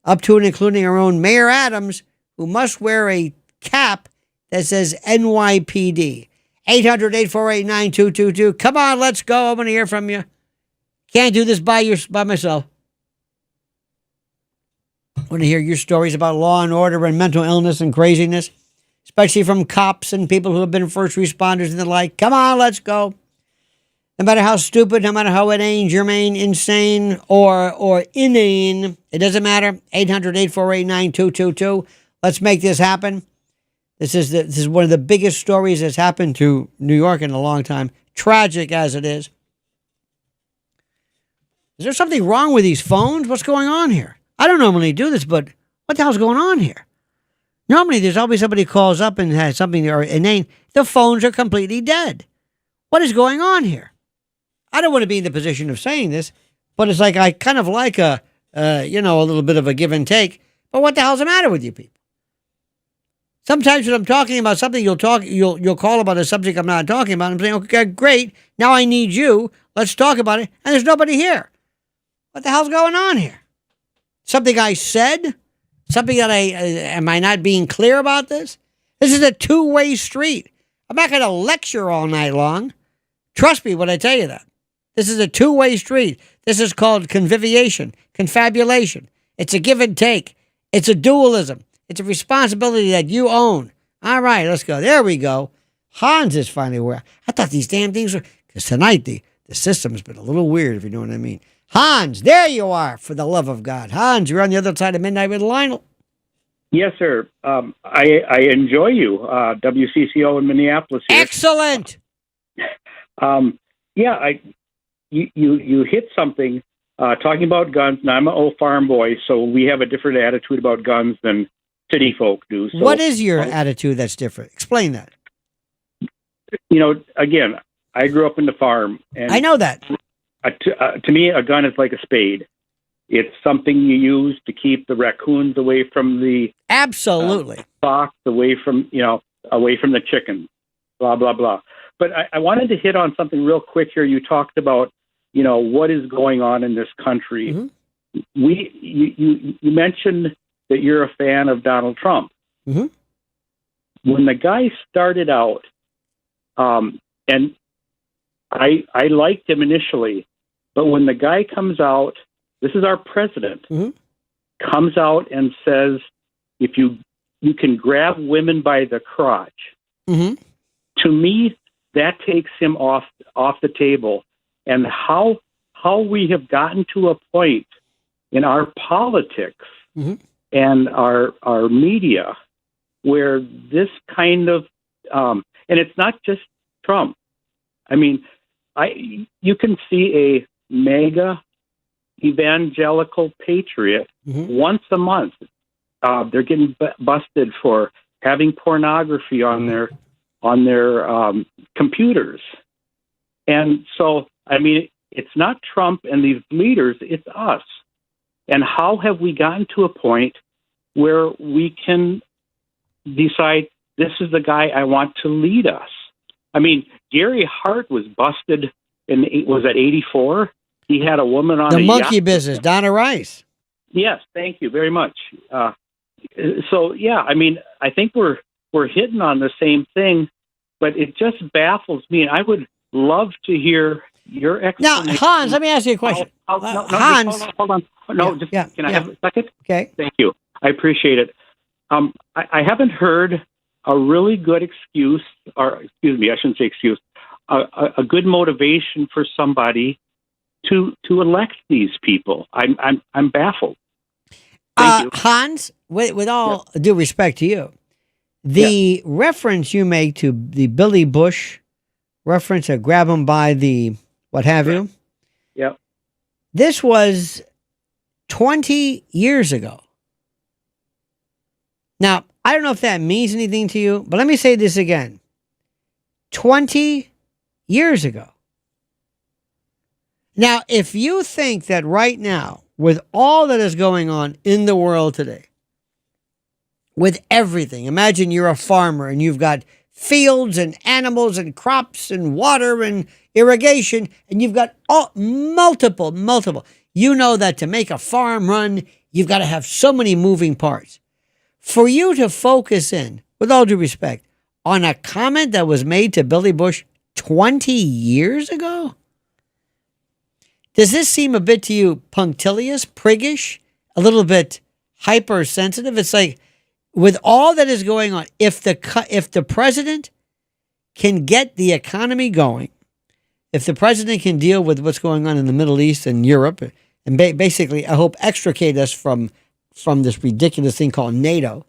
Up to and including our own Mayor Adams, who must wear a cap that says NYPD. 800-848-9222. Come on, let's go. I want to hear from you. Can't do this by myself. I want to hear your stories about law and order and mental illness and craziness, especially from cops and people who have been first responders and the like. Come on, let's go. No matter how stupid, no matter how inane, germane, insane, or inane, it doesn't matter. 800-848-9222. Let's make this happen. This is one of the biggest stories that's happened to New York in a long time, tragic as it is. Is there something wrong with these phones? What's going on here? I don't normally do this, but what the hell's going on here? Normally, there's always somebody who calls up and has something or inane. The phones are completely dead. What is going on here? I don't want to be in the position of saying this, but it's like I kind of like a little bit of a give and take. But what the hell's the matter with you people? Sometimes when I'm talking about something, you'll call about a subject I'm not talking about. I'm saying, okay, great. Now I need you. Let's talk about it. And there's nobody here. What the hell's going on here? Something I said? Something that am I not being clear about this? This is a two-way street. I'm not going to lecture all night long. Trust me when I tell you that. This is a two-way street. This is called confabulation. It's a give and take. It's a dualism. It's a responsibility that you own. All right, let's go. There we go. Hans is finally where I thought these damn things were, because tonight the system's been a little weird, if you know what I mean. Hans, there you are, for the love of God. Hans, you're on the other side of midnight with Lionel. Yes, sir. I enjoy you, WCCO in Minneapolis here. Excellent. You hit something talking about guns. Now, I'm an old farm boy, so we have a different attitude about guns than city folk do. So, what is your attitude that's different? Explain that. Again, I grew up in the farm. And I know that. To me, a gun is like a spade. It's something you use to keep the raccoons away from the absolutely fox, away from the chicken, blah blah blah. But I wanted to hit on something real quick here. You talked about what is going on in this country. Mm-hmm. You mentioned that you're a fan of Donald Trump. Mm-hmm. When the guy started out, and I liked him initially. But when the guy comes out, this is our president, mm-hmm. comes out and says, if you can grab women by the crotch, mm-hmm. to me, that takes him off the table. And how we have gotten to a point in our politics mm-hmm. and our media where this kind of, and it's not just Trump. I mean, you can see a mega evangelical patriot mm-hmm. once a month. They're getting busted for having pornography on their computers. And so, I mean, it's not Trump and these leaders, it's us. And how have we gotten to a point where we can decide this is the guy I want to lead us? I mean, Gary Hart was busted was at 84? He had a woman on the a monkey yacht. business, Donna Rice. Yes, thank you very much. So yeah, I mean, I think we're hitting on the same thing, but it just baffles me. And I would love to hear your explanation. Now, Hans, let me ask you a question. Hans, hold on. No, can I have a second? Okay. Thank you. I appreciate it. I haven't heard a really good excuse, or excuse me, I shouldn't say excuse, a good motivation for somebody to elect these people. I'm baffled. Thank you. Hans, with all due respect to you, the reference you make to the Billy Bush reference to grab him by the what have you. Yep. This was 20 years ago. Now, I don't know if that means anything to you, but let me say this again. 20 years ago. Now, if you think that right now, with all that is going on in the world today, with everything, imagine you're a farmer and you've got fields and animals and crops and water and irrigation, and you've got multiple. You know that to make a farm run, you've got to have so many moving parts. For you to focus in, with all due respect, on a comment that was made to Billy Bush 20 years ago? Does this seem a bit to you punctilious, priggish, a little bit hypersensitive? It's like, with all that is going on, if the president can get the economy going, if the president can deal with what's going on in the Middle East and Europe, and basically, I hope, extricate us from this ridiculous thing called NATO,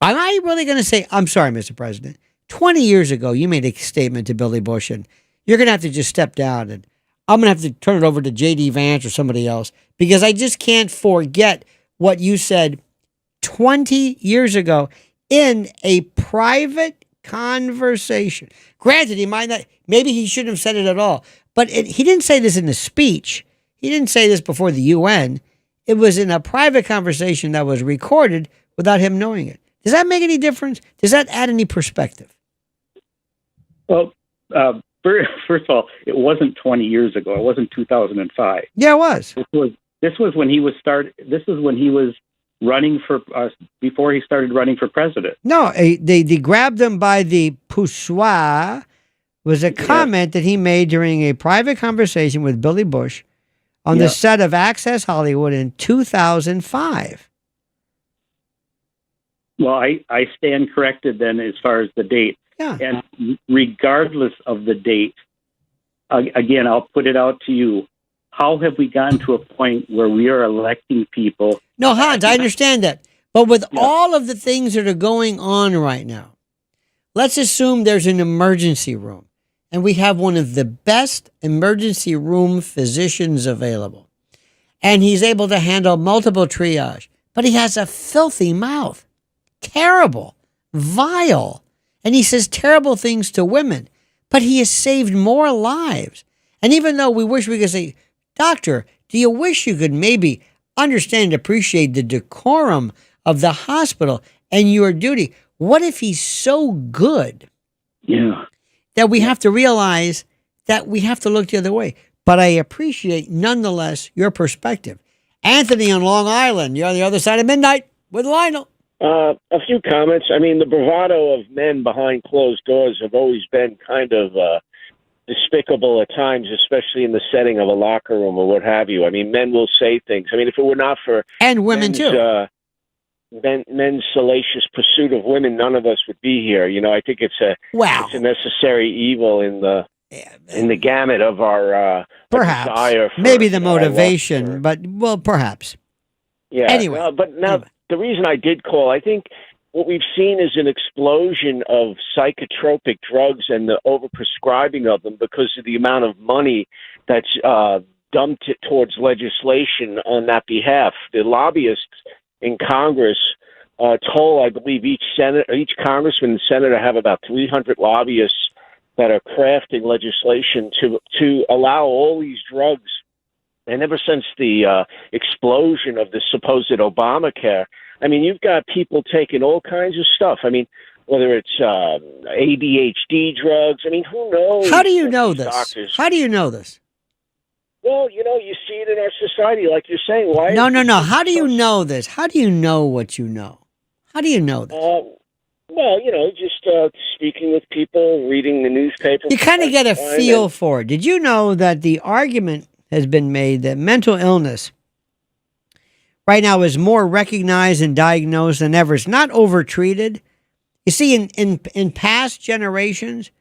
am I really going to say, I'm sorry, Mr. President, 20 years ago, you made a statement to Billy Bush, and you're going to have to just step down, and I'm going to have to turn it over to J.D. Vance or somebody else, because I just can't forget what you said 20 years ago in a private conversation. Granted, he might not, maybe he shouldn't have said it at all, but he didn't say this in a speech. He didn't say this before the UN. It was in a private conversation that was recorded without him knowing it. Does that make any difference? Does that add any perspective? Well, first of all, it wasn't 20 years ago. It wasn't 2005. Yeah, it was. This was when he was running for before he started running for president. No, they grabbed him by the poussoir was a comment that he made during a private conversation with Billy Bush on the set of Access Hollywood in 2005. Well, I stand corrected then as far as the date. Yeah. And regardless of the date, again, I'll put it out to you. How have we gotten to a point where we are electing people? No, Hans, I understand that. But with all of the things that are going on right now, let's assume there's an emergency room and we have one of the best emergency room physicians available. And he's able to handle multiple triage, but he has a filthy mouth. Terrible, vile. And he says terrible things to women, but he has saved more lives. And even though we wish we could say, Doctor, do you wish you could maybe understand and appreciate the decorum of the hospital and your duty? What if he's so good that we have to realize that we have to look the other way? But I appreciate, nonetheless, your perspective. Anthony on Long Island, you're on the other side of midnight with Lionel. A few comments. I mean, the bravado of men behind closed doors have always been kind of despicable at times, especially in the setting of a locker room or what have you. I mean, men will say things. I mean, if it were not for and women too, men's salacious pursuit of women, none of us would be here. You know, I think it's a necessary evil in the gamut of our perhaps desire for, maybe the motivation, but perhaps. Yeah. Anyway, but now the reason I did call, I think what we've seen is an explosion of psychotropic drugs and the overprescribing of them because of the amount of money that's dumped towards legislation on that behalf. The lobbyists in Congress told, I believe, each congressman and senator have about 300 lobbyists that are crafting legislation to allow all these drugs. And ever since the explosion of the supposed Obamacare, I mean, you've got people taking all kinds of stuff. I mean, whether it's ADHD drugs. I mean, who knows? How do you know this? Doctors. How do you know this? Well, you see it in our society, like you're saying. Why? No. How do you know this? How do you know what you know? How do you know this? Well, just speaking with people, reading the newspaper. You kind of get a feel for it. Did you know that the argument has been made that mental illness right now is more recognized and diagnosed than ever? It's not overtreated. You see, in past generations,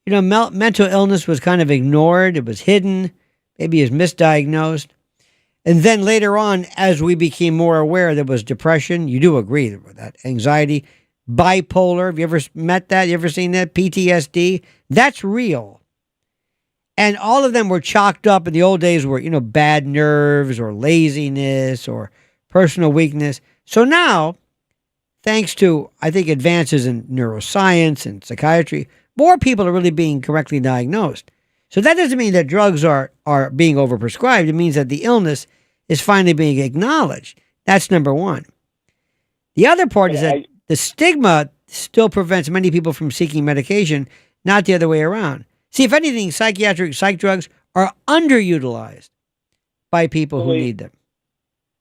mental illness was kind of ignored. It was hidden. Maybe it was misdiagnosed. And then later on, as we became more aware, there was depression. You do agree with that. Anxiety, bipolar. Have you ever met that? You ever seen that? PTSD. That's real. And all of them were chalked up in the old days were, bad nerves or laziness or personal weakness. So now, thanks to, I think, advances in neuroscience and psychiatry, more people are really being correctly diagnosed. So that doesn't mean that drugs are being overprescribed. It means that the illness is finally being acknowledged. That's number one. The other part is that the stigma still prevents many people from seeking medication, not the other way around. See, if anything, psych drugs are underutilized by people who need them.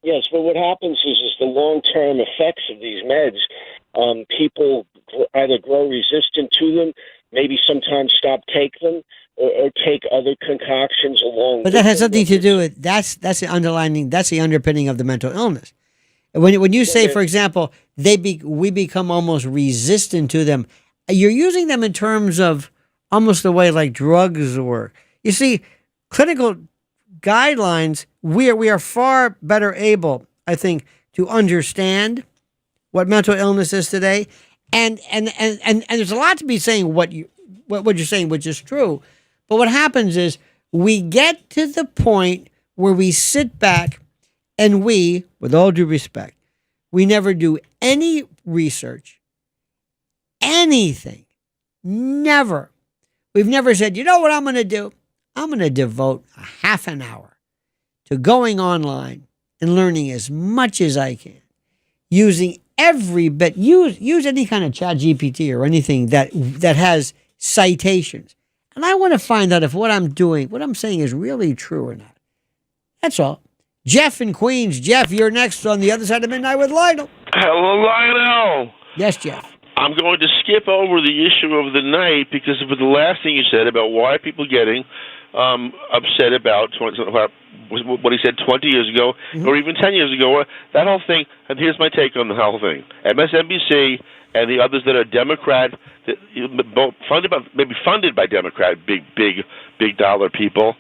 Yes, but what happens is the long-term effects of these meds, people either grow resistant to them, maybe sometimes stop taking them, or take other concoctions along. But that has something to do with that's the underpinning of the mental illness. When you say, for example, we become almost resistant to them, you're using them in terms of almost the way like drugs work. You see, clinical guidelines, we are far better able, I think, to understand what mental illness is today, and there's a lot to be saying what you're saying, which is true. But what happens is we get to the point where we sit back and we, with all due respect, we never do any research, anything, never. We've never said, you know what I'm going to do? I'm going to devote a half an hour to going online and learning as much as I can, using every bit, use any kind of chat GPT or anything that has citations. And I want to find out if what I'm saying is really true or not. That's all. Jeff in Queens. Jeff, you're next on the other side of midnight with Lionel. Hello, Lionel. Yes, Jeff. I'm going to skip over the issue of the night because of the last thing you said about why people getting upset about what he said 20 years ago or even 10 years ago. That whole thing, and here's my take on the whole thing. MSNBC and the others that are Democrat, funded by Democrat, big dollar people,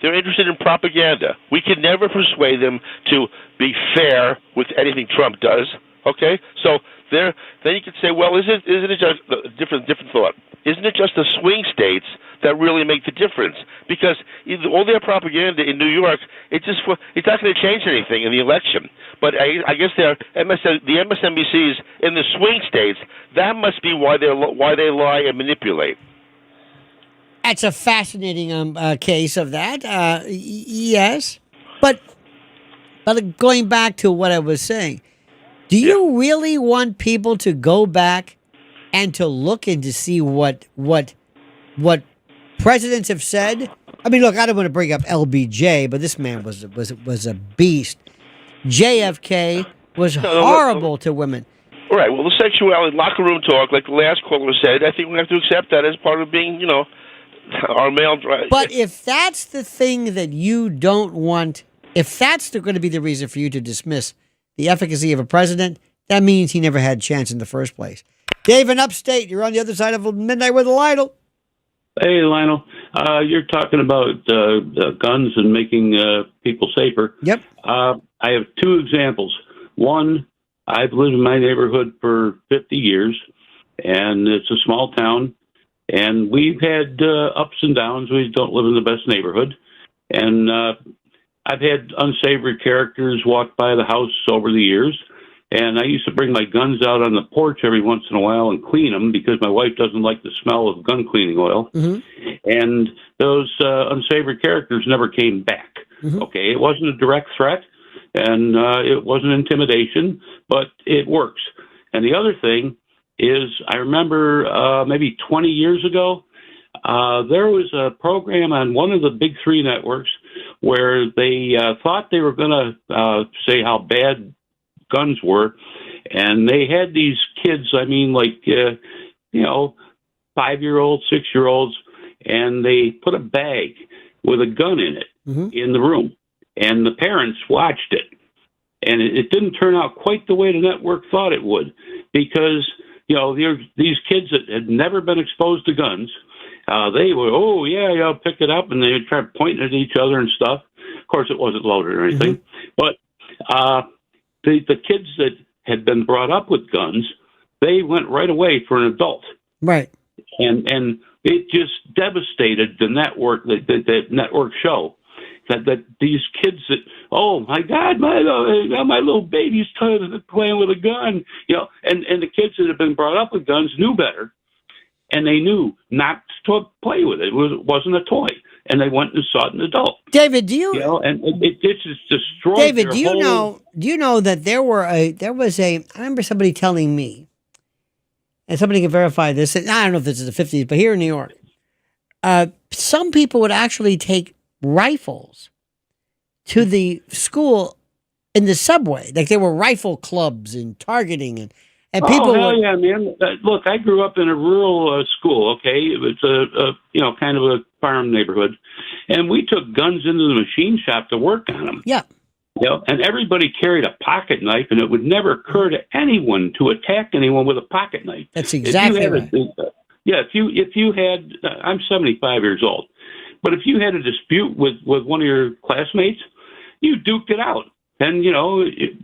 they're interested in propaganda. We can never persuade them to be fair with anything Trump does. Okay, so then you could say, well, isn't it just a different thought? Isn't it just the swing states that really make the difference? Because all their propaganda in New York, it's not going to change anything in the election. But I guess the MSNBCs in the swing states, that must be why they lie and manipulate. That's a fascinating case of that. Yes, but going back to what I was saying. Do you really want people to go back and to look and to see what presidents have said? I mean, look, I don't want to bring up LBJ, but this man was a beast. JFK was horrible to women. All right. Well, the sexuality, locker room talk, like the last caller said, I think we have to accept that as part of being, our male. But if that's the thing that you don't want, if that's going to be the reason for you to dismiss the efficacy of a president, that means he never had a chance in the first place. Dave in Upstate, you're on the other side of midnight with Lionel. Hey, Lionel. You're talking about guns and making people safer. Yep. I have two examples. One, I've lived in my neighborhood for 50 years, and it's a small town, and we've had ups and downs. We don't live in the best neighborhood, and I've had unsavory characters walk by the house over the years, and I used to bring my guns out on the porch every once in a while and clean them because my wife doesn't like the smell of gun cleaning oil. Mm-hmm. And those unsavory characters never came back. Mm-hmm. Okay, it wasn't a direct threat, and it wasn't intimidation, but it works. And the other thing is, I remember maybe 20 years ago, there was a program on one of the big three networks where they thought they were going to say how bad guns were, and they had these kids. I mean, like 5-year-olds, 6-year-olds, and they put a bag with a gun in it in the room, and the parents watched it. And it didn't turn out quite the way the network thought it would, because, these kids that had never been exposed to guns, they were, I'll pick it up, and they would try pointing at each other and stuff. Of course, it wasn't loaded or anything. But the kids that had been brought up with guns, they went right away for an adult. Right. And it just devastated the network, the network show. That these kids that, oh my God, my little baby's playing with a gun, and the kids that have been brought up with guns knew better, and they knew not to play with it. It wasn't a toy, and they went and sought an adult. David, do you? And it just destroyed. David, their whole... Do you know that there was a? I remember somebody telling me, and somebody can verify this. And I don't know if this is the 50s, but here in New York, some people would actually take rifles to the school in the subway. Like there were rifle clubs and targeting and people. Oh, hell yeah, man. Look, I grew up in a rural school, okay? It was a kind of a farm neighborhood. And we took guns into the machine shop to work on them. Yeah. And everybody carried a pocket knife, and it would never occur to anyone to attack anyone with a pocket knife. That's exactly right. If you had, I'm 75 years old. But if you had a dispute with one of your classmates, you duked it out. And,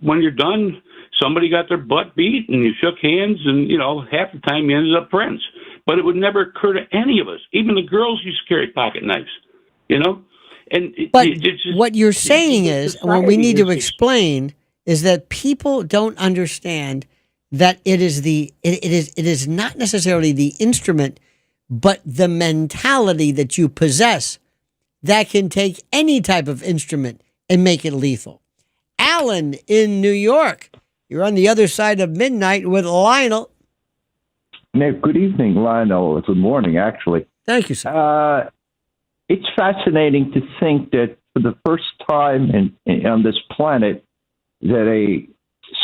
when you're done, somebody got their butt beat and you shook hands and, half the time you ended up friends. But it would never occur to any of us. Even the girls used to carry pocket knives, And what you're saying is, and what we need to explain is that people don't understand that it is not necessarily the instrument, but the mentality that you possess that can take any type of instrument and make it lethal. Alan in New York, you're on the other side of midnight with Lionel. Nick, good evening, Lionel. Good morning, actually. Thank you, sir. It's fascinating to think that for the first time on this planet that a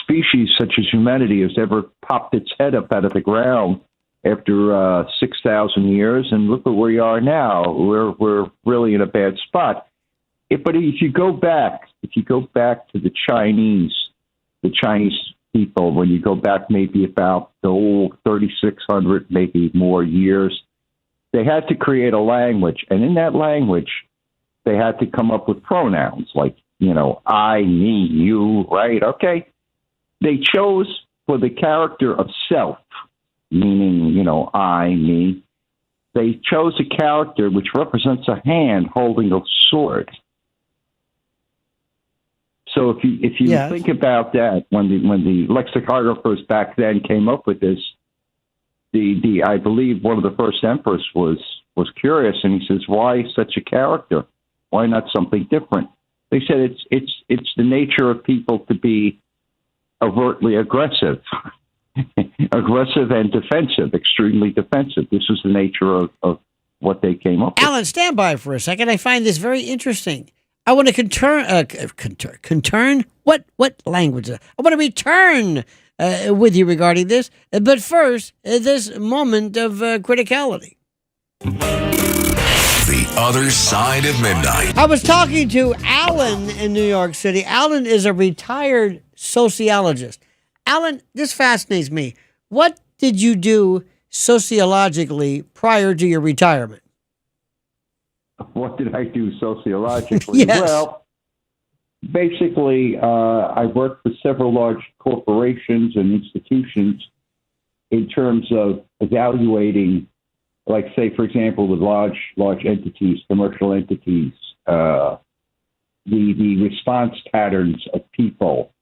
species such as humanity has ever popped its head up out of the ground after 6,000 years, and look at where we are now. We're really in a bad spot. But if you go back to the Chinese people, when you go back maybe about the old 3,600, maybe more years, they had to create a language, and in that language, they had to come up with pronouns like I, me, you, right? Okay. They chose for the character of self, meaning, I, me. They chose a character which represents a hand holding a sword. So if you think about that, when the lexicographers back then came up with this, I believe one of the first emperors was curious, and he says, "Why such a character? Why not something different?" They said it's the nature of people to be overtly aggressive. Aggressive and defensive, extremely defensive. This is the nature of what they came up with. Alan, stand by for a second. I find this very interesting. I want to conturn? What language? I want to return with you regarding this. But first, this moment of criticality. The other side of midnight. I was talking to Alan in New York City. Alan is a retired sociologist. Alan, this fascinates me. What did you do sociologically prior to your retirement? What did I do sociologically? Yes. Well, basically, I worked for several large corporations and institutions in terms of evaluating, like, say, for example, with large entities, commercial entities, the response patterns of people.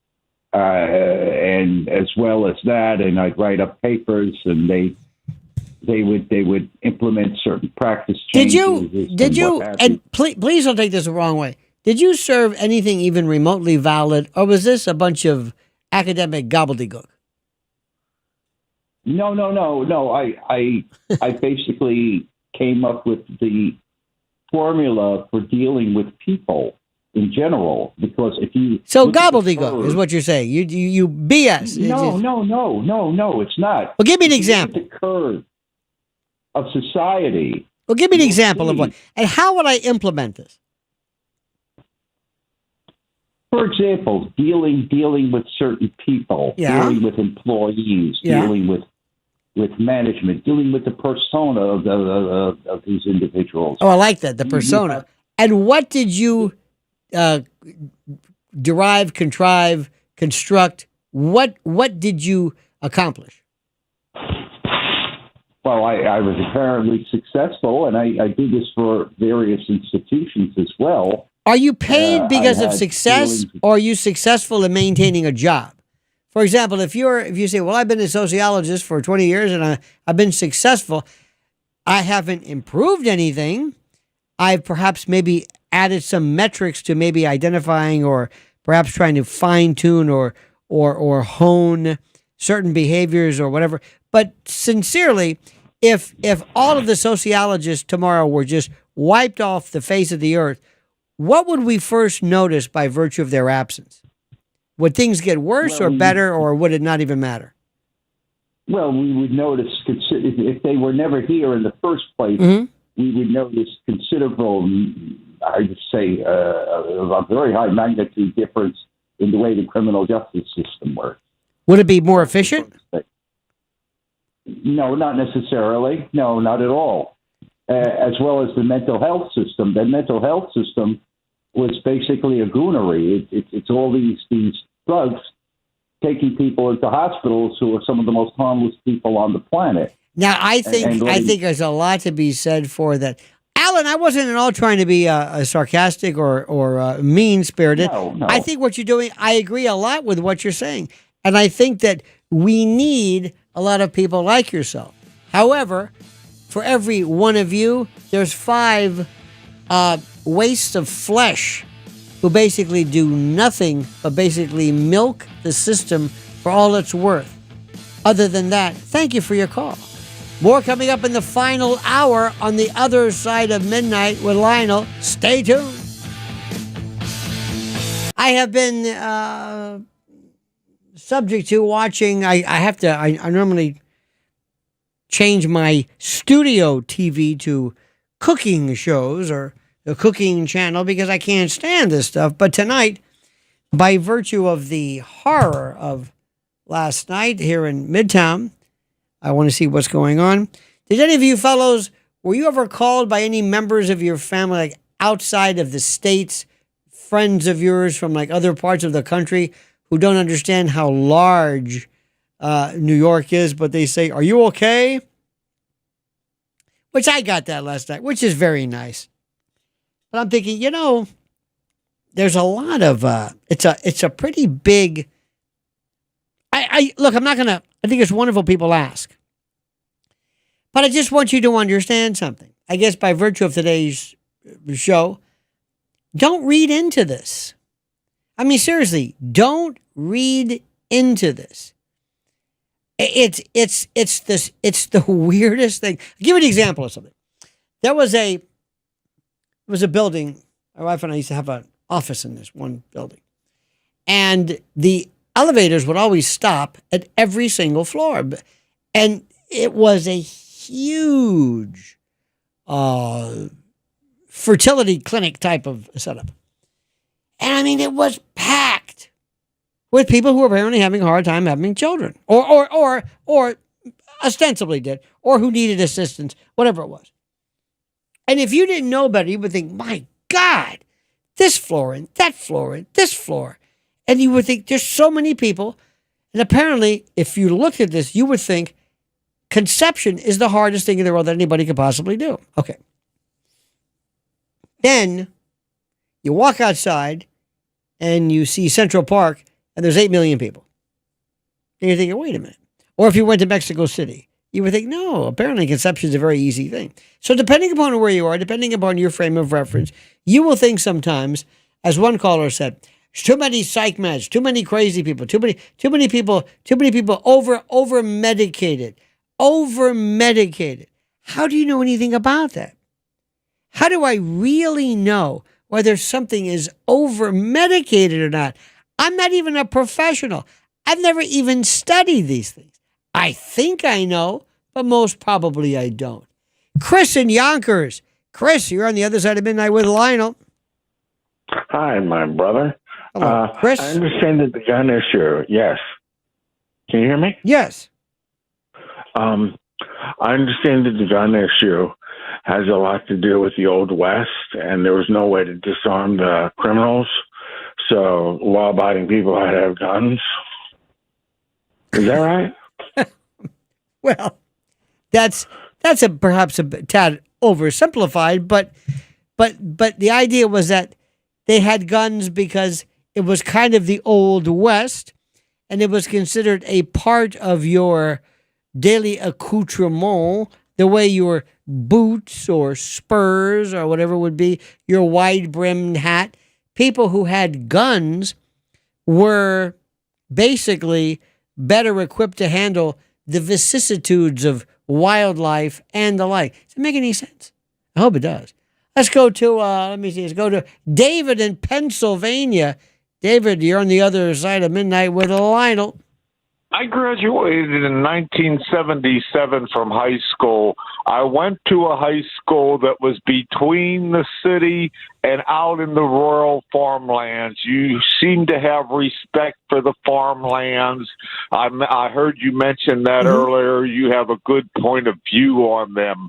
And as well as that, and I'd write up papers, and they would implement certain practice changes. Did you? And please don't take this the wrong way. Did you serve anything even remotely valid, or was this a bunch of academic gobbledygook? No. I basically came up with the formula for dealing with people in general, because if you so gobbledygook is what you're saying. You BS. No, it's not. Well, give me an example. The curve of society. Well, give me an example of what, and how would I implement this? For example, dealing with certain people, dealing with employees, dealing with management, dealing with the persona of these individuals. Oh, I like that, the persona. And what did you derive, contrive, construct? What did you accomplish? Well, I was apparently successful, and I do this for various institutions as well. Are you paid because of success, or are you successful in maintaining a job? For example, if you say, well, I've been a sociologist for 20 years and I've been successful, I haven't improved anything. I've perhaps maybe added some metrics to maybe identifying or perhaps trying to fine tune or hone certain behaviors or whatever. But sincerely, if all of the sociologists tomorrow were just wiped off the face of the earth, what would we first notice by virtue of their absence? Would things get worse or better, or would it not even matter? Well, we would notice, if they were never here in the first place, we would notice considerable, I would say, a very high magnitude difference in the way the criminal justice system works. Would it be more efficient? No, not necessarily. No, not at all. As well as the mental health system. The mental health system was basically a goonery. It's all these drugs taking people into hospitals who are some of the most harmless people on the planet. Now, I think there's a lot to be said for that. Alan, I wasn't at all trying to be sarcastic or mean-spirited. No. I think what you're doing, I agree a lot with what you're saying. And I think that we need a lot of people like yourself. However, for every one of you, there's 5 wastes of flesh who basically do nothing but basically milk the system for all it's worth. Other than that, thank you for your call. More coming up in the final hour on the other side of midnight with Lionel. Stay tuned. I have been subject to watching. I normally change my studio TV to cooking shows or the cooking channel because I can't stand this stuff. But tonight, by virtue of the horror of last night here in Midtown, I want to see what's going on. Did any of you fellows, were you ever called by any members of your family, like outside of the states, friends of yours from like other parts of the country who don't understand how large New York is, but they say, "Are you okay?" Which I got that last night, which is very nice. But I'm thinking, there's a lot of it's a pretty big. Look, I think it's wonderful people ask, but I just want you to understand something. I guess by virtue of today's show, don't read into this. I mean, seriously, don't read into this. It's the weirdest thing. I'll give you an example of something. There was a building. My wife and I used to have an office in this one building, and the elevators would always stop at every single floor, and it was a huge fertility clinic type of setup. And I mean, it was packed with people who were apparently having a hard time having children, or ostensibly did, or who needed assistance, whatever it was. And if you didn't know better, you would think, my God, this floor and that floor and this floor. And you would think there's so many people. And apparently, if you looked at this, you would think conception is the hardest thing in the world that anybody could possibly do. Okay. Then you walk outside and you see Central Park and there's 8 million people. And you're thinking, wait a minute. Or if you went to Mexico City, you would think, no, apparently conception is a very easy thing. So depending upon where you are, depending upon your frame of reference, you will think sometimes, as one caller said, too many psych meds, too many crazy people, too many people over-medicated. How do you know anything about that? How do I really know whether something is over-medicated or not? I'm not even a professional. I've never even studied these things. I think I know, but most probably I don't. Chris in Yonkers. Chris, you're on the other side of midnight with Lionel. Hi, my brother. Hello, Chris. I understand that the gun issue, yes. Can you hear me? Yes. I understand that the gun issue has a lot to do with the Old West, and there was no way to disarm the criminals, so law-abiding people had to have guns. Is that right? Well, that's perhaps a tad oversimplified, but the idea was that they had guns because it was kind of the Old West, and it was considered a part of your daily accoutrement, the way your boots or spurs or whatever would be, your wide-brimmed hat. People who had guns were basically better equipped to handle the vicissitudes of wildlife and the like. Does it make any sense? I hope it does. Let's go to, let's go to David in Pennsylvania. David, you're on the other side of midnight with Lionel. I graduated in 1977 from high school. I went to a high school that was between the city and out in the rural farmlands. You seem to have respect for the farmlands. I heard you mention that earlier. You have a good point of view on them.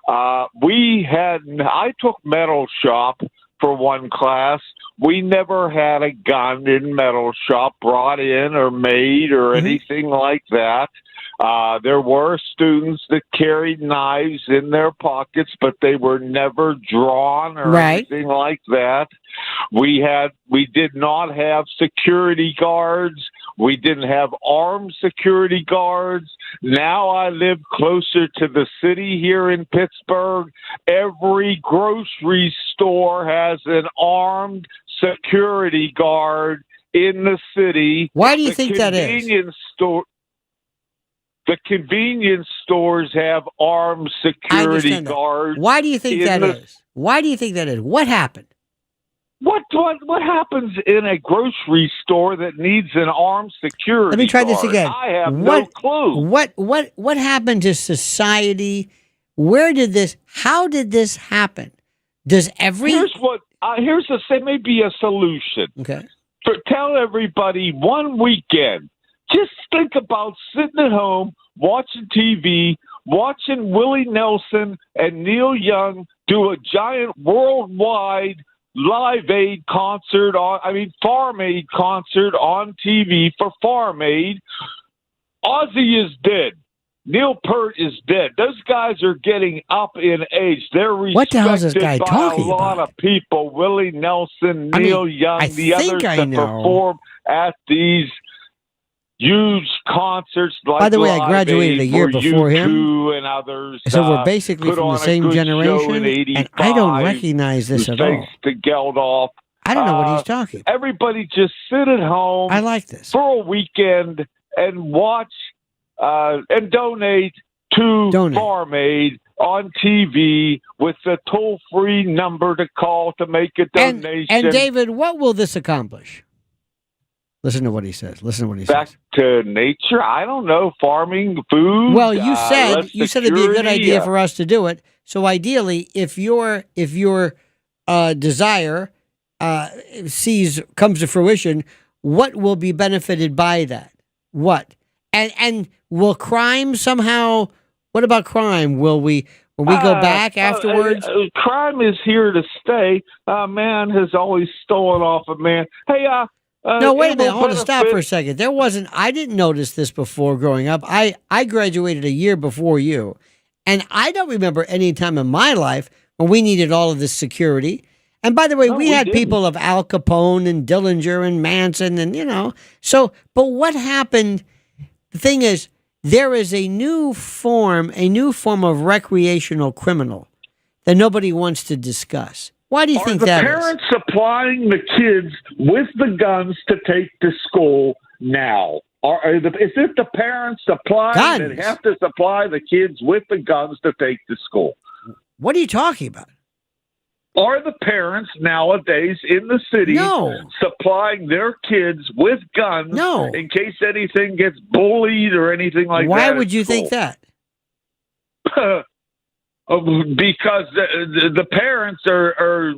I took metal shop for one class. We never had a gun in metal shop brought in or made or anything like that. There were students that carried knives in their pockets, but they were never drawn or anything like that. We did not have security guards. We didn't have armed security guards. Now I live closer to the city here in Pittsburgh. Every grocery store has an armed security guard in the city. Why do you think that is? The convenience stores have armed security guards. Why do you think that is? Why do you think that is? What happened? What happens in a grocery store that needs an armed security guard? Let me try this again. I have no clue. What happened to society? How did this happen? Here's maybe a solution. Okay. Tell everybody one weekend. Just think about sitting at home, watching TV, watching Willie Nelson and Neil Young do a giant worldwide Live Aid concert Farm Aid concert on TV for Farm Aid. Ozzy is dead. Neil Peart is dead. Those guys are getting up in age. They're respected what the hell is this guy by talking a lot about? of people. Willie Nelson, Neil Young, the others that perform at these huge concerts. Like By the way, I Live graduated Aid a year for before him. U2 and others. So we're basically put from the on a same good show generation, in 85. and I don't recognize this at all. Thanks to Geldof. I don't know what he's talking about. Everybody just sit at home. I like this. For a weekend and watch and donate to Farm Aid on TV with the toll-free number to call to make a donation. And David, what will this accomplish? Listen to what he says. Back to nature. I don't know. Farming, food. Well, you said it'd be a good idea for us to do it. So ideally, if your desire comes to fruition, what will be benefited by that? What? And will crime somehow? What about crime? Will we go back afterwards? Crime is here to stay. A man has always stolen off a man. Hey, no, wait a minute. Hold on. Stop for a second. I didn't notice this before growing up. I graduated a year before you, and I don't remember any time in my life when we needed all of this security. And by the way, we had people of Al Capone and Dillinger and Manson and, so, but what happened? The thing is, there is a new form of recreational criminal that nobody wants to discuss. Why do you think that is? Are the parents supplying the kids with the guns to take to school now? Is it the parents supplying that have to supply the kids with the guns to take to school? What are you talking about? Are the parents nowadays in the city supplying their kids with guns in case anything gets bullied or anything like that? Why would you think that? Because the parents are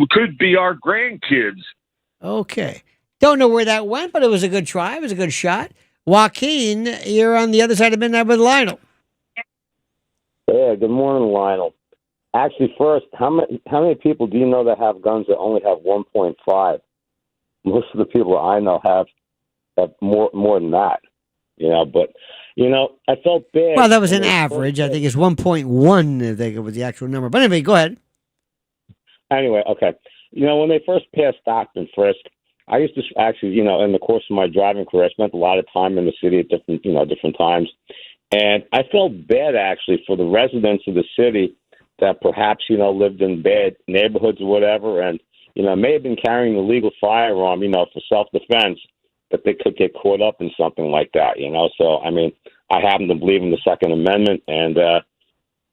could be our grandkids. Okay. Don't know where that went, but it was a good try. It was a good shot. Joaquin, you're on the other side of midnight with Lionel. Yeah, good morning, Lionel. Actually, first, how many people do you know that have guns that only have 1.5? Most of the people I know have more than that. But I felt bad. Well, that was an average. I think it's 1.1. I think it was the actual number. But anyway, go ahead. Anyway, okay. When they first passed stop and frisk, I used to actually, in the course of my driving career, I spent a lot of time in the city at different times, and I felt bad actually for the residents of the city that perhaps, lived in bad neighborhoods or whatever, and, may have been carrying a legal firearm, for self-defense, but they could get caught up in something like that, So, I happen to believe in the Second Amendment, and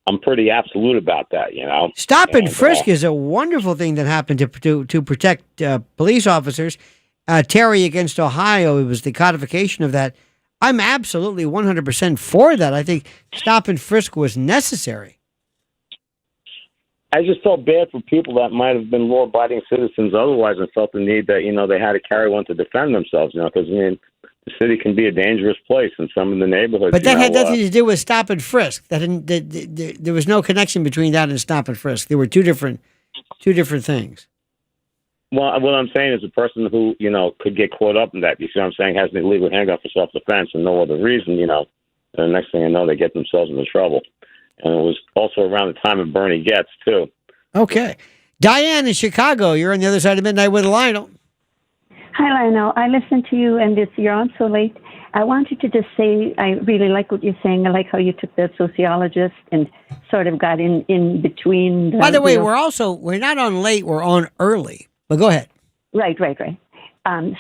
I'm pretty absolute about that, Stop and frisk is a wonderful thing that happened to protect police officers. Terry against Ohio, it was the codification of that. I'm absolutely 100% for that. I think stop and frisk was necessary. I just felt bad for people that might have been law-abiding citizens otherwise and felt the need that, they had to carry one to defend themselves, because, the city can be a dangerous place in some of the neighborhoods. But that had nothing to do with stop and frisk. There was no connection between that and stop and frisk. They were two different things. Well, what I'm saying is a person who, could get caught up in that, you see what I'm saying, has an illegal handgun for self-defense and no other reason, and the next thing you know, they get themselves into trouble. And it was also around the time of Bernie Getz, too. Okay. Diane in Chicago, you're on the other side of midnight with Lionel. Hi, Lionel. I listened to you, and you're on so late. I wanted to just say I really like what you're saying. I like how you took the sociologist and sort of got in between. By the way, we're not on late, we're on early. But go ahead. Right.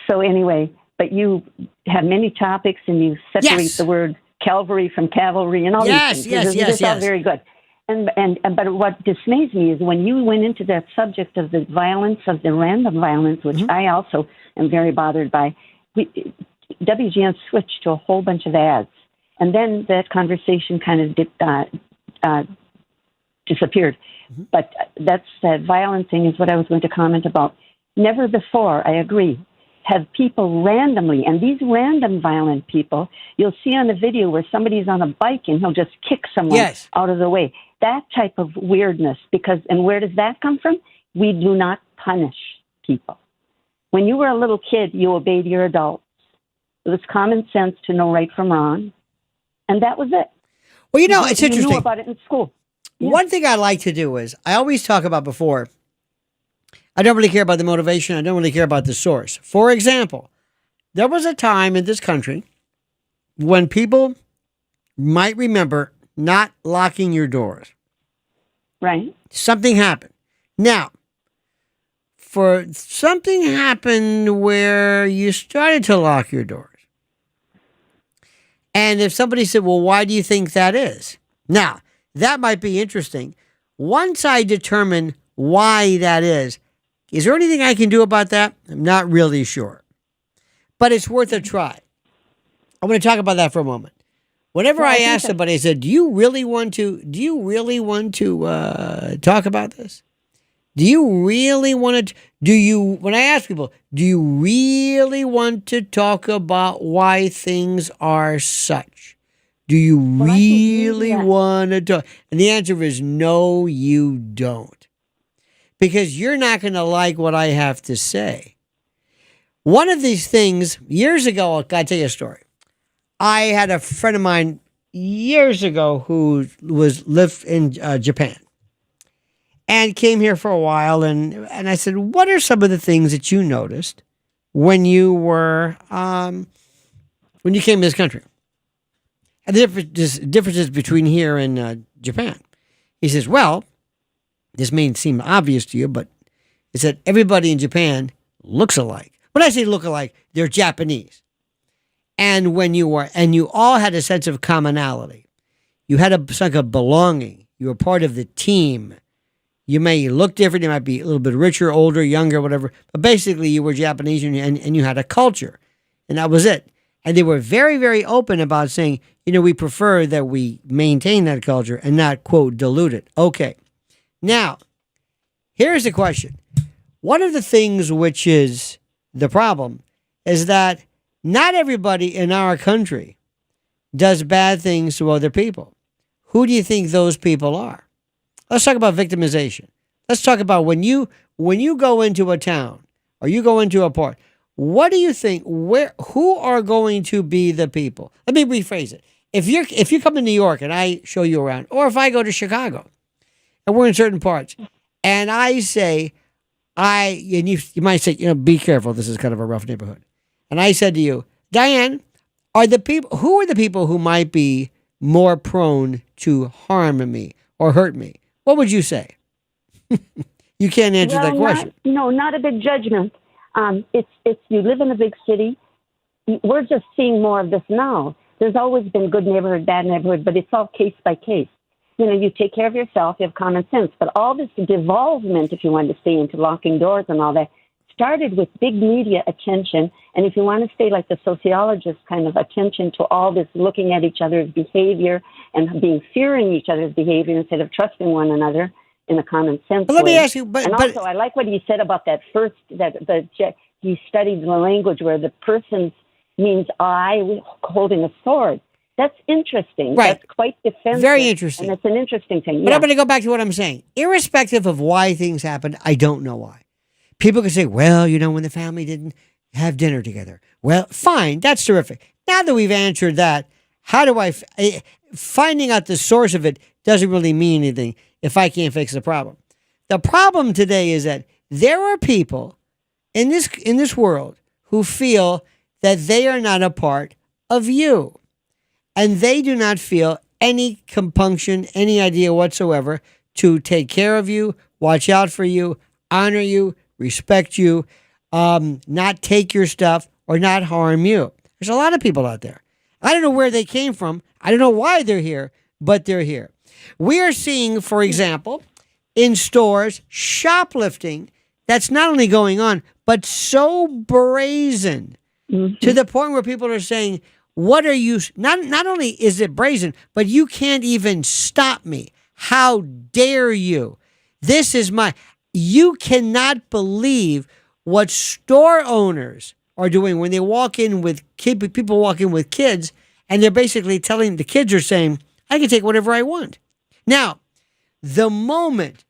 So anyway, but you have many topics, and you separate the word Calvary from cavalry and all these things. It's all very good. But what dismays me is when you went into that subject of the violence, of the random violence, which I also am very bothered by, WGN switched to a whole bunch of ads. And then that conversation kind of disappeared. But that violent thing is what I was going to comment about. Never before, I agree, have people randomly, and these random violent people, you'll see on the video where somebody's on a bike and he'll just kick someone out of the way. That type of weirdness, and where does that come from? We do not punish people. When you were a little kid, you obeyed your adults. It was common sense to know right from wrong, and that was it. Well, it's interesting. You knew about it in school. Yeah. One thing I like to do is, I always talk about before, I don't really care about the motivation. I don't really care about the source. For example, there was a time in this country when people might remember not locking your doors. Right. Something happened. Now, something happened where you started to lock your doors. And if somebody said, well, why do you think that is? Now, that might be interesting. Once I determine why that is there anything I can do about that? I'm not really sure. But it's worth a try. I want to talk about that for a moment. Whenever I ask somebody, I said, do you really want to talk about this? Do you really want to, when I ask people, do you really want to talk about why things are such? Do you really want to talk? And the answer is no, you don't. Because you're not going to like what I have to say. One of these things, years ago, I'll tell you a story. I had a friend of mine years ago who lived in Japan and came here for a while. And I said, what are some of the things that you noticed when you came to this country? And the differences between here and Japan. He says, well, this may seem obvious to you, but it's that everybody in Japan looks alike. When I say look alike, they're Japanese. And you all had a sense of commonality. You had a sense of belonging. You were part of the team. You may look different. You might be a little bit richer, older, younger, whatever. But basically, you were Japanese and you had a culture. And that was it. And they were very, very open about saying, we prefer that we maintain that culture and not, quote, dilute it. Okay. Now, here's the question. One of the things which is the problem is that not everybody in our country does bad things to other people. Who do you think those people are? Let's talk about victimization. Let's talk about when you go into a town or you go into a port, what do you think, who are going to be the people? Let me rephrase it. If you come to New York and I show you around, or if I go to Chicago and we're in certain parts and I say, and you might say, be careful, this is kind of a rough neighborhood. And I said to you, Diane, who are the people who might be more prone to harm me or hurt me? What would you say? You can't answer that question. Not a big judgment. It's you live in a big city. We're just seeing more of this now. There's always been good neighborhood, bad neighborhood, but it's all case by case. You take care of yourself, you have common sense. But all this devolvement, if you want to stay into locking doors and all that, started with big media attention. And if you want to stay like the sociologist kind of attention to all this, looking at each other's behavior and fearing each other's behavior instead of trusting one another in a common sense. Let me ask you, also I like what he said about that first, he studied the language where the person means I holding a sword. That's interesting. Right. That's quite defensive. Very interesting. And it's an interesting thing. But I'm going to go back to what I'm saying. Irrespective of why things happened, I don't know why. People can say, well, when the family didn't have dinner together. Well, fine. That's terrific. Now that we've answered that, finding out the source of it doesn't really mean anything if I can't fix the problem. The problem today is that there are people in this world who feel that they are not a part of you. And they do not feel any compunction, any idea whatsoever to take care of you, watch out for you, honor you, respect you, not take your stuff, or not harm you. There's a lot of people out there. I don't know where they came from. I don't know why they're here, but they're here. We are seeing, for example, in stores, shoplifting that's not only going on, but so brazen to the point where people are saying, what are you, not only is it brazen, but you can't even stop me. How dare you? You cannot believe what store owners are doing when they walk in with people walk in with kids, and they're basically telling the kids are saying, I can take whatever I want. Now, the moment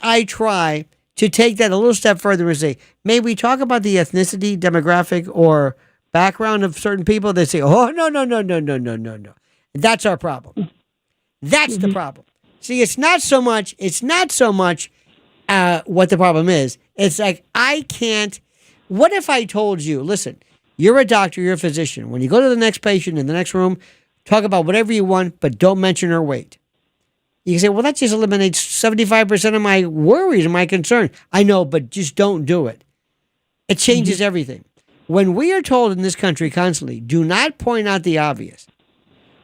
I try to take that a little step further and say, may we talk about the ethnicity, demographic, or background of certain people, they say, oh, no. That's our problem. That's the problem. See, it's not so much what the problem is. It's like, what if I told you, listen, you're a doctor, you're a physician. When you go to the next patient in the next room, talk about whatever you want, but don't mention her weight. You can say, well, that just eliminates 75% of my worries and my concern. I know, but just don't do it. It changes everything. When we are told in this country constantly, do not point out the obvious,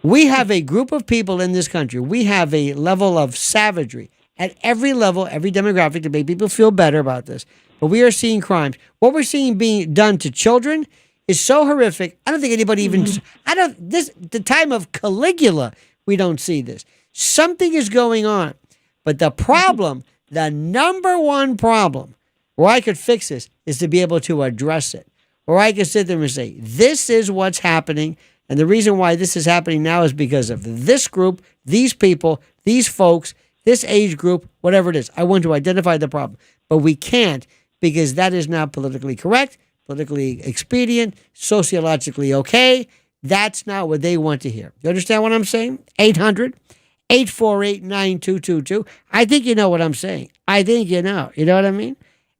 we have a group of people in this country, we have a level of savagery at every level, every demographic to make people feel better about this. But we are seeing crimes. What we're seeing being done to children is so horrific. I don't think anybody even, the time of Caligula, we don't see this. Something is going on. But the problem, the number one problem, where I could fix this, is to be able to address it. Or I could sit there and say, this is what's happening. And the reason why this is happening now is because of this group, these people, these folks, this age group, whatever it is. I want to identify the problem. But we can't, because that is not politically correct, politically expedient, sociologically okay. That's not what they want to hear. You understand what I'm saying? 800-848-9222. I think you know what I'm saying. I think you know. You know what I mean?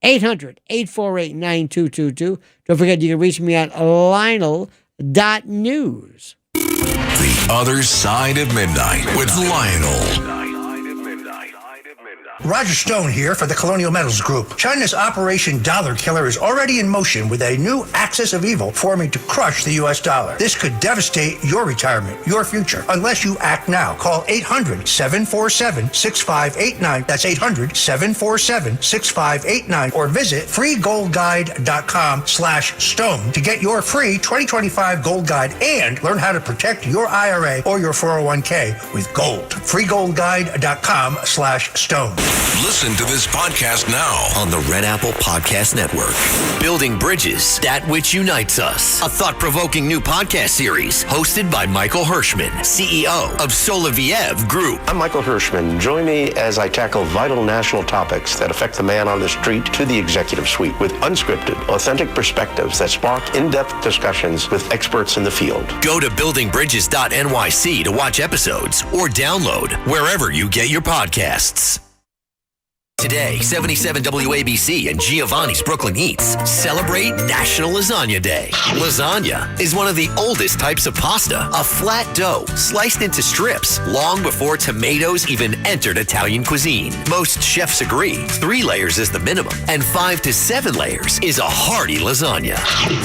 800-848-9222. Don't forget, you can reach me at Lionel.news. The Other Side of Midnight with Lionel. Roger Stone here for the Colonial Metals Group. China's Operation Dollar Killer is already in motion with a new axis of evil forming to crush the U.S. dollar. This could devastate your retirement, your future, unless you act now. Call 800-747-6589. That's 800-747-6589. Or visit freegoldguide.com/stone to get your free 2025 gold guide and learn how to protect your IRA or your 401k with gold. freegoldguide.com/stone. Listen to this podcast now on the Red Apple Podcast Network. Building Bridges, that which unites us. A thought-provoking new podcast series hosted by Michael Hirschman, CEO of Soloviev Group. I'm Michael Hirschman. Join me as I tackle vital national topics that affect the man on the street to the executive suite with unscripted, authentic perspectives that spark in-depth discussions with experts in the field. Go to buildingbridges.nyc to watch episodes or download wherever you get your podcasts. Today, 77 WABC and Giovanni's Brooklyn Eats celebrate National Lasagna Day. Lasagna is one of the oldest types of pasta, a flat dough sliced into strips long before tomatoes even entered Italian cuisine. Most chefs agree 3 layers is the minimum, and 5 to 7 layers is a hearty lasagna.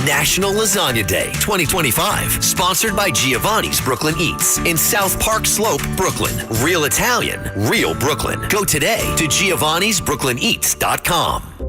National Lasagna Day 2025, sponsored by Giovanni's Brooklyn Eats in South Park Slope, Brooklyn. Real Italian, real Brooklyn. Go today to Giovanni'sBrooklynEats.com.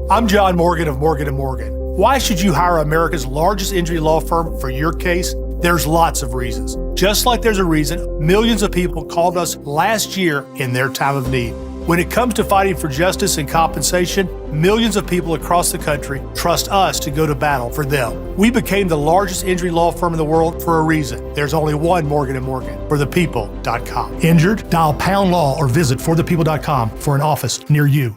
I'm John Morgan of Morgan & Morgan. Why should you hire America's largest injury law firm for your case? There's lots of reasons. Just like there's a reason millions of people called us last year in their time of need. When it comes to fighting for justice and compensation, millions of people across the country trust us to go to battle for them. We became the largest injury law firm in the world for a reason. There's only one Morgan & Morgan, forthepeople.com. Injured? Dial pound law or visit forthepeople.com for an office near you.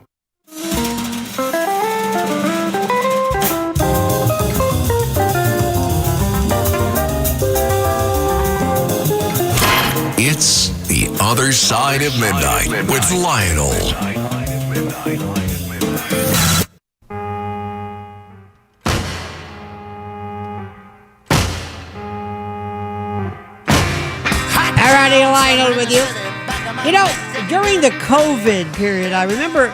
It's The Other Side of Midnight with Lionel. Alrighty, Lionel with you. You know, during the COVID period, I remember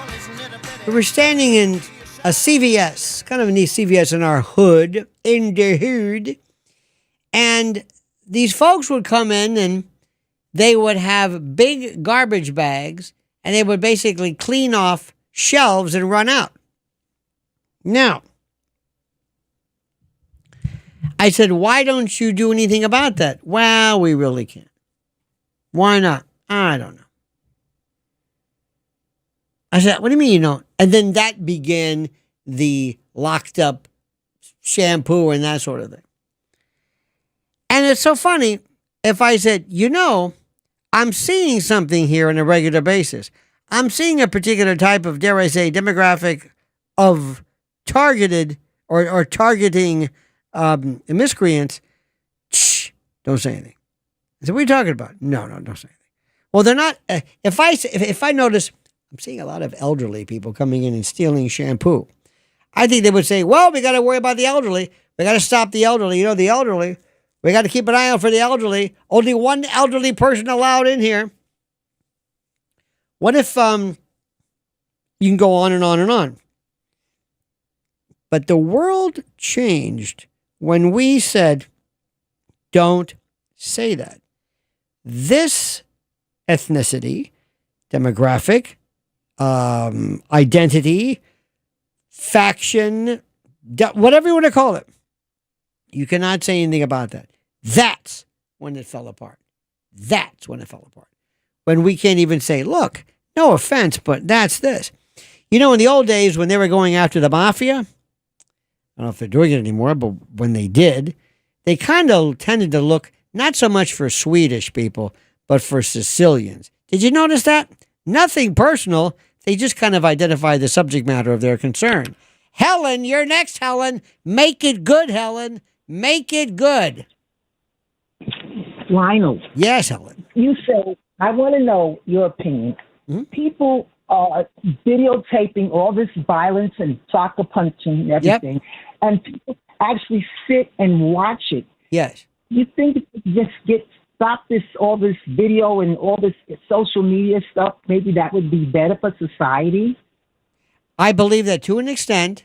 we were standing in a CVS, kind of a neat CVS in our hood, in the hood, and these folks would come in and they would have big garbage bags and they would basically clean off shelves and run out. Now, I said, why don't you do anything about that? Well, we really can't. Why not? I don't know. I said, what do you mean you don't? And then that began the locked up shampoo and that sort of thing. And it's so funny if I said, you know, I'm seeing something here on a regular basis. I'm seeing a particular type of, dare I say, demographic of targeted or targeting miscreants. Shh, don't say anything. I said, what are you talking about? No, don't say anything. Well, they're not. If I notice, I'm seeing a lot of elderly people coming in and stealing shampoo. I think they would say, well, we got to worry about the elderly. We got to stop the elderly. You know, the elderly. We got to keep an eye out for the elderly. Only one elderly person allowed in here. What if you can go on and on and on. But the world changed when we said, don't say that. This ethnicity, demographic, identity, faction, whatever you want to call it, you cannot say anything about that. That's when it fell apart. That's when it fell apart. When we can't even say, look, no offense, but that's this. You know, in the old days when they were going after the mafia, I don't know if they're doing it anymore, but when they did, they kind of tended to look not so much for Swedish people, but for Sicilians. Did you notice that? Nothing personal. They just kind of identify the subject matter of their concern. Helen, you're next, Helen. Make it good, Helen. Make it good. Lionel. Yes, Helen. You say, I want to know your opinion. Mm-hmm. People are videotaping all this violence and soccer punching and everything, and people actually sit and watch it. Yes. You think it just gets stop all this video and all this social media stuff, maybe that would be better for society? I believe that to an extent,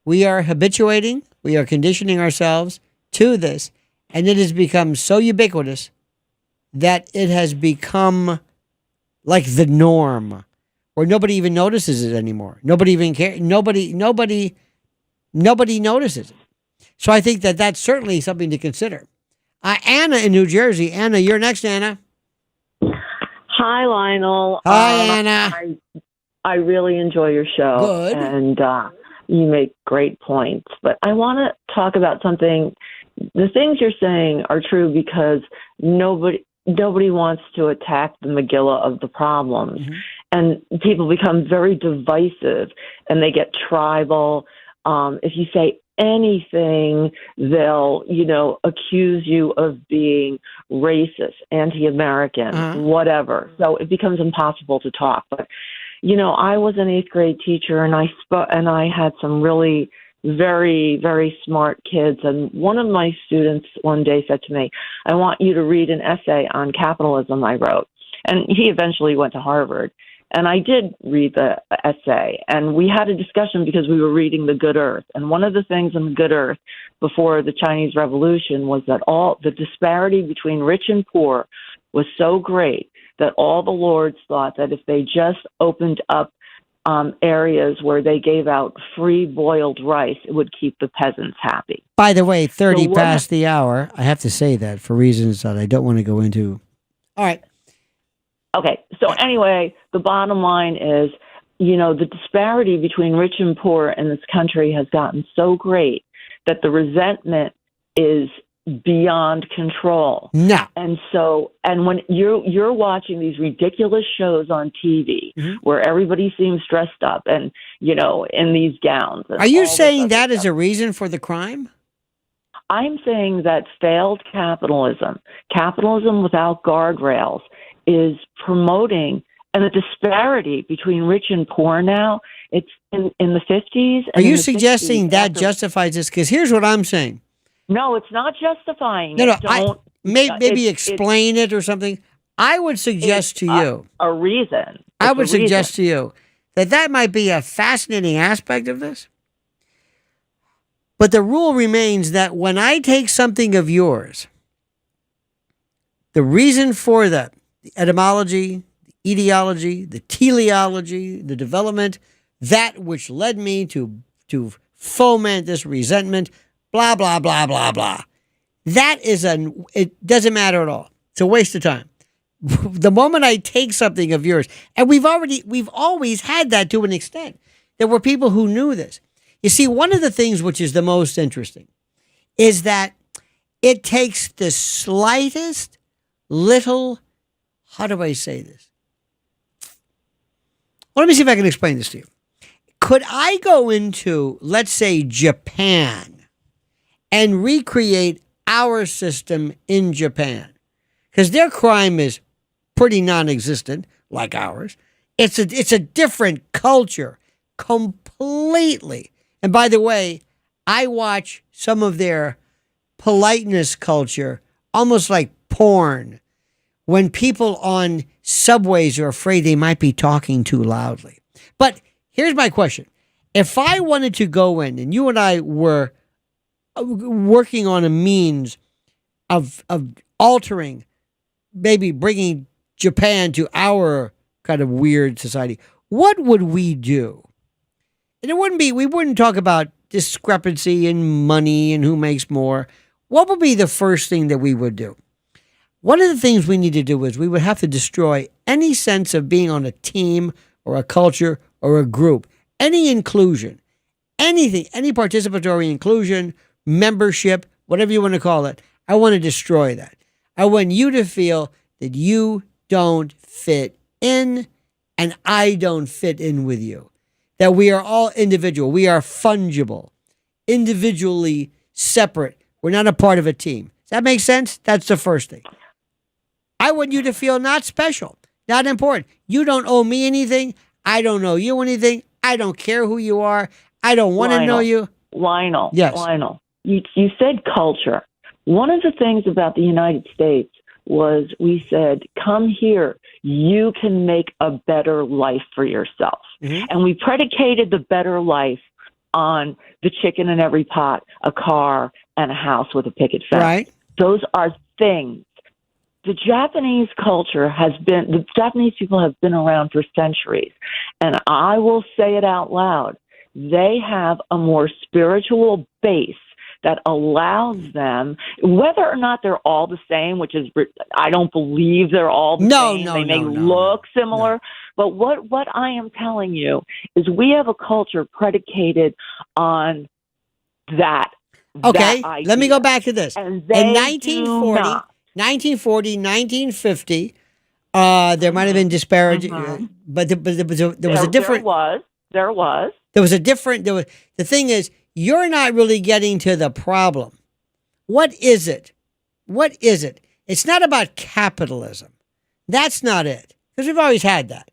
we are habituating, we are conditioning ourselves to this, and it has become so ubiquitous that it has become like the norm, where nobody even notices it anymore. Nobody even cares. Nobody notices it. So I think that that's certainly something to consider. Anna in New Jersey. Anna, you're next, Anna. Hi, Lionel. Hi, Anna. I really enjoy your show. Good. And you make great points. But I want to talk about something. The things you're saying are true because nobody wants to attack the medulla of the problems. Mm-hmm. And people become very divisive and they get tribal. If you say anything, they'll, accuse you of being racist, anti-American, whatever. So it becomes impossible to talk. But, I was an 8th grade teacher and I had some really very, very smart kids. And one of my students one day said to me, I want you to read an essay on capitalism I wrote. And he eventually went to Harvard. And I did read the essay, and we had a discussion because we were reading The Good Earth. And one of the things in The Good Earth before the Chinese Revolution was that all the disparity between rich and poor was so great that all the lords thought that if they just opened up areas where they gave out free boiled rice, it would keep the peasants happy. By the way, 30 past the hour. I have to say that for reasons that I don't want to go into. All right. Okay. So anyway, the bottom line is, the disparity between rich and poor in this country has gotten so great that the resentment is beyond control. No. And when you're watching these ridiculous shows on TV where everybody seems dressed up and, in these gowns. Are you saying that is a reason for the crime? I'm saying that failed capitalism without guardrails, is promoting, and the disparity between rich and poor now, it's in the 50s. Are you suggesting that justifies this? Because here's what I'm saying. No, it's not justifying it. No, maybe explain it or something. I would suggest to you. A reason. I would suggest to you that might be a fascinating aspect of this. But the rule remains that when I take something of yours, the reason for that, the etymology, the etiology, the teleology, the development, that which led me to foment this resentment, blah, blah, blah, blah, blah. It doesn't matter at all. It's a waste of time. The moment I take something of yours, and we've always had that to an extent. There were people who knew this. You see, one of the things which is the most interesting is that it takes the slightest little, how do I say this? Well, let me see if I can explain this to you. Could I go into, let's say, Japan and recreate our system in Japan? Because their crime is pretty non-existent, like ours. It's a different culture, completely. And by the way, I watch some of their politeness culture, almost like porn, when people on subways are afraid they might be talking too loudly. But here's my question. If I wanted to go in, and you and I were working on a means of altering, maybe bringing Japan to our kind of weird society, what would we do? And we wouldn't talk about discrepancy in money and who makes more. What would be the first thing that we would do? One of the things we need to do is we would have to destroy any sense of being on a team or a culture or a group, any inclusion, anything, any participatory inclusion, membership, whatever you want to call it. I want to destroy that. I want you to feel that you don't fit in and I don't fit in with you. That we are all individual. We are fungible, individually separate. We're not a part of a team. Does that make sense? That's the first thing. I want you to feel not special, not important. You don't owe me anything. I don't owe you anything. I don't care who you are. I don't want to know you. Lionel. Yes. Lionel. You said culture. One of the things about the United States was we said, come here. You can make a better life for yourself. Mm-hmm. And we predicated the better life on the chicken in every pot, a car, and a house with a picket fence. Right. Those are things. The Japanese the Japanese people have been around for centuries. And I will say it out loud. They have a more spiritual base that allows them, whether or not they're all the same, which is, I don't believe they're all the same. They may look similar. But what I am telling you is we have a culture predicated on that. Okay, that idea. let me go back to this. And In 1940, 1950, there might have been disparity, but there was a different. There was. The thing is, you're not really getting to the problem. What is it? What is it? It's not about capitalism. That's not it. Because we've always had that.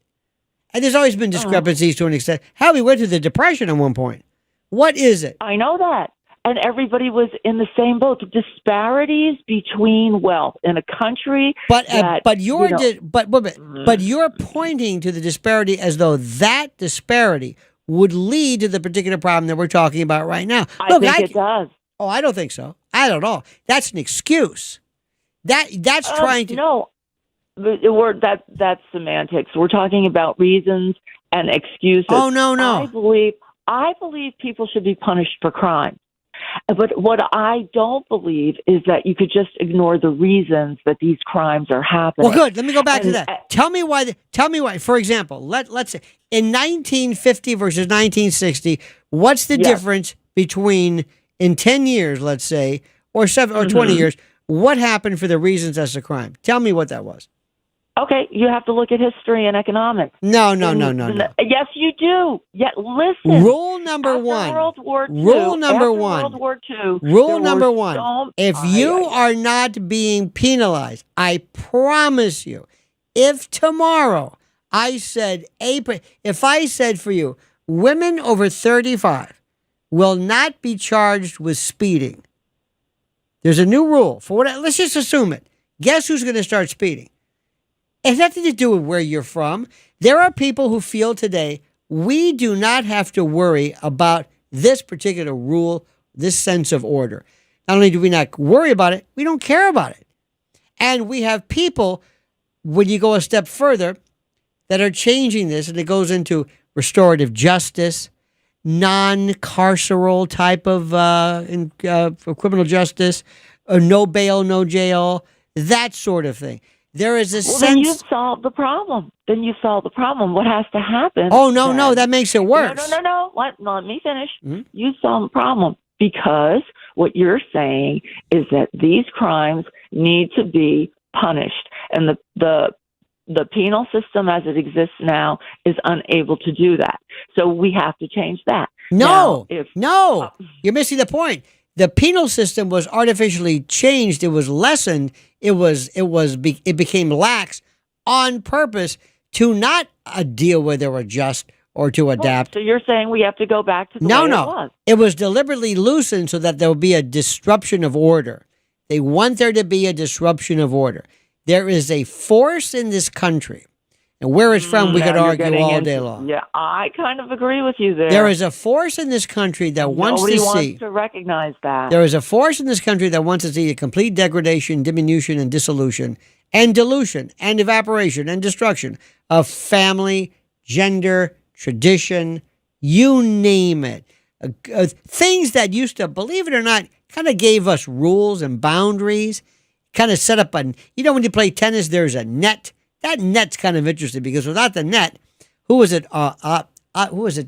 And there's always been discrepancies to an extent. Hell, we went through the Depression at one point. What is it? I know that. And everybody was in the same boat. The disparities between wealth in a country but you're pointing to the disparity as though that disparity would lead to the particular problem that we're talking about right now. I think it does. Oh, I don't think so. I don't know. That's an excuse. That's trying to. No, that's semantics. We're talking about reasons and excuses. Oh no. I believe people should be punished for crime. But what I don't believe is that you could just ignore the reasons that these crimes are happening. Well, good. Let me go back to that. Tell me why. For example, let's say in 1950 versus 1960, what's the difference between in 10 years, let's say, or 20 years? What happened for the reasons as a crime? Tell me what that was. Okay, you have to look at history and economics. No. Yes, you do. Yeah, listen. Rule number one. World War II. Rule number one. World War II. Rule number one. If you are not being penalized, I promise you, if tomorrow if I said for you, women over 35 will not be charged with speeding. There's a new rule. Let's just assume it. Guess who's going to start speeding? It has nothing to do with where you're from. There are people who feel today we do not have to worry about this particular rule, this sense of order. Not only do we not worry about it, we don't care about it. And we have people, when you go a step further, that are changing this, and it goes into restorative justice, non-carceral type of criminal justice, no bail, no jail, that sort of thing. There is a sense. Then you solve the problem. What has to happen? Oh, no, that makes it worse. No. Let me finish. Mm-hmm. You solve the problem because what you're saying is that these crimes need to be punished. And the penal system as it exists now is unable to do that. So we have to change that. No, you're missing the point. The penal system was artificially changed. It was lessened. It became lax on purpose to not deal with or adjust or to adapt. So you're saying we have to go back to the way it was? It was deliberately loosened so that there will be a disruption of order. They want there to be a disruption of order. There is a force in this country, and where it's from, we could argue all day long. Yeah, I kind of agree with you there. There is a force in this country that wants to see. Nobody wants to recognize that. There is a force in this country that wants to see a complete degradation, diminution, and dissolution, and dilution, and evaporation, and destruction of family, gender, tradition, you name it. Things that used to, believe it or not, kind of gave us rules and boundaries, kind of set up when you play tennis, there's a net. That net's kind of interesting because without the net, who was it?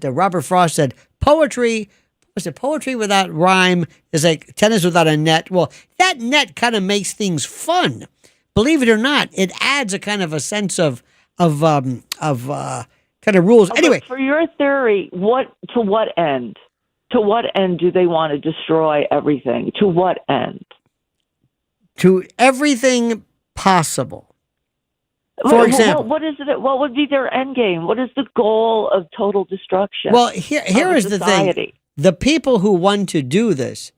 Robert Frost said, poetry without rhyme is like tennis without a net. Well, that net kind of makes things fun. Believe it or not, it adds a kind of a sense of kind of rules. Anyway, for your theory, to what end? To what end do they want to destroy everything? To what end? To everything possible. For example, what is it? What would be their end game? What is the goal of total destruction? Well, here is the thing: the people who want to do this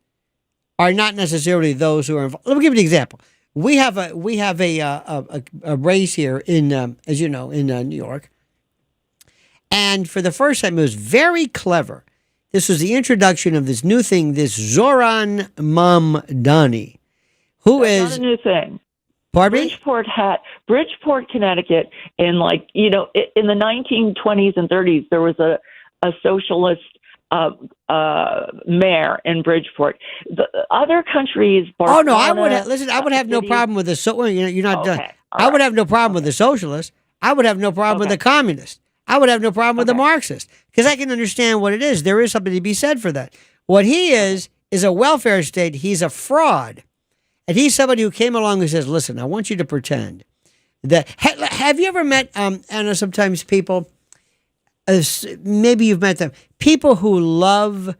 are not necessarily those who are involved. Let me give you an example. we have a race here in as you know in New York, and for the first time it was very clever. This was the introduction of this new thing, this Zoran Mamdani, who That's is not a new thing. Pardon me? Bridgeport, Connecticut, in in the 1920s and 30s, there was a socialist mayor in Bridgeport. The other countries. Barcelona, I would have no problem with the you're not done. I would have no problem with the socialist. I would have no problem with the communist. I would have no problem with the Marxist because I can understand what it is. There is something to be said for that. What he is a welfare state. He's a fraud. And he's somebody who came along and says, listen, I want you to pretend that. Have you ever met, I know sometimes people, maybe you've met them, people who love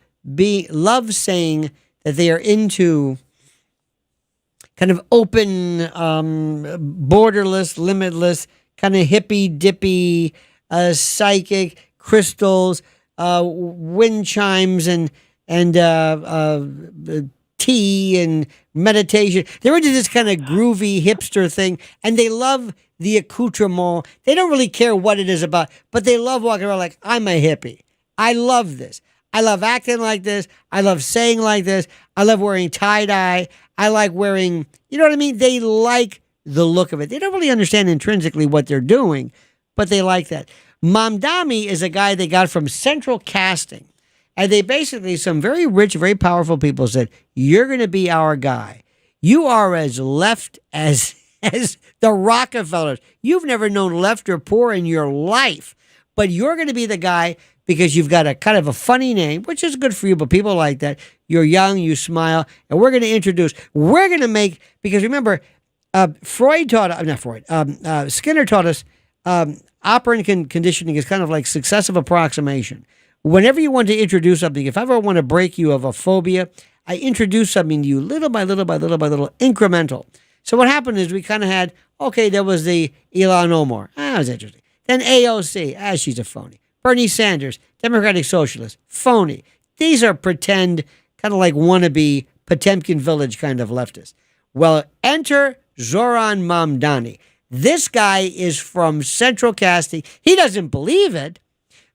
saying that they are into kind of open, borderless, limitless, kind of hippy dippy, psychic, crystals, wind chimes and tea and meditation. They're into this kind of groovy hipster thing, and they love the accoutrement. They don't really care what it is about, but they love walking around like, I'm a hippie. I love this. I love acting like this. I love saying like this. I love wearing tie-dye. I like wearing, you know what I mean? They like the look of it. They don't really understand intrinsically what they're doing, but they like that. Mamdani is a guy they got from Central Casting. And they basically, some very rich, very powerful people said, you're going to be our guy. You are as left as the Rockefellers. You've never known left or poor in your life. But you're going to be the guy because you've got a kind of a funny name, which is good for you, but people like that. You're young, you smile, and we're going to make, because remember, Skinner taught us operant conditioning is kind of like successive approximation. Whenever you want to introduce something, if I ever want to break you of a phobia, I introduce something to you little by little by little by little, incremental. So what happened is we kind of had, okay, there was the Ilhan Omar. That was interesting. Then AOC, she's a phony. Bernie Sanders, Democratic Socialist, phony. These are pretend, kind of like wannabe Potemkin Village kind of leftists. Well, enter Zoran Mamdani. This guy is from Central Casting. He doesn't believe it.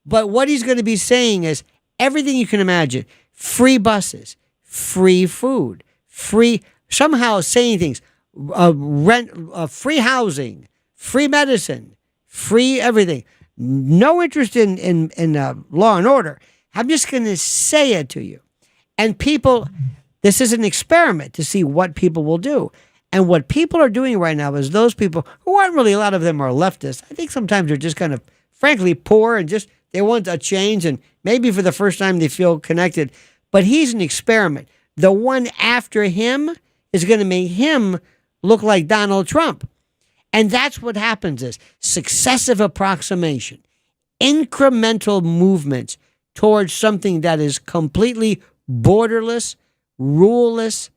But what he's going to be saying is everything you can imagine. Free buses, free food, somehow saying things, free housing, free medicine, free everything. No interest in law and order. I'm just going to say it to you. And people, this is an experiment to see what people will do. And what people are doing right now is those people who aren't really, a lot of them are leftists. I think sometimes they're just kind of, frankly, poor and just, they want a change, and maybe for the first time they feel connected. But he's an experiment. The one after him is going to make him look like Donald Trump. And that's what happens is successive approximation, incremental movements towards something that is completely borderless, ruleless,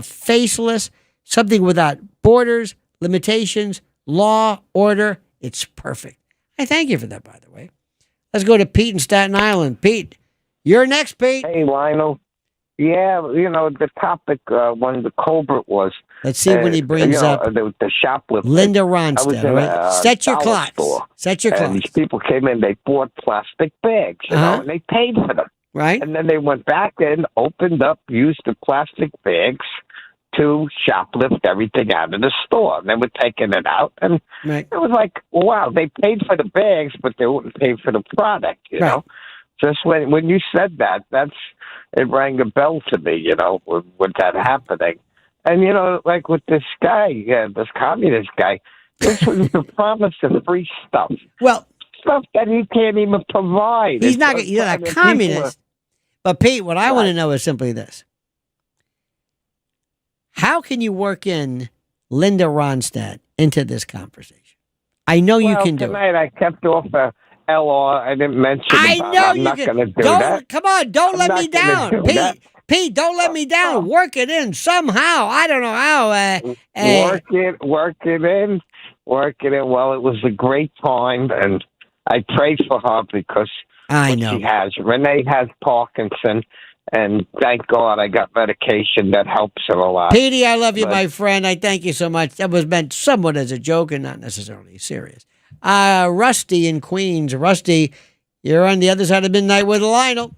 faceless, something without borders, limitations, law, order. It's perfect. I thank you for that, by the way. Let's go to Pete in Staten Island. Pete, you're next, Pete. Hey, Lionel. Yeah, the topic when the culprit was. Let's see when he brings up the shoplifter. Linda Ronstadt. Right? Set your clocks. Set your clocks. These people came in, they bought plastic bags, and they paid for them. Right. And then they went back and opened up, used the plastic bags to shoplift everything out of the store. And they were taking it out. And it was like, wow, they paid for the bags, but they wouldn't pay for the product, you know? Just when you said that, it rang a bell to me, with that happening. And, like with this guy, this communist guy, this was the promise of free stuff. Well, stuff that he can't even provide. He's not a communist. But, Pete, what I want to know is simply this. How can you work in Linda Ronstadt into this conversation? I know you can do it. Tonight I kept off LR. I didn't mention it. I'm not going to do that. Come on, don't let me down. Pete, don't let me down. Work it in somehow. I don't know how. Work it in. Well, it was a great time, and I prayed for her because I know she has. Renee has Parkinson, And thank God I got medication that helps it a lot. Petey, I love you, my friend. I thank you so much. That was meant somewhat as a joke and not necessarily serious. Rusty in Queens. Rusty, you're on the other side of midnight with Lionel.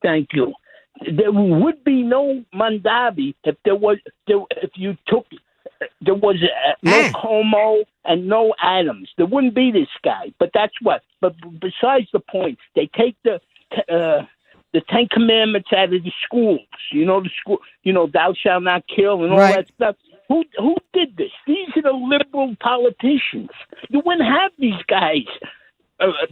Thank you. There would be no Mondavi if there was no Como and no Adams. There wouldn't be this guy. But that's what. But besides the point, they take the 10 Commandments out of the schools. The school. Thou shalt not kill and all that stuff. Who did this? These are the liberal politicians. You wouldn't have these guys.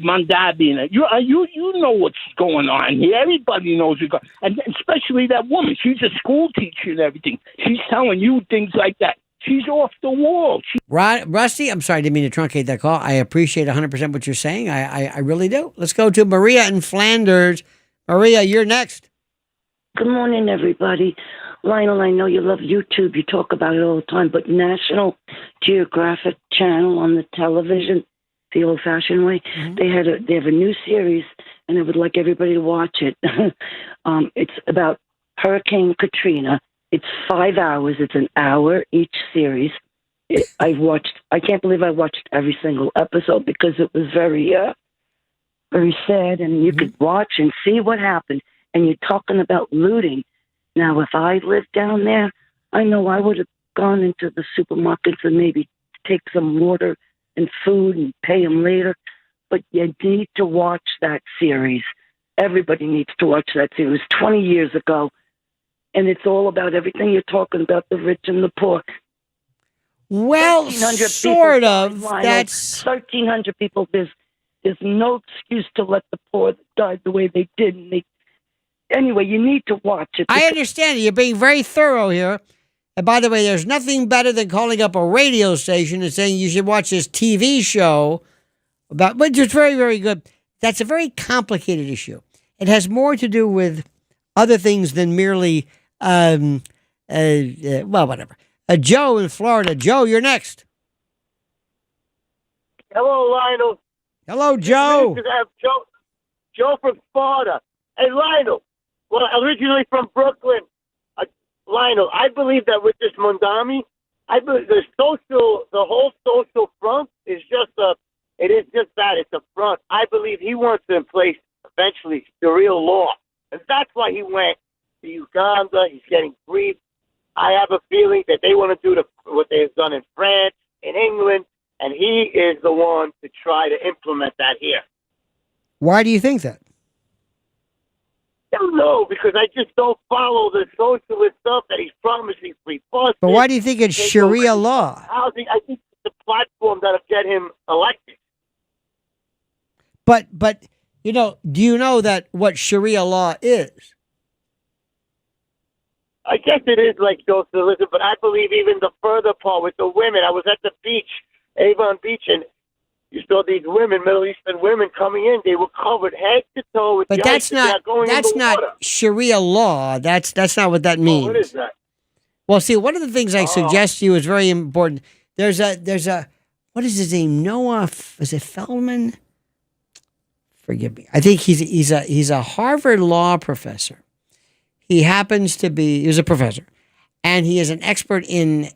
Mondavi, you know what's going on here. Everybody knows what's going on. And especially that woman. She's a school teacher and everything. She's telling you things like that. She's off the wall. Rusty, I'm sorry, I didn't mean to truncate that call. I appreciate 100% what you're saying. I really do. Let's go to Maria in Flanders. Maria, you're next. Good morning, everybody. Lionel, I know you love YouTube. You talk about it all the time, but National Geographic Channel on the television, the old-fashioned way, they have a new series, and I would like everybody to watch it. It's about Hurricane Katrina. It's 5 hours. It's an hour each series. I can't believe I watched every single episode because it was very, very sad, and you could watch and see what happened. And you're talking about looting. Now, if I lived down there, I know I would have gone into the supermarkets and maybe take some water and food and pay them later. But you need to watch that series. Everybody needs to watch that series. 20 years ago. And it's all about everything you're talking about, the rich and the poor. Well, sort of. That's 1,300 people. There's no excuse to let the poor die the way they did. Anyway, you need to watch it. I understand. You're being very thorough here. And by the way, there's nothing better than calling up a radio station and saying you should watch this TV show, which is very, very good. That's a very complicated issue. It has more to do with other things than merely, whatever. Joe in Florida. Joe, you're next. Hello, Lionel. Hello, Joe. Joe from Florida. Hey, Lionel. Well, originally from Brooklyn. Lionel, I believe that with this Mondami, I believe the whole social front is just that. It's a front. I believe he wants to place eventually the real law. And that's why he went to Uganda. He's getting briefed. I have a feeling that they want to do what they have done in France, in England, and he is the one to try to implement that here. Why do you think that? I don't know, because I just don't follow the socialist stuff that he's promising free bus. But why do you think it's Sharia law? Housing, I think it's the platform that'll get him elected. But do you know that what Sharia law is? I guess it is like socialism, but I believe even the further part with the women. I was at the beach, Avon Beach, and you saw these women, Middle Eastern women, coming in. They were covered head to toe with but the that's ice. That's not Sharia law. That's not what that means. What is that? Well, see, one of the things I suggest to you is very important. There's a what is his name? Noah, is it Feldman? Forgive me. I think he's a Harvard law professor. He happens to be, he was a professor, and he is an expert in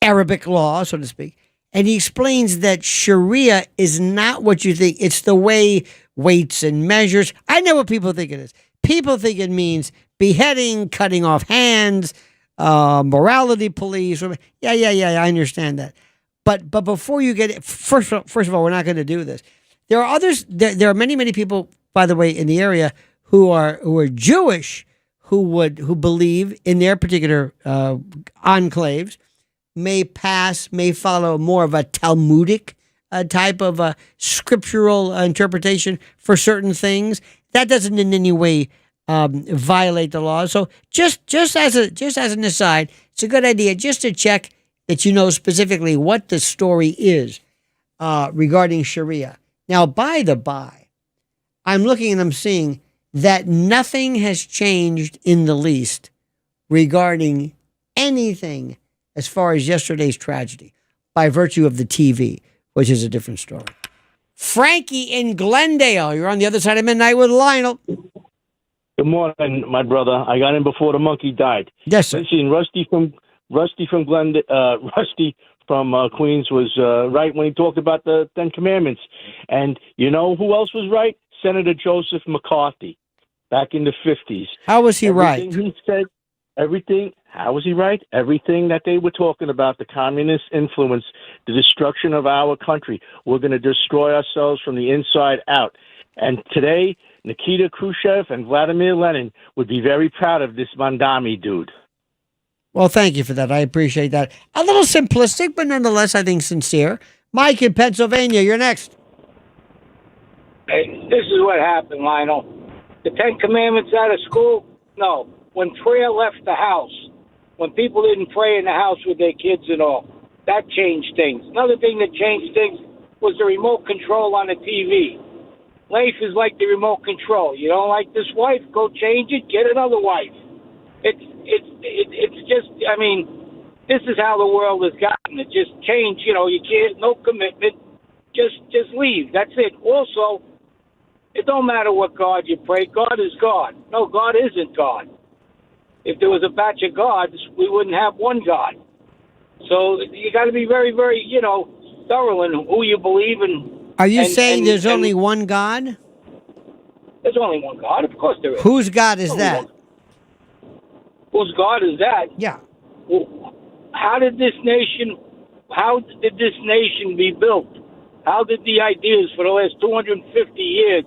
Arabic law, so to speak. And he explains that Sharia is not what you think. It's the way weights and measures. I know what people think it is. People think it means beheading, cutting off hands, morality police. Yeah, I understand that. But before you get it, first of all, we're not going to do this. There are others. There are many people, by the way, in the area who are Jewish who believe in their particular enclaves may follow more of a Talmudic type of a scriptural interpretation for certain things. That doesn't in any way violate the law. So just as an aside, it's a good idea just to check that you know specifically what the story is regarding Sharia. Now, by the by, I'm looking and I'm seeing that nothing has changed in the least regarding anything as far as yesterday's tragedy by virtue of the TV, which is a different story. Frankie in Glendale. You're on the other side of midnight with Lionel. Good morning, my brother. I got in before the monkey died. Yes, sir. Listen, Rusty from Queens was right when he talked about the Ten Commandments. And you know who else was right? Senator Joseph McCarthy back in the 50s. How was he right? He said everything. How was he right? Everything that they were talking about, the communist influence, the destruction of our country. We're going to destroy ourselves from the inside out. And today, Nikita Khrushchev and Vladimir Lenin would be very proud of this Mondami dude. Well, thank you for that. I appreciate that. A little simplistic, but nonetheless, I think sincere. Mike in Pennsylvania, you're next. Hey, this is what happened, Lionel. The Ten Commandments out of school? No. When prayer left the house, when people didn't pray in the house with their kids and all, that changed things. Another thing that changed things was the remote control on the TV. Life is like the remote control. You don't like this wife? Go change it. Get another wife. It's just. I mean, this is how the world has gotten. It just changed. You know, you can't. No commitment. Just leave. That's it. Also, it don't matter what God you pray. God is God. No, God isn't God. If there was a batch of gods, we wouldn't have one God. So you got to be very, very, thorough in who you believe in. Are you saying there's only one God? There's only one God. Of course there is. Whose God is that? Whose God is that? Yeah. Well, how did this nation be built? How did the ideas for the last 250 years,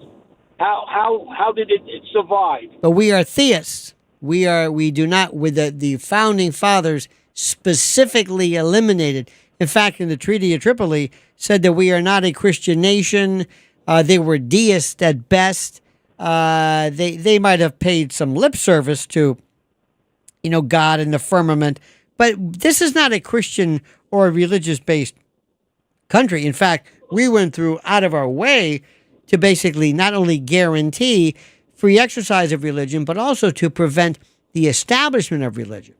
how did it survive? But we are theists. We do not, with the founding fathers specifically eliminated. In fact, in the Treaty of Tripoli, said that we are not a Christian nation. They were deists at best. They might have paid some lip service to, God in the firmament. But this is not a Christian or a religious-based country. In fact, we went through out of our way to basically not only guarantee free exercise of religion, but also to prevent the establishment of religion.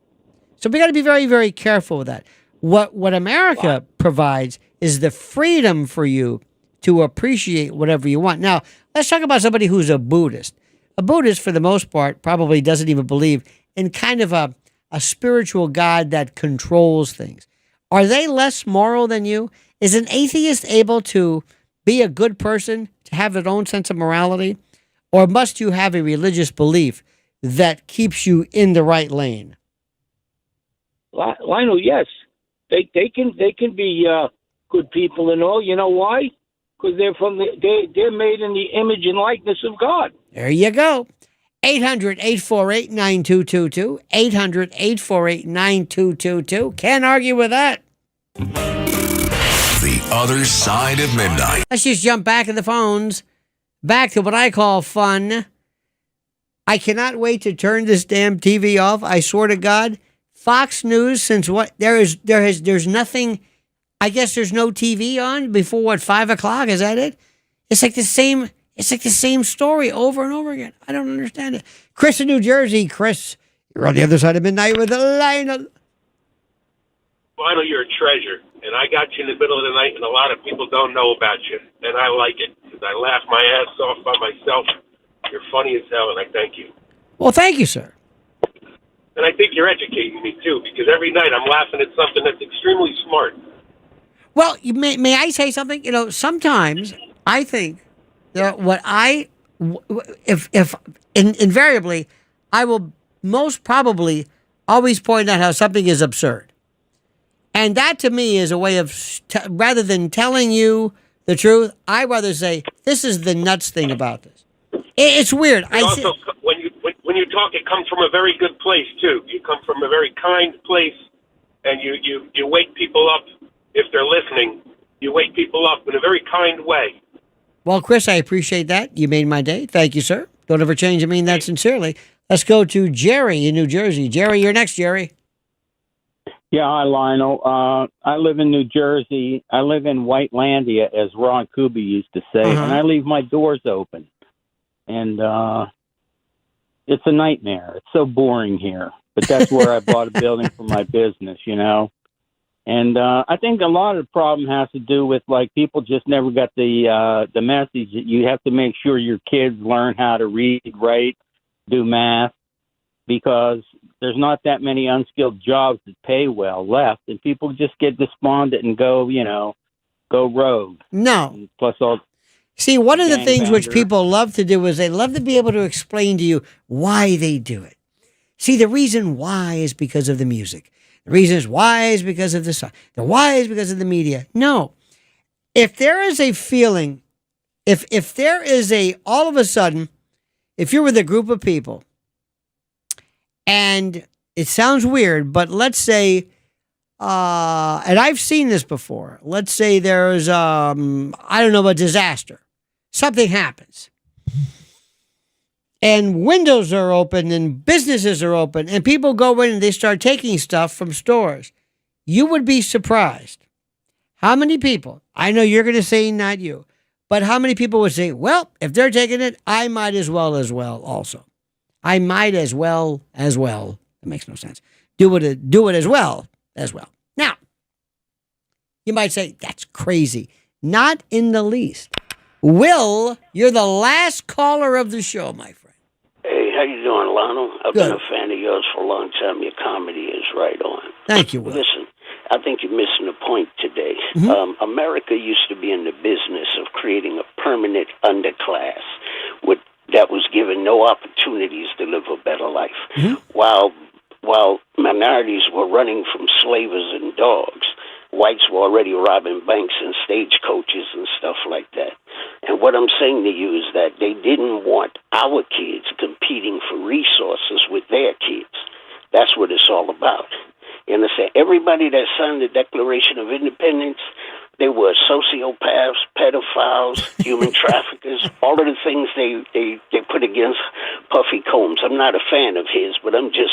So we got to be very, very careful with that. What America provides is the freedom for you to appreciate whatever you want. Now, let's talk about somebody who's a Buddhist. A Buddhist, for the most part, probably doesn't even believe in kind of a spiritual God that controls things. Are they less moral than you? Is an atheist able to be a good person, to have their own sense of morality? Or must you have a religious belief that keeps you in the right lane? Lionel, yes. They can be good people and all. You know why? Because they're made in the image and likeness of God. There you go. 800-848-9222. 800-848-9222. Can't argue with that. The other side of midnight. Let's just jump back to the phones. Back to what I call fun. I cannot wait to turn this damn TV off. I swear to God. Fox News, since what there's nothing. I guess there's no TV on before 5 o'clock. Is that it? It's like the same story over and over again. I don't understand it. Chris in New Jersey. Chris, you're on the other side of midnight with Lionel. Lionel, you're a treasure, and I got you in the middle of the night, and a lot of people don't know about you, and I like it because I laugh my ass off by myself. You're funny as hell, and I thank you. Well, thank you, sir. And I think you're educating me, too, because every night I'm laughing at something that's extremely smart. Well, may I say something? Sometimes I think that invariably, I will most probably always point out how something is absurd. And that to me is a way of, rather than telling you the truth, I rather say, this is the nuts thing about this. It's weird. And also, when you talk, it comes from a very good place, too. You come from a very kind place, and you wake people up. If they're listening, you wake people up in a very kind way. Well, Chris, I appreciate that. You made my day. Thank you, sir. Don't ever change. I mean that sincerely. Let's go to Jerry in New Jersey. Jerry, you're next, Jerry. Yeah, hi, Lionel. I live in New Jersey. I live in Whitelandia, as Ron Kuby used to say, and I leave my doors open. And it's a nightmare. It's so boring here. But that's where I bought a building for my business, And I think a lot of the problem has to do with, like, people just never got the message that you have to make sure your kids learn how to read, write, do math, because there's not that many unskilled jobs that pay well left, and people just get despondent and go rogue. No. And plus all. See, one of the things which gangbanger. people love to do is they love to be able to explain to you why they do it. See, the reason why is because of the music. The reason is why is because of the song. The why is because of the media. No. If there is a feeling, if there is all of a sudden, if you're with a group of people, and it sounds weird, but let's say, and I've seen this before. Let's say there's, I don't know, a disaster. Something happens. And windows are open and businesses are open and people go in and they start taking stuff from stores. You would be surprised how many people, I know you're going to say not you, but how many people would say, well, if they're taking it, I might as well also. I might as well. That makes no sense. Do it as well. Now, you might say, that's crazy. Not in the least. Will, you're the last caller of the show, my friend. Hey, how you doing, Lionel? I've Good. been a fan of yours for a long time. Your comedy is right on. Thank you, Will. Listen, I think you're missing the point today. America used to be in the business of creating a permanent underclass that was given no opportunities to live a better life. While minorities were running from slavers and dogs, whites were already robbing banks and stagecoaches and stuff like that. And what I'm saying to you is that they didn't want our kids competing for resources with their kids. That's what it's all about. You understand? Everybody that signed the Declaration of Independence, they were sociopaths, pedophiles, human traffickers, all of the things they put against Puffy Combs. I'm not a fan of his, but I'm just,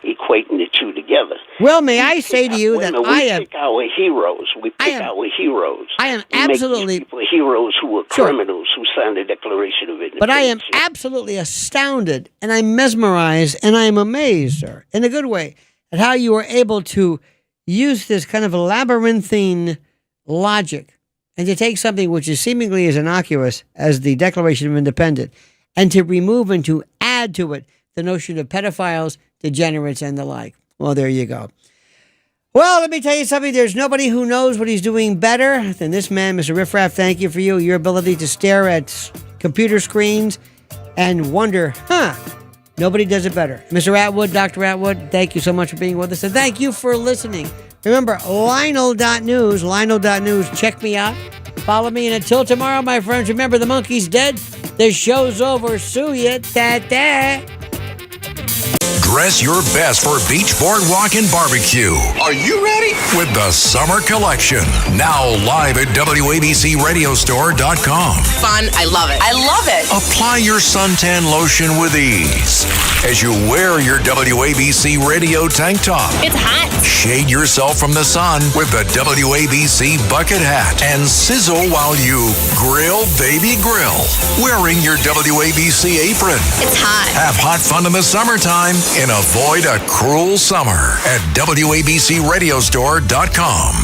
equating the two together. Well, may I say to you that we pick our heroes. We pick our heroes. I am we absolutely make people heroes who were criminals who signed the Declaration of Independence. But I am absolutely astounded, and I'm mesmerized, and I am amazed, sir, in a good way, at how you were able to use this kind of labyrinthine logic and to take something which is seemingly as innocuous as the Declaration of Independence and to remove and to add to it the notion of pedophiles, degenerates, and the like. Well, there you go. Well, let me tell you something. There's nobody who knows what he's doing better than this man, Mr. Riffraff. Thank you for your ability to stare at computer screens and wonder, nobody does it better. Mr. Atwood, Dr. Atwood, thank you so much for being with us. And thank you for listening. Remember, Lionel.news, check me out. Follow me. And until tomorrow, my friends, remember, the monkey's dead. The show's over. Sue ya. Ta-ta. Dress your best for Beach Boardwalk and Barbecue. Are you ready? With the Summer Collection. Now live at WABCRadiostore.com. Fun. I love it. I love it. Apply your suntan lotion with ease as you wear your WABC radio tank top. It's hot. Shade yourself from the sun with the WABC bucket hat and sizzle while you grill, baby, grill. Wearing your WABC apron. It's hot. Have hot fun in the summertime and avoid a cruel summer at WABCRadiostore.com.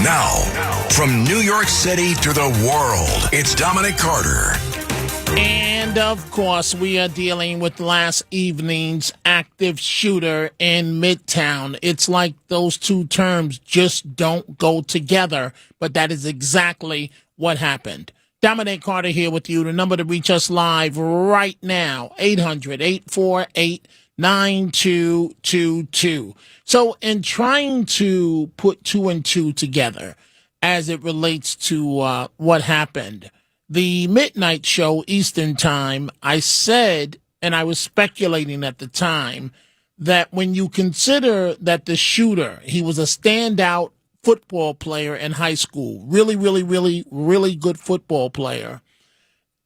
Now, from New York City to the world, it's Dominic Carter. And, of course, we are dealing with last evening's active shooter in Midtown. It's like those two terms just don't go together, but that is exactly what happened. Dominic Carter here with you. The number to reach us live right now, 800-848-9222. So in trying to put two and two together as it relates to what happened, the midnight show, Eastern Time, I said, and I was speculating at the time, that when you consider that the shooter, he was a standout football player in high school, really, really, really, really good football player,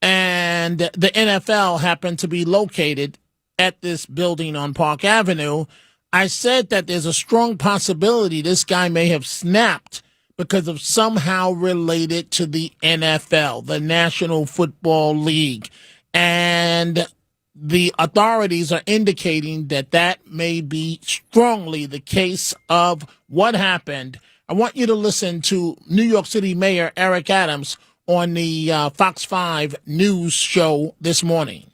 and the NFL happened to be located at this building on Park Avenue, I said that there's a strong possibility this guy may have snapped because of somehow related to the NFL, the National Football League. And the authorities are indicating that that may be strongly the case of what happened. I want you to listen to New York City Mayor Eric Adams on the Fox 5 News show this morning.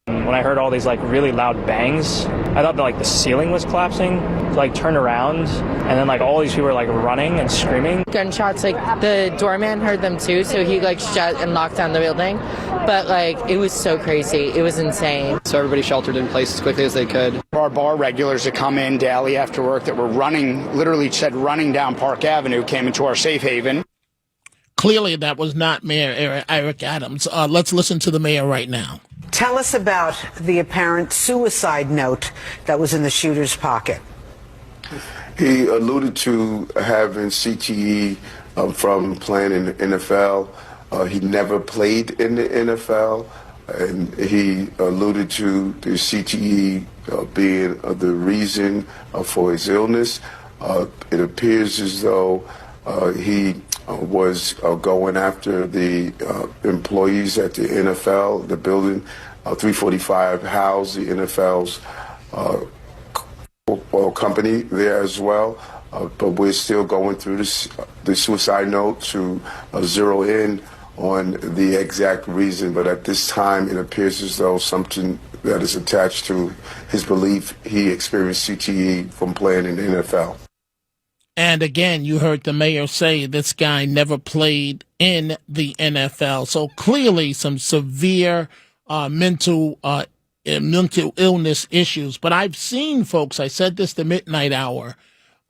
When I heard all these really loud bangs, I thought that the ceiling was collapsing. So I turned around, and then all these people were running and screaming. Gunshots, the doorman heard them too, so he shut and locked down the building. But it was so crazy, it was insane. So everybody sheltered in place as quickly as they could. Our bar regulars that come in daily after work that were running down Park Avenue came into our safe haven. Clearly, that was not Mayor Eric Adams. Let's listen to the mayor right now. Tell us about the apparent suicide note that was in the shooter's pocket. He alluded to having CTE from playing in the NFL. He never played in the NFL, and he alluded to the CTE being the reason for his illness. It appears as though he was going after the employees at the NFL, the building. 345 housed the NFL's company there as well. But we're still going through the suicide note to zero in on the exact reason. But at this time, it appears as though something that is attached to his belief he experienced CTE from playing in the NFL. And again, you heard the mayor say this guy never played in the NFL. So clearly some severe mental illness issues. But I've seen folks, I said this the midnight hour,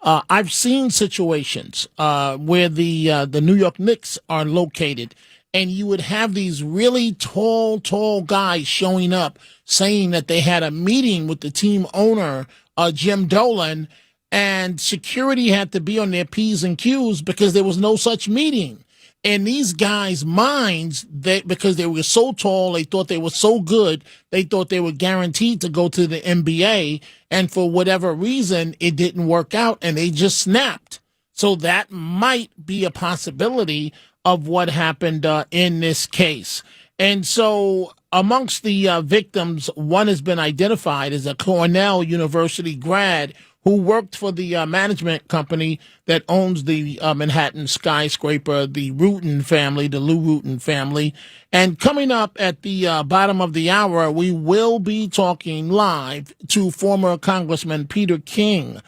I've seen situations where the New York Knicks are located, and you would have these really tall guys showing up saying that they had a meeting with the team owner, Jim Dolan, and security had to be on their P's and Q's because there was no such meeting. And these guys' minds, because they were so tall, they thought they were so good, they thought they were guaranteed to go to the NBA, and for whatever reason, it didn't work out, and they just snapped. So that might be a possibility of what happened in this case. And so amongst the victims, one has been identified as a Cornell University grad who worked for the management company that owns the Manhattan skyscraper, the Rutan family, the Lou Rutan family. And coming up at the bottom of the hour, we will be talking live to former Congressman Peter King.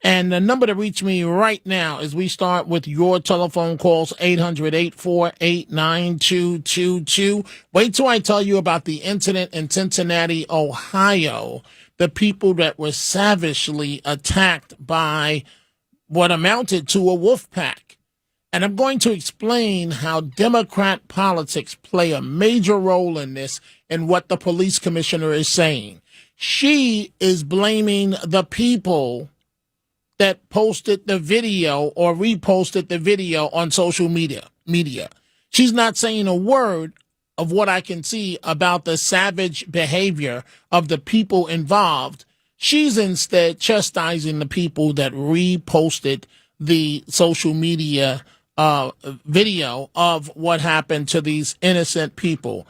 And the number to reach me right now as we start with your telephone calls, 800-848-9222. Wait till I tell you about the incident in Cincinnati, Ohio. The people that were savagely attacked by what amounted to a wolf pack. And I'm going to explain how Democrat politics play a major role in this and what the police commissioner is saying. She is blaming the people that posted the video or reposted the video on social media. She's not saying a word of what I can see about the savage behavior of the people involved. She's instead chastising the people that reposted the social media video of what happened to these innocent people.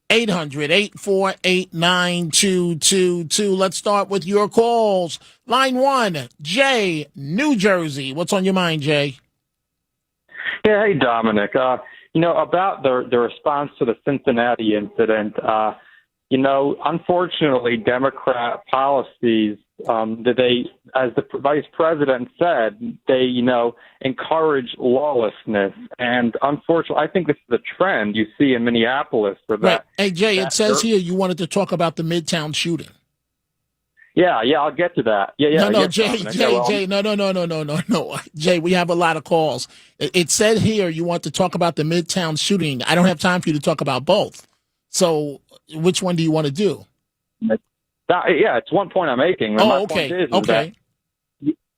800-848-9222. Let's start with your calls. Line 1, Jay, New Jersey. What's on your mind, Jay? Yeah, hey, Dominic. About the response to the Cincinnati incident, unfortunately, Democrat policies, as the vice president said, they, encourage lawlessness. And unfortunately, I think this is a trend you see in Minneapolis for that. Right. Hey, Jay, it says here you wanted to talk about the Midtown shooting. Yeah, I'll get to that. Yeah. No, Jay, no. Jay, we have a lot of calls. It said here you want to talk about the Midtown shooting. I don't have time for you to talk about both. So which one do you want to do? It's one point I'm making. Oh, okay.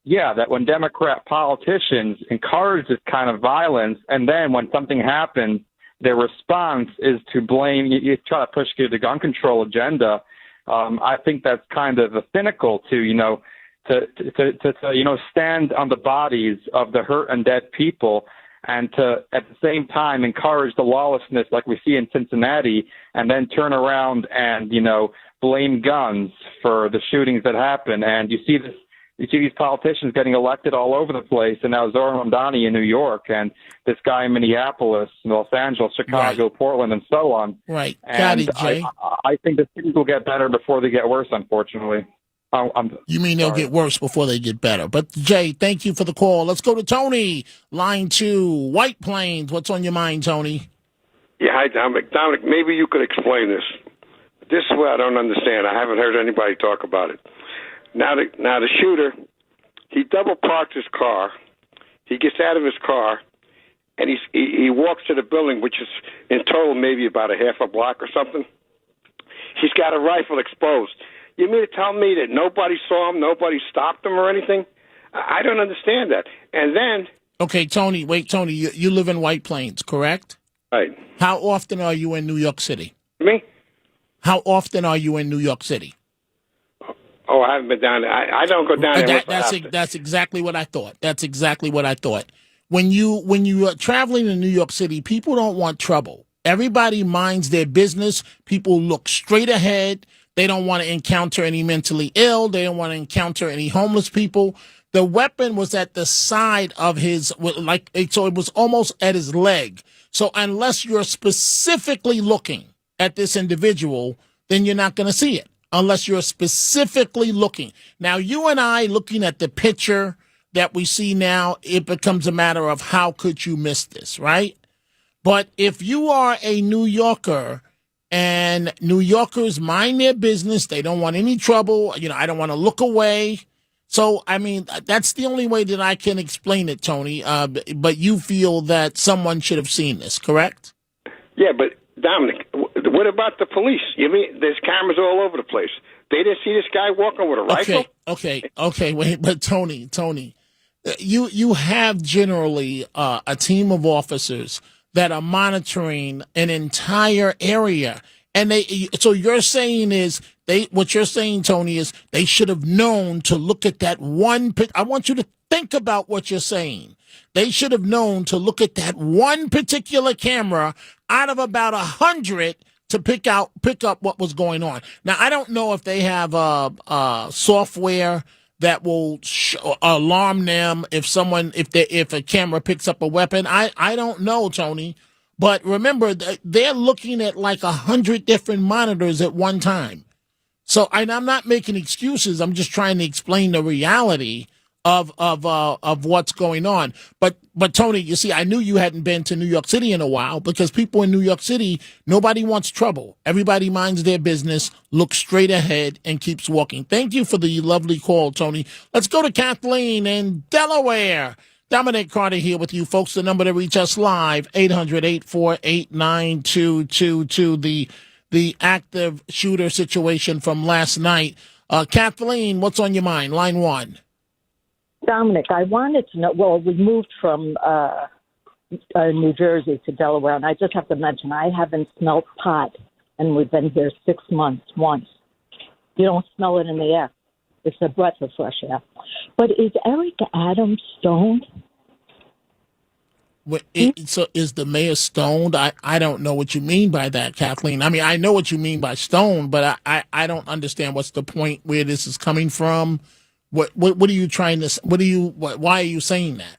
That when Democrat politicians encourage this kind of violence, and then when something happens, their response is to blame, you try to push the gun control agenda. I think that's kind of cynical to, to stand on the bodies of the hurt and dead people, and to at the same time encourage the lawlessness like we see in Cincinnati, and then turn around and blame guns for the shootings that happen. And you see these politicians getting elected all over the place, and now Zohran Mamdani in New York, and this guy in Minneapolis, Los Angeles, Chicago, right. Portland, and so on. Right. And got it, Jay. I think the things will get better before they get worse, unfortunately. You mean they'll get worse before they get better. But, Jay, thank you for the call. Let's go to Tony, line 2, White Plains. What's on your mind, Tony? Yeah, hi, Dominic. Dominic, maybe you could explain this. This is what I don't understand. I haven't heard anybody talk about it. Now the shooter, he double parked his car. He gets out of his car, and he walks to the building, which is in total maybe about a half a block or something. He's got a rifle exposed. You mean to tell me that nobody saw him, nobody stopped him or anything? I don't understand that. And then... Okay, Tony, wait, Tony, you live in White Plains, correct? Right. How often are you in New York City? Me? How often are you in New York City? Oh, I haven't been down there. I don't go down there. That's exactly what I thought. That's exactly what I thought. When you are traveling in New York City, people don't want trouble. Everybody minds their business. People look straight ahead. They don't want to encounter any mentally ill. They don't want to encounter any homeless people. The weapon was at the side of his, so it was almost at his leg. So unless you're specifically looking at this individual, then you're not going to see it. Unless you're specifically looking. Now, you and I looking at the picture that we see now, it becomes a matter of how could you miss this, right? But if you are a New Yorker, and New Yorkers mind their business, they don't want any trouble, I don't want to look away. So, I mean, that's the only way that I can explain it, Tony. But you feel that someone should have seen this, correct? Yeah, but Dominic, what about the police? You mean there's cameras all over the place? They didn't see this guy walking with a rifle? Okay, wait, but Tony, you have generally a team of officers that are monitoring an entire area. And so you're saying what you're saying, Tony, is they should have known to look at that one. I want you to think about what you're saying. They should have known to look at that one particular camera out of about 100 to pick up what was going on. Now, I don't know if they have software that will alarm them if a camera picks up a weapon. I don't know, Tony. But remember, they're looking at like 100 different monitors at one time. So I'm not making excuses. I'm just trying to explain the reality of what's going on. But Tony, you see, I knew you hadn't been to New York City in a while because people in New York City, nobody wants trouble. Everybody minds their business, looks straight ahead, and keeps walking. Thank you for the lovely call, Tony. Let's go to Kathleen in Delaware. Dominic Carter here with you, folks. The number to reach us live, 800-848-9222, the active shooter situation from last night. Kathleen, what's on your mind? Line 1. Dominic, I wanted to know, well, we moved from New Jersey to Delaware, and I just have to mention, I haven't smelled pot, and we've been here 6 months once. You don't smell it in the air. It's a breath of fresh air. But is Eric Adams stoned? So is the mayor stoned? I don't know what you mean by that, Kathleen. I mean, I know what you mean by stoned, but I don't understand what's the point where this is coming from. What are you trying to? Why are you saying that?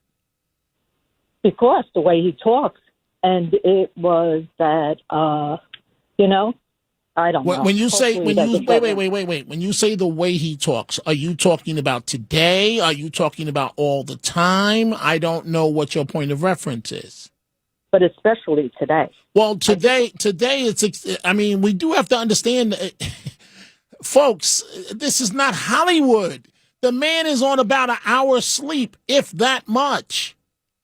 Because the way he talks, and it was that I don't know. When you say wait, when you say the way he talks, are you talking about today? Are you talking about all the time? I don't know what your point of reference is. But especially today. Well, today it's. I mean, we do have to understand, folks. This is not Hollywood. The man is on about an hour's sleep, if that much.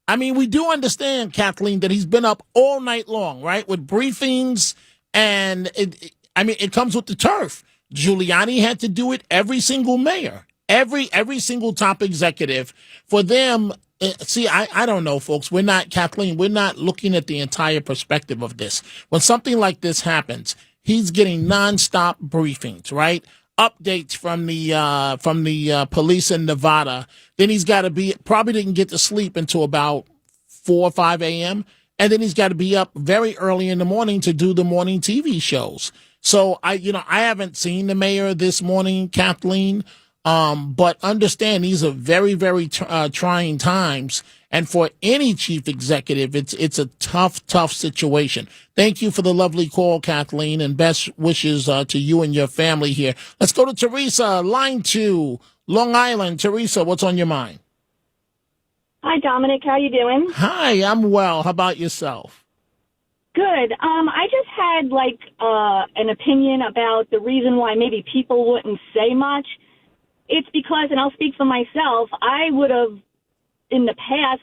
I mean, we do understand, Kathleen, that he's been up all night long, right, with briefings, and it comes with the turf. Giuliani had to do it. Every single mayor, every single top executive. For them, see, I don't know, folks. We're not, Kathleen, we're not looking at the entire perspective of this. When something like this happens, he's getting nonstop briefings, right? updates from the police in Nevada. Then he's got to probably didn't get to sleep until about 4 or 5 a.m. And then he's got to be up very early in the morning to do the morning TV shows. So I haven't seen the mayor this morning, Kathleen. But understand these are very, very trying times. And for any chief executive, it's a tough situation. Thank you for the lovely call, Kathleen, and best wishes to you and your family here. Let's go to Teresa, line 2, Long Island. Teresa, what's on your mind? Hi, Dominic. How you doing? Hi, I'm well. How about yourself? Good. I just had an opinion about the reason why maybe people wouldn't say much. It's because, and I'll speak for myself, I would have in the past,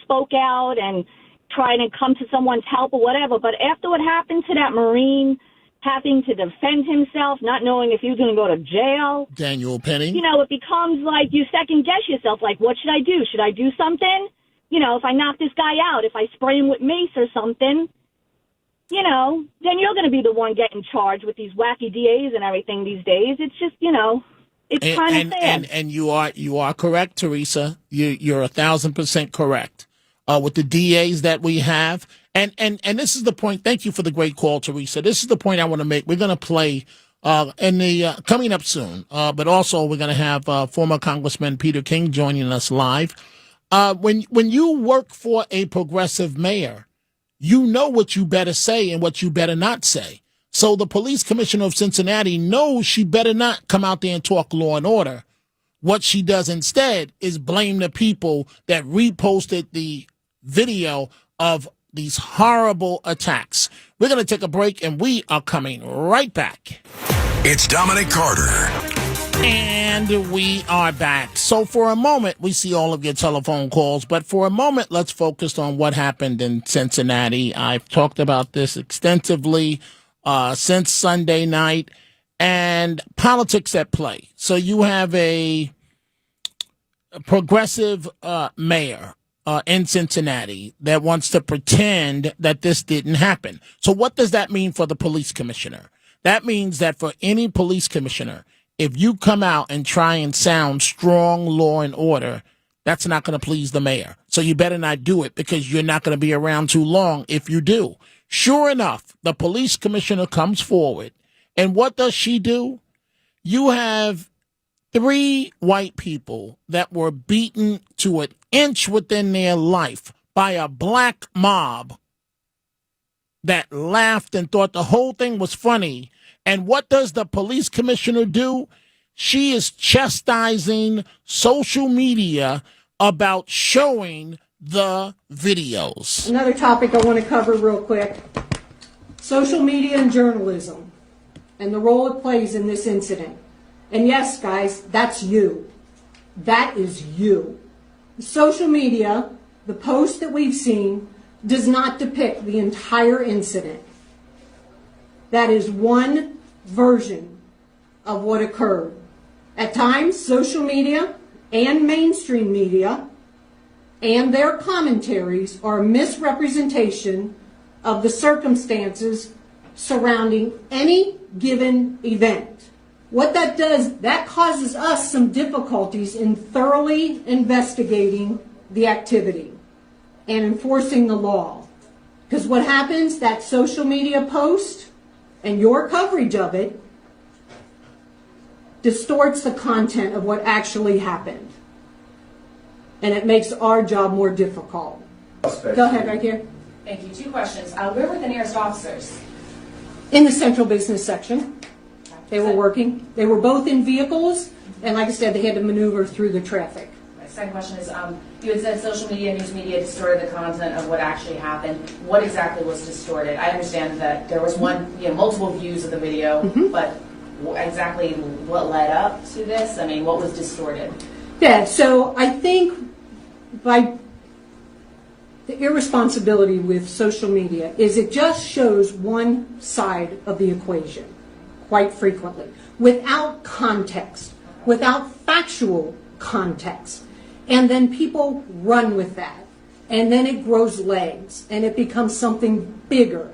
spoke out and tried to come to someone's help or whatever. But after what happened to that Marine having to defend himself, not knowing if he was going to go to jail. Daniel Penny. It becomes like you second guess yourself. Like, what should I do? Should I do something? If I knock this guy out, if I spray him with mace or something, then you're going to be the one getting charged with these wacky DAs and everything these days. It's just, it's kind of sad. And you are correct, Teresa. You're 1,000% correct. With the DAs that we have. And this is the point. Thank you for the great call, Teresa. This is the point I want to make. We're going to play coming up soon. But also we're going to have former Congressman Peter King joining us live. When you work for a progressive mayor, you know what you better say and what you better not say. So the police commissioner of Cincinnati knows she better not come out there and talk law and order. What she does instead is blame the people that reposted the video of these horrible attacks. We're going to take a break, and we are coming right back. It's Dominic Carter. And we are back. So for a moment, we see all of your telephone calls, but for a moment, let's focus on what happened in Cincinnati. I've talked about this extensively since Sunday night, and politics at play. So you have a progressive mayor in Cincinnati that wants to pretend that this didn't happen. So what does that mean for the police commissioner? That means that for any police commissioner, if you come out and try and sound strong law and order, that's not going to please the mayor. So you better not do it, because you're not going to be around too long if you do. Sure enough, the police commissioner comes forward. And what does she do? You have 3 white people that were beaten to an inch within their life by a black mob that laughed and thought the whole thing was funny. And what does the police commissioner do? She is chastising social media about showing the videos. Another topic I want to cover real quick. Social media and journalism and the role it plays in this incident. And yes, guys, that's you. That is you. Social media, the post that we've seen, does not depict the entire incident. That is one version of what occurred. At times, social media and mainstream media and their commentaries are a misrepresentation of the circumstances surrounding any given event. What that does, that causes us some difficulties in thoroughly investigating the activity and enforcing the law. Because what happens, that social media post and your coverage of it distorts the content of what actually happened. And it makes our job more difficult. Go ahead, right here. Thank you. 2 questions. Where were the nearest officers? In the central business section. They were working. They were both in vehicles, and like I said, they had to maneuver through the traffic. My second question is, you had said social media and news media distorted the content of what actually happened. What exactly was distorted? I understand that there was multiple views of the video, but exactly what led up to this? I mean, what was distorted? Yeah, so I think by the irresponsibility with social media is it just shows one side of the equation quite frequently, without context, without factual context. And then people run with that. And then it grows legs and it becomes something bigger.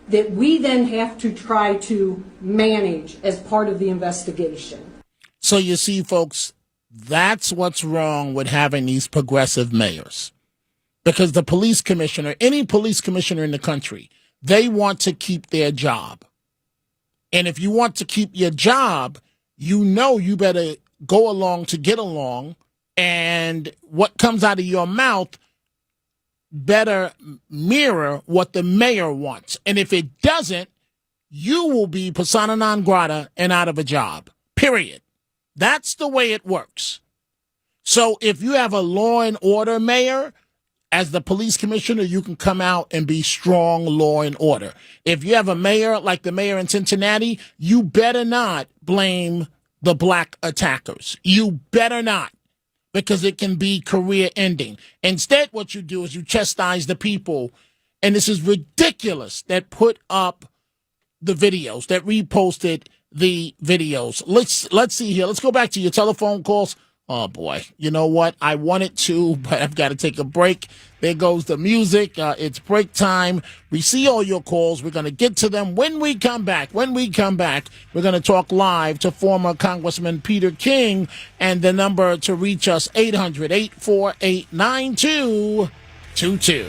that we then have to try to manage as part of the investigation. So you see, folks, that's what's wrong with having these progressive mayors. Because the police commissioner, any police commissioner in the country, they want to keep their job. And if you want to keep your job, you better go along to get along. And what comes out of your mouth better mirror what the mayor wants. And if it doesn't, you will be persona non grata and out of a job, period. That's the way it works. So if you have a law and order mayor, as the police commissioner, you can come out and be strong law and order. If you have a mayor like the mayor in Cincinnati, you better not blame the black attackers. You better not, because it can be career ending. Instead, what you do is you chastise the people, and this is ridiculous, that put up the videos, that reposted the videos. Let's see here. Let's go back to your telephone calls. Oh, boy. You know what? I wanted to, but I've got to take a break. There goes the music. It's break time. We see all your calls. We're going to get to them when we come back. We're going to talk live to former Congressman Peter King, and the number to reach us, 800-848-9222.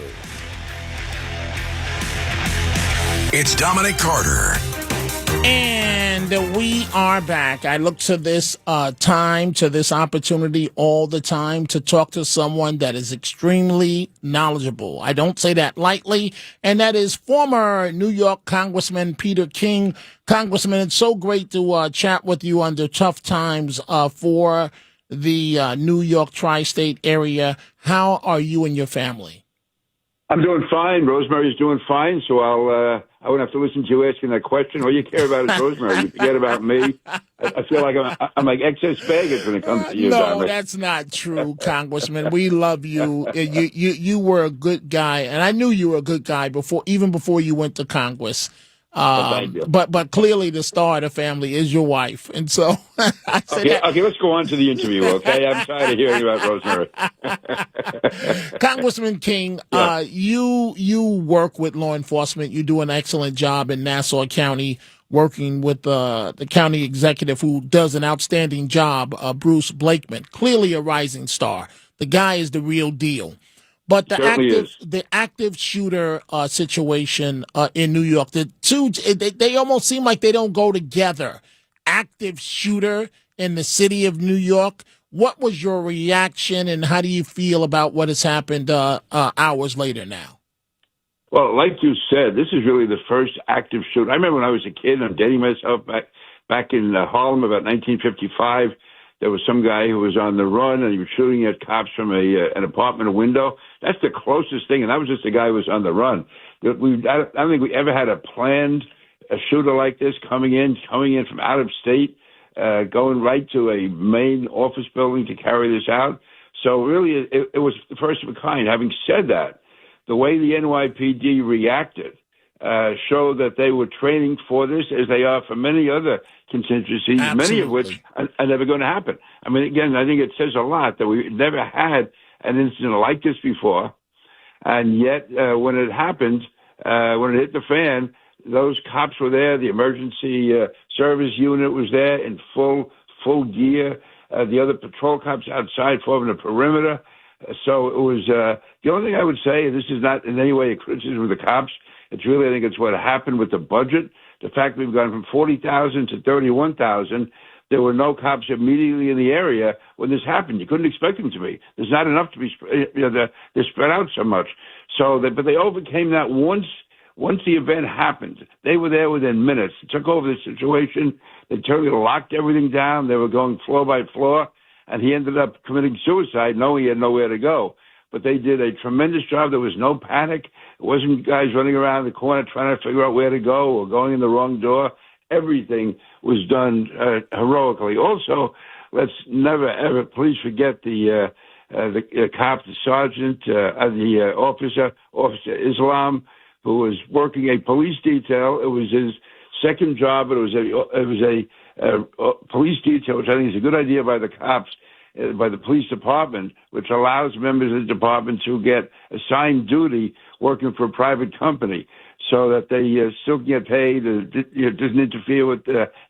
It's Dominic Carter. And we are back. I look to this this opportunity all the time to talk to someone that is extremely knowledgeable. I don't say that lightly, and that is former New York Congressman Peter King. Congressman, it's so great to chat with you under tough times for the New York tri-state area. How are you and your family? I'm doing fine. Rosemary's doing fine, so I won't have to listen to you asking that question. All you care about is Rosemary. You forget about me. I feel like I'm like excess baggage when it comes to you. No, Dominic. That's not true, Congressman. We love you. You were a good guy, and I knew you were a good guy even before you went to Congress. But clearly the star of the family is your wife, and so I said okay, let's go on to the interview. Okay, I'm tired of hearing about Rosemary. Congressman King, you work with law enforcement. You do an excellent job in Nassau County, working with the county executive who does an outstanding job, Bruce Blakeman. Clearly a rising star. The guy is the real deal. But the active shooter situation in New York, the two, they almost seem like they don't go together. Active shooter in the city of New York. What was your reaction, and how do you feel about what has happened hours later now? Well, like you said, this is really the first active shooter. I remember when I was a kid, I'm dating myself, back in Harlem about 1955. There was some guy who was on the run, and he was shooting at cops from an apartment window. That's the closest thing, and that was just a guy who was on the run. I don't think we ever had a planned shooter like this coming in from out of state, going right to a main office building to carry this out. So really, it was the first of a kind. Having said that, the way the NYPD reacted showed that they were training for this, as they are for many other contingencies, many of which are never going to happen. I mean, again, I think it says a lot that we never had an incident like this before, and yet when it happened, when it hit the fan, those cops were there. The emergency service unit was there in full gear. The other patrol cops outside forming a perimeter. So it was the only thing I would say. This is not in any way a criticism of the cops. It's really, I think, it's what happened with the budget. The fact we've gone from 40,000 to 31,000. There were no cops immediately in the area when this happened. You couldn't expect them to be. There's not enough to be. They're spread out so much. But they overcame that once the event happened. They were there within minutes. They took over the situation. They totally locked everything down. They were going floor by floor, and he ended up committing suicide, knowing he had nowhere to go. But they did a tremendous job. There was no panic. It wasn't guys running around the corner trying to figure out where to go or going in the wrong door. Everything was done heroically. Also, let's never, ever, please forget the cop, the sergeant, the officer Islam, who was working a police detail. It was his second job, but it was a police detail, which I think is a good idea by the cops. by the police department, which allows members of the department to get assigned duty working for a private company, so that they still get paid. It doesn't interfere with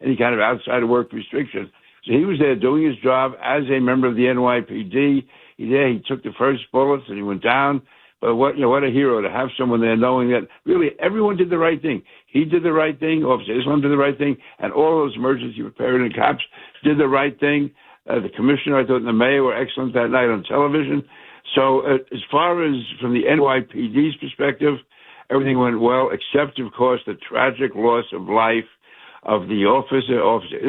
any kind of outside of work restriction. So he was there doing his job as a member of the NYPD. He took the first bullets and he went down. But what a hero to have someone there knowing that really everyone did the right thing. He did the right thing. Officer Islam did the right thing. And all those emergency preparedness and cops did the right thing. The commissioner, I thought, and the mayor were excellent that night on television. So as far as from the NYPD's perspective, everything went well, except, of course, the tragic loss of life of the Officer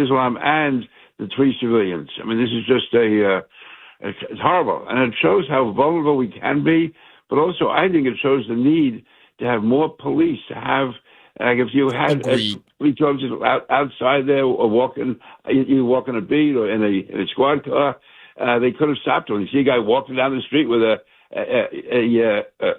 Islam, and the 3 civilians. I mean, this is just it's horrible. And it shows how vulnerable we can be, but also I think it shows the need to have more police, to have, like if you had police officers outside there or walking a beat or in a squad car, they could have stopped him. You see a guy walking down the street with a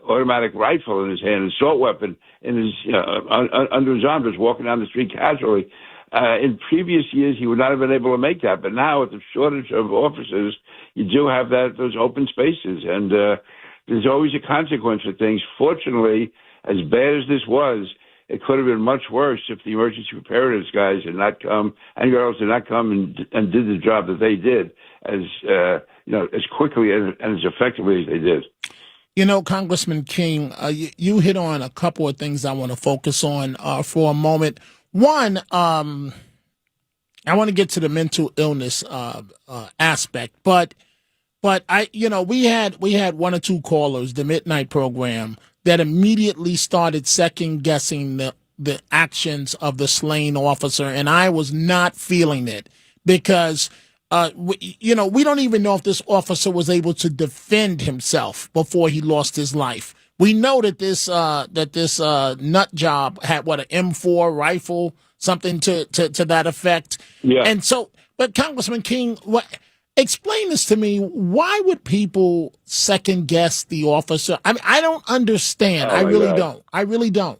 automatic rifle in his hand, an assault weapon in his under his arm, just walking down the street casually. In previous years, he would not have been able to make that, but now with the shortage of officers, you do have those open spaces, and there's always a consequence for things. Fortunately, as bad as this was, it could have been much worse if the emergency preparedness guys had not come, anybody else had not come and did the job that they did as quickly and as effectively as they did. You know, Congressman King, you hit on a couple of things I want to focus on for a moment. One, I want to get to the mental illness aspect, but we had 1 or 2 callers, the midnight program, that immediately started second guessing the actions of the slain officer, and I was not feeling it because we don't even know if this officer was able to defend himself before he lost his life. We know that this nut job had an M4 rifle, something to that effect. Yeah. And so, but Congressman King, explain this to me. Why would people second guess the officer? I mean, I don't understand. I really don't.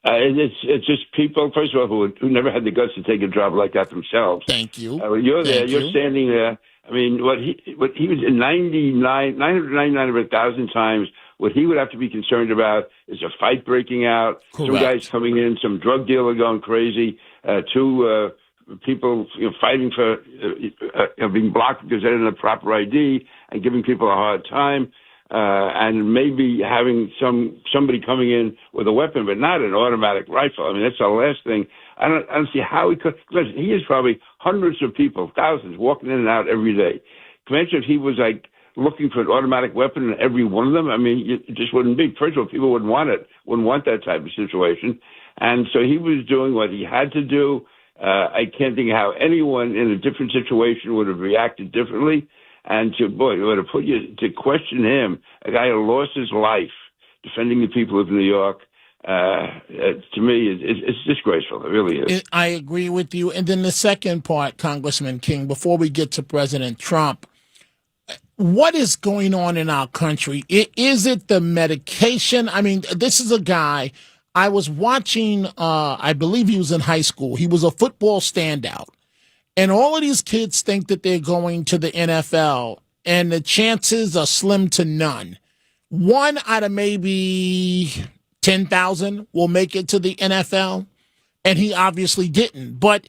It's just people, first of all, who never had the guts to take a job like that themselves. Thank you. You're there. You're standing there. I mean, what he was in 999 of 1,000 times. What he would have to be concerned about is a fight breaking out, Correct. Some guys coming in, some drug dealer going crazy, 2 people fighting for being blocked because they didn't have proper ID and giving people a hard time, and maybe having somebody coming in with a weapon, but not an automatic rifle. I mean, that's the last thing. I don't see how he could. Listen, he has probably hundreds of people, thousands, walking in and out every day. Imagine if he was like looking for an automatic weapon in every one of them. I mean, it just wouldn't be. First of all, people wouldn't want that type of situation. And so he was doing what he had to do. I can't think how anyone in a different situation would have reacted differently. And to question him, a guy who lost his life defending the people of New York, to me, it's disgraceful. It really is. I agree with you. And then the second part, Congressman King, before we get to President Trump, what is going on in our country? Is it the medication? I mean, this is a guy I was watching, I believe he was in high school. He was a football standout. And all of these kids think that they're going to the NFL, and the chances are slim to none. 1 out of maybe 10,000 will make it to the NFL, and he obviously didn't. But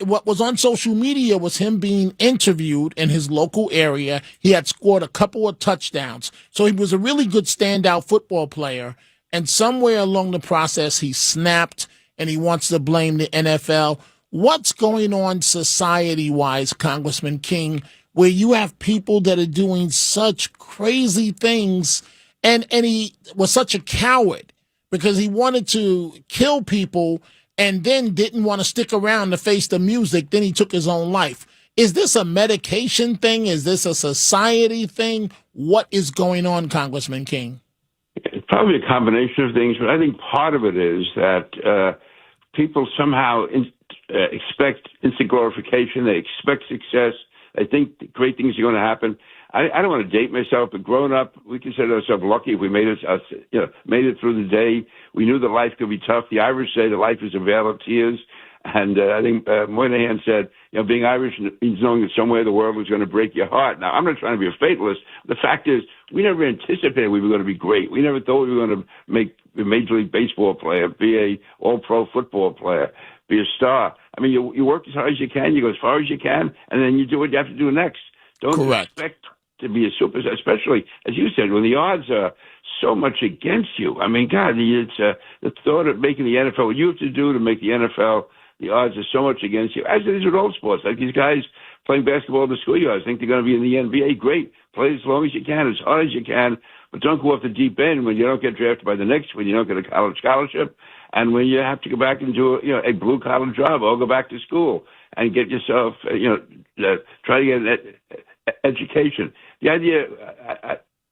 what was on social media was him being interviewed in his local area. He had scored a couple of touchdowns. So he was a really good standout football player. And somewhere along the process, he snapped and he wants to blame the NFL. What's going on society-wise, Congressman King, where you have people that are doing such crazy things, and he was such a coward because he wanted to kill people and then didn't want to stick around to face the music. Then he took his own life. Is this a medication thing? Is this a society thing? What is going on, Congressman King? It's probably a combination of things, but I think part of it is that people somehow expect instant glorification. They expect success. They think great things are going to happen. I don't want to date myself, but growing up, we consider ourselves lucky if we made it through the day. We knew that life could be tough. The Irish say that life is a vale of tears, And I think Moynihan said, being Irish means knowing that somewhere the world is going to break your heart. Now, I'm not trying to be a fatalist. The fact is, we never anticipated we were going to be great. We never thought we were going to make a Major League Baseball player, be a all-pro football player, be a star. I mean, you work as hard as you can, you go as far as you can, and then you do what you have to do next. Don't expect to be a superstar, especially, as you said, when the odds are so much against you. I mean, God, it's the thought of making the NFL, what you have to do to make the NFL, the odds are so much against you, as it is with all sports. Like these guys playing basketball in the schoolyards think they're going to be in the NBA. Great. Play as long as you can, as hard as you can, but don't go off the deep end when you don't get drafted by the Knicks, when you don't get a college scholarship, and when you have to go back and do a blue-collar job or go back to school and get yourself, try to get an education. The idea,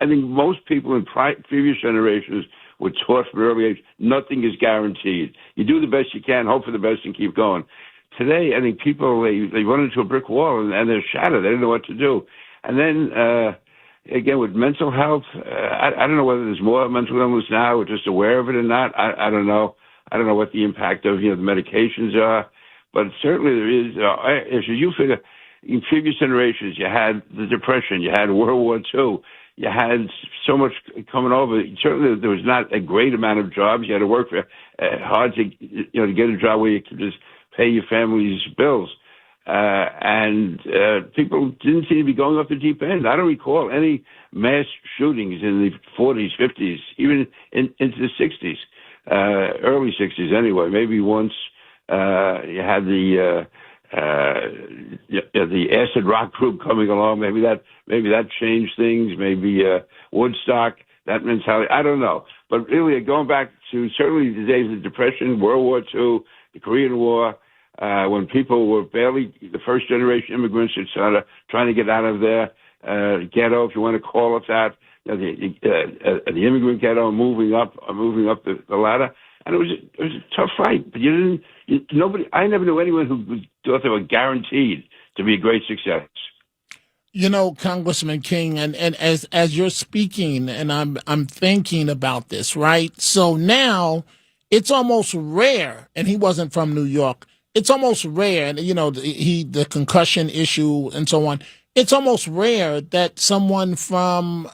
I think most people in previous generations were taught from an early age, nothing is guaranteed. You do the best you can, hope for the best, and keep going. Today, I think people, they run into a brick wall and they're shattered. They don't know what to do. And then, again, with mental health, I don't know whether there's more mental illness now, we're just aware of it or not. I don't know. I don't know what the impact of, the medications are. But certainly there is, as you figure, in previous generations, you had the Depression, you had World War II, you had so much coming over. Certainly, there was not a great amount of jobs. You had to work hard to get a job where you could just pay your family's bills. And people didn't seem to be going off the deep end. I don't recall any mass shootings in the 40s, 50s, even into the 60s, early 60s anyway. Maybe once you had the acid rock group coming along. Maybe that changed things. Maybe Woodstock, that mentality. I don't know. But really, going back to certainly the days of the Depression, World War II, the Korean War, when people were barely the first generation immigrants who started trying to get out of their ghetto, if you want to call it that, the immigrant ghetto, moving up the ladder. And it was a tough fight, but I never knew anyone who thought they were guaranteed to be a great success. Congressman King, and as you're speaking, and I'm thinking about this, right? So now it's almost rare, and he wasn't from New York. It's almost rare, and the concussion issue and so on. It's almost rare that someone from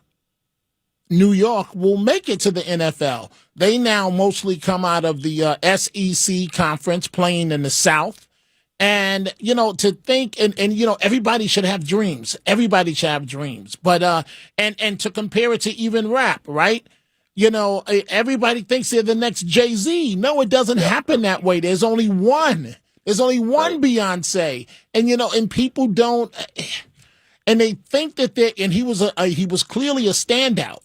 New York will make it to the NFL. They now mostly come out of the SEC conference, playing in the South. And, to think, and everybody should have dreams. Everybody should have dreams. But, and to compare it to even rap, right? Everybody thinks they're the next Jay-Z. No, it doesn't happen that way. There's only one. There's only one Beyonce. And, and people don't, and they think that he was clearly a standout.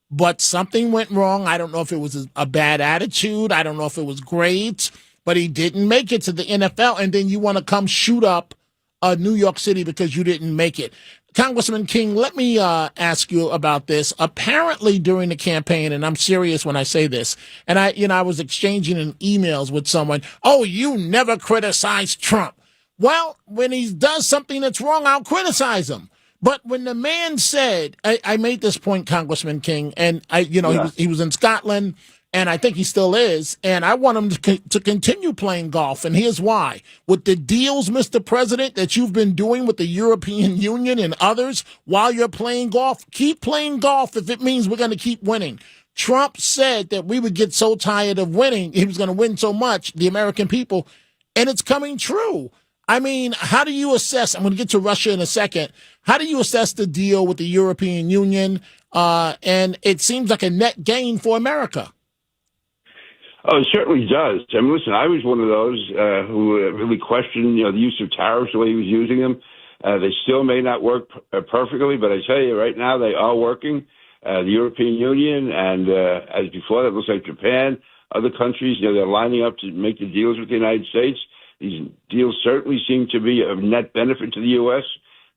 But something went wrong. I don't know if it was a bad attitude. I don't know if it was grades, but he didn't make it to the NFL. And then you want to come shoot up New York City because you didn't make it. Congressman King, let me ask you about this. Apparently during the campaign, and I'm serious when I say this, and I was exchanging in emails with someone, oh, you never criticize Trump. Well, when he does something that's wrong, I'll criticize him. But when the man said, I made this point, Congressman King, and he was in Scotland, and I think he still is, and I want him to continue playing golf, and here's why. With the deals, Mr. President, that you've been doing with the European Union and others while you're playing golf, keep playing golf if it means we're going to keep winning. Trump said that we would get so tired of winning, he was going to win so much, the American people, and it's coming true. I mean, how do you assess, I'm going to get to Russia in a second, how do you assess the deal with the European Union? And it seems like a net gain for America. Oh, it certainly does. I mean, listen, I was one of those who really questioned, the use of tariffs, the way he was using them. They still may not work perfectly, but I tell you right now, they are working. The European Union and, as before, that looks like Japan, other countries, they're lining up to make the deals with the United States. These deals certainly seem to be of net benefit to the U.S.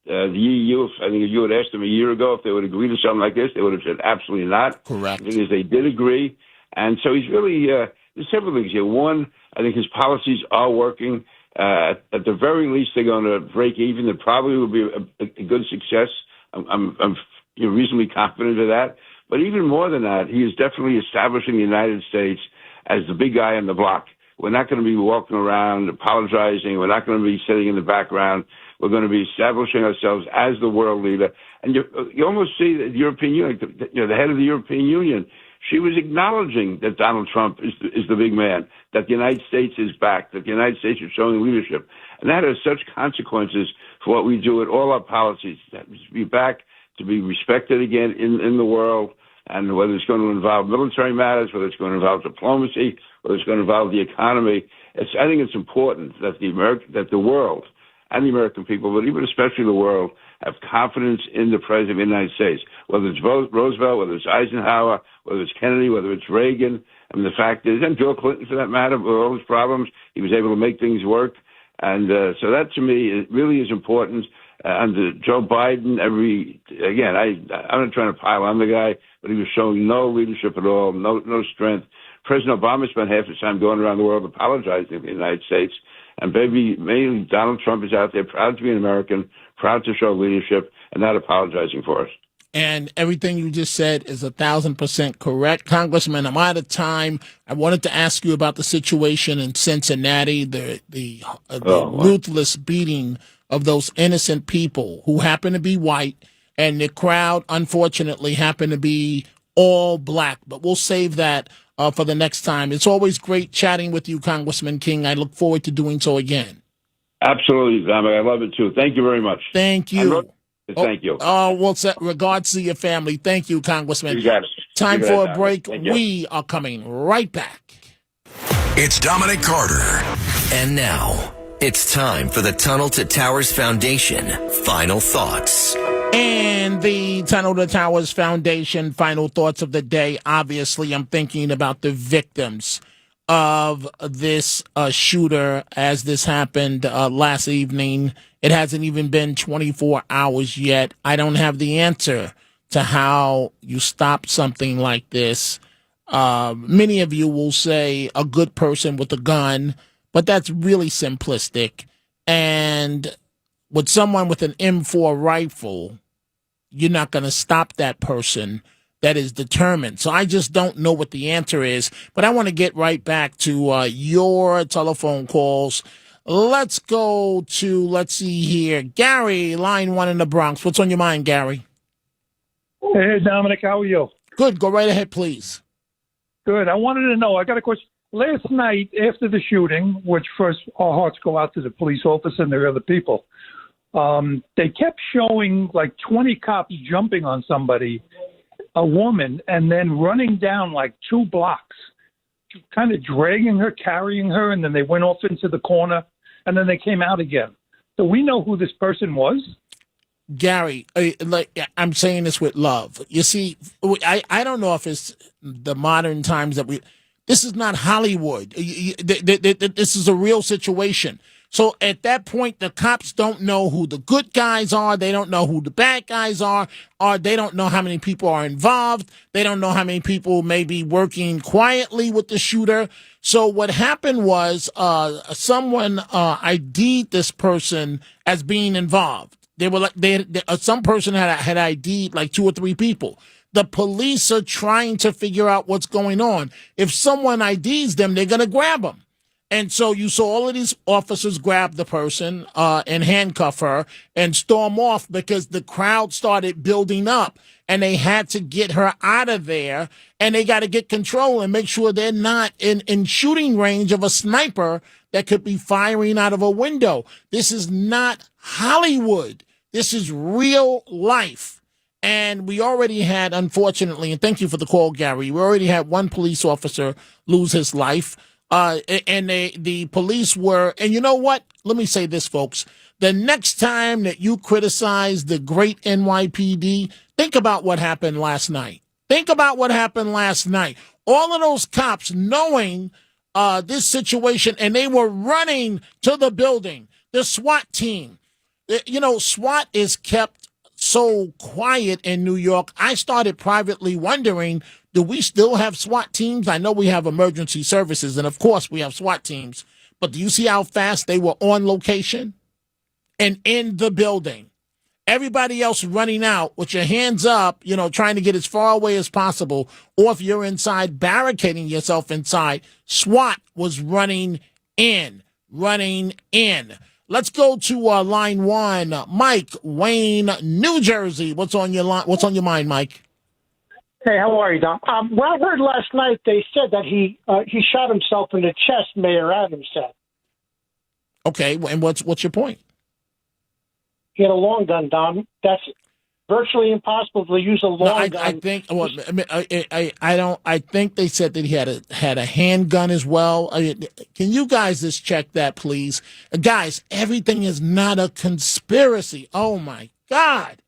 The EU, I think if you had asked them a year ago if they would agree to something like this, they would have said absolutely not. Correct. Because they did agree. And so he's really, there's several things here. One, I think his policies are working. At the very least, they're going to break even. It probably will be a good success. I'm reasonably confident of that. But even more than that, he is definitely establishing the United States as the big guy on the block We're not going to be walking around apologizing. We're not going to be sitting in the background. We're going to be establishing ourselves as the world leader. And you almost see the European Union, the head of the European Union, she was acknowledging that Donald Trump is the big man, that the United States is back, that the United States is showing leadership. And that has such consequences for what we do with all our policies, to be back, to be respected again in the world, and whether it's going to involve military matters, whether it's going to involve diplomacy, whether it's going to involve the economy. I think it's important that the world and the American people, but even especially the world, have confidence in the President of the United States, whether it's Roosevelt, whether it's Eisenhower, whether it's Kennedy, whether it's Reagan. I mean, the fact is, and Bill Clinton for that matter, with all his problems, he was able to make things work. And so that, to me, it really is important. Under Joe Biden, I'm not trying to pile on the guy, but he was showing no leadership at all, no strength. President Obama spent half his time going around the world apologizing to the United States. And maybe Donald Trump is out there proud to be an American, proud to show leadership, and not apologizing for us. And everything you just said is 1,000% correct. Congressman, I'm out of time. I wanted to ask you about the situation in Cincinnati, the ruthless beating of those innocent people who happen to be white, and the crowd, unfortunately, happened to be all black. But we'll save that for the next time. It's always great chatting with you, Congressman King. I look forward to doing so again. Absolutely, Dominic. I love it, too. Thank you very much. Thank you. Thank you. Well, regards to your family. Thank you, Congressman. You got it. Time for a break. We are coming right back. It's Dominic Carter. And now, it's time for the Tunnel to Towers Foundation Final Thoughts. And the Tunnel to Towers Foundation final thoughts of the day. Obviously, I'm thinking about the victims of this shooter as this happened last evening. It hasn't even been 24 hours yet. I don't have the answer to how you stop something like this. Many of you will say a good person with a gun, but that's really simplistic. And with someone with an M4 rifle, you're not going to stop that person that is determined. So I just don't know what the answer is. But I want to get right back to your telephone calls. Let's go to, let's see here, Gary, line 1 in the Bronx. What's on your mind, Gary? Hey, Dominic, how are you? Good. Go right ahead, please. Good. I wanted to know, I got a question. Last night, after the shooting, which first our hearts go out to the police officer and the other people, they kept showing like 20 cops jumping on somebody, a woman, and then running down like 2 blocks, kind of dragging her, carrying her, and then they went off into the corner, and then they came out again. So we know who this person was? Gary, I'm saying this with love. You see, I don't know if it's the modern times that this is not Hollywood. This is a real situation. So at that point, the cops don't know who the good guys are. They don't know who the bad guys are, or they don't know how many people are involved. They don't know how many people may be working quietly with the shooter. So what happened was someone ID'd this person as being involved. They were some person had ID'd like 2 or 3 people. The police are trying to figure out what's going on. If someone IDs them, they're going to grab them. And so you saw all of these officers grab the person and handcuff her and storm off because the crowd started building up and they had to get her out of there, and they got to get control and make sure they're not in shooting range of a sniper that could be firing out of a window. This is not Hollywood. This is real life. And we already had, unfortunately, and thank you for the call, Gary, we already had 1 police officer lose his life. And the police were, and you know what? Let me say this, folks. The next time that you criticize the great NYPD, think about what happened last night. Think about what happened last night. All of those cops knowing this situation, and they were running to the building. The SWAT team. You know, SWAT is kept so quiet in New York. I started privately wondering, do we still have SWAT teams? I know we have emergency services, and of course we have SWAT teams. But do you see how fast they were on location and in the building? Everybody else running out with your hands up, trying to get as far away as possible. Or if you're inside, barricading yourself inside. SWAT was running in. Let's go to line one. Mike, Wayne, New Jersey. What's on your mind, Mike? Hey, how are you, Dom? Well, I heard last night they said that he shot himself in the chest, Mayor Adams said. Okay, and what's your point? He had a long gun, Dom. That's virtually impossible to use a long gun. I think. Well, I don't. I think they said that he had a handgun as well. Can you guys just check that, please, guys? Everything is not a conspiracy. Oh my God!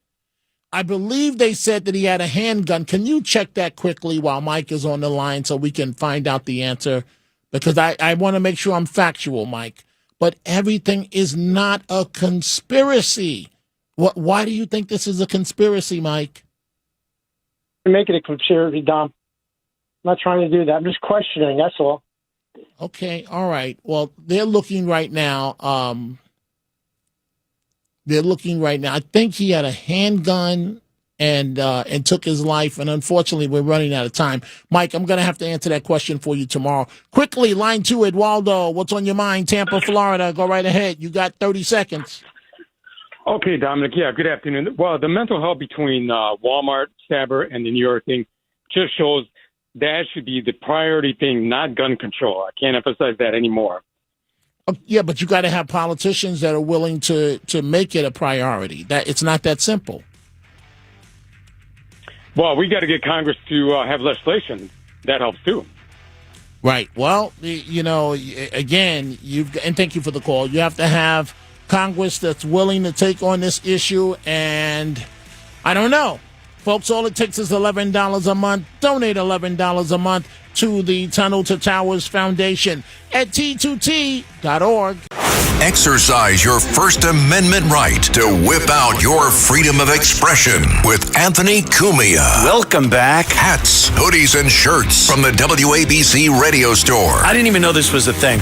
I believe they said that he had a handgun. Can you check that quickly while Mike is on the line so we can find out the answer? Because I want to make sure I'm factual, Mike. But everything is not a conspiracy. Why do you think this is a conspiracy, Mike? You're making a conspiracy, Dom. I'm not trying to do that. I'm just questioning, that's all. Okay, all right. Well, they're looking right now. I think he had a handgun and took his life. And unfortunately, we're running out of time. Mike, I'm going to have to answer that question for you tomorrow. Quickly, line two, Eduardo. What's on your mind? Tampa, Florida. Go right ahead. You got 30 seconds. Okay, Dominic. Yeah, good afternoon. Well, the mental health between Walmart, Stabber, and the New York thing just shows that should be the priority thing, not gun control. I can't emphasize that anymore. Yeah, but you got to have politicians that are willing to make it a priority. That it's not that simple. Well, we got to get Congress to have legislation. That helps too. Right. Well, again, and thank you for the call. You have to have Congress that's willing to take on this issue, and I don't know. Folks, all it takes is $11 a month. Donate $11 a month to the Tunnel to Towers Foundation at T2T.org. Exercise your First Amendment right to whip out your freedom of expression with Anthony Cumia. Welcome back. Hats, hoodies, and shirts from the WABC radio store. I didn't even know this was a thing.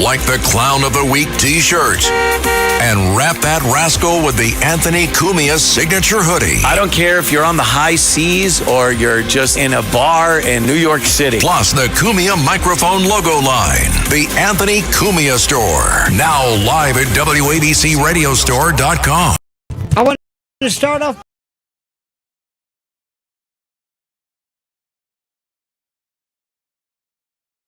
Like the Clown of the Week t-shirt. And wrap that rascal with the Anthony Cumia signature hoodie. I don't care if you're on the high seas or you're just in a bar in New York City. Plus the Cumia microphone logo line. The Anthony Cumia Store. Now live at WABCRadiostore.com. I want to start off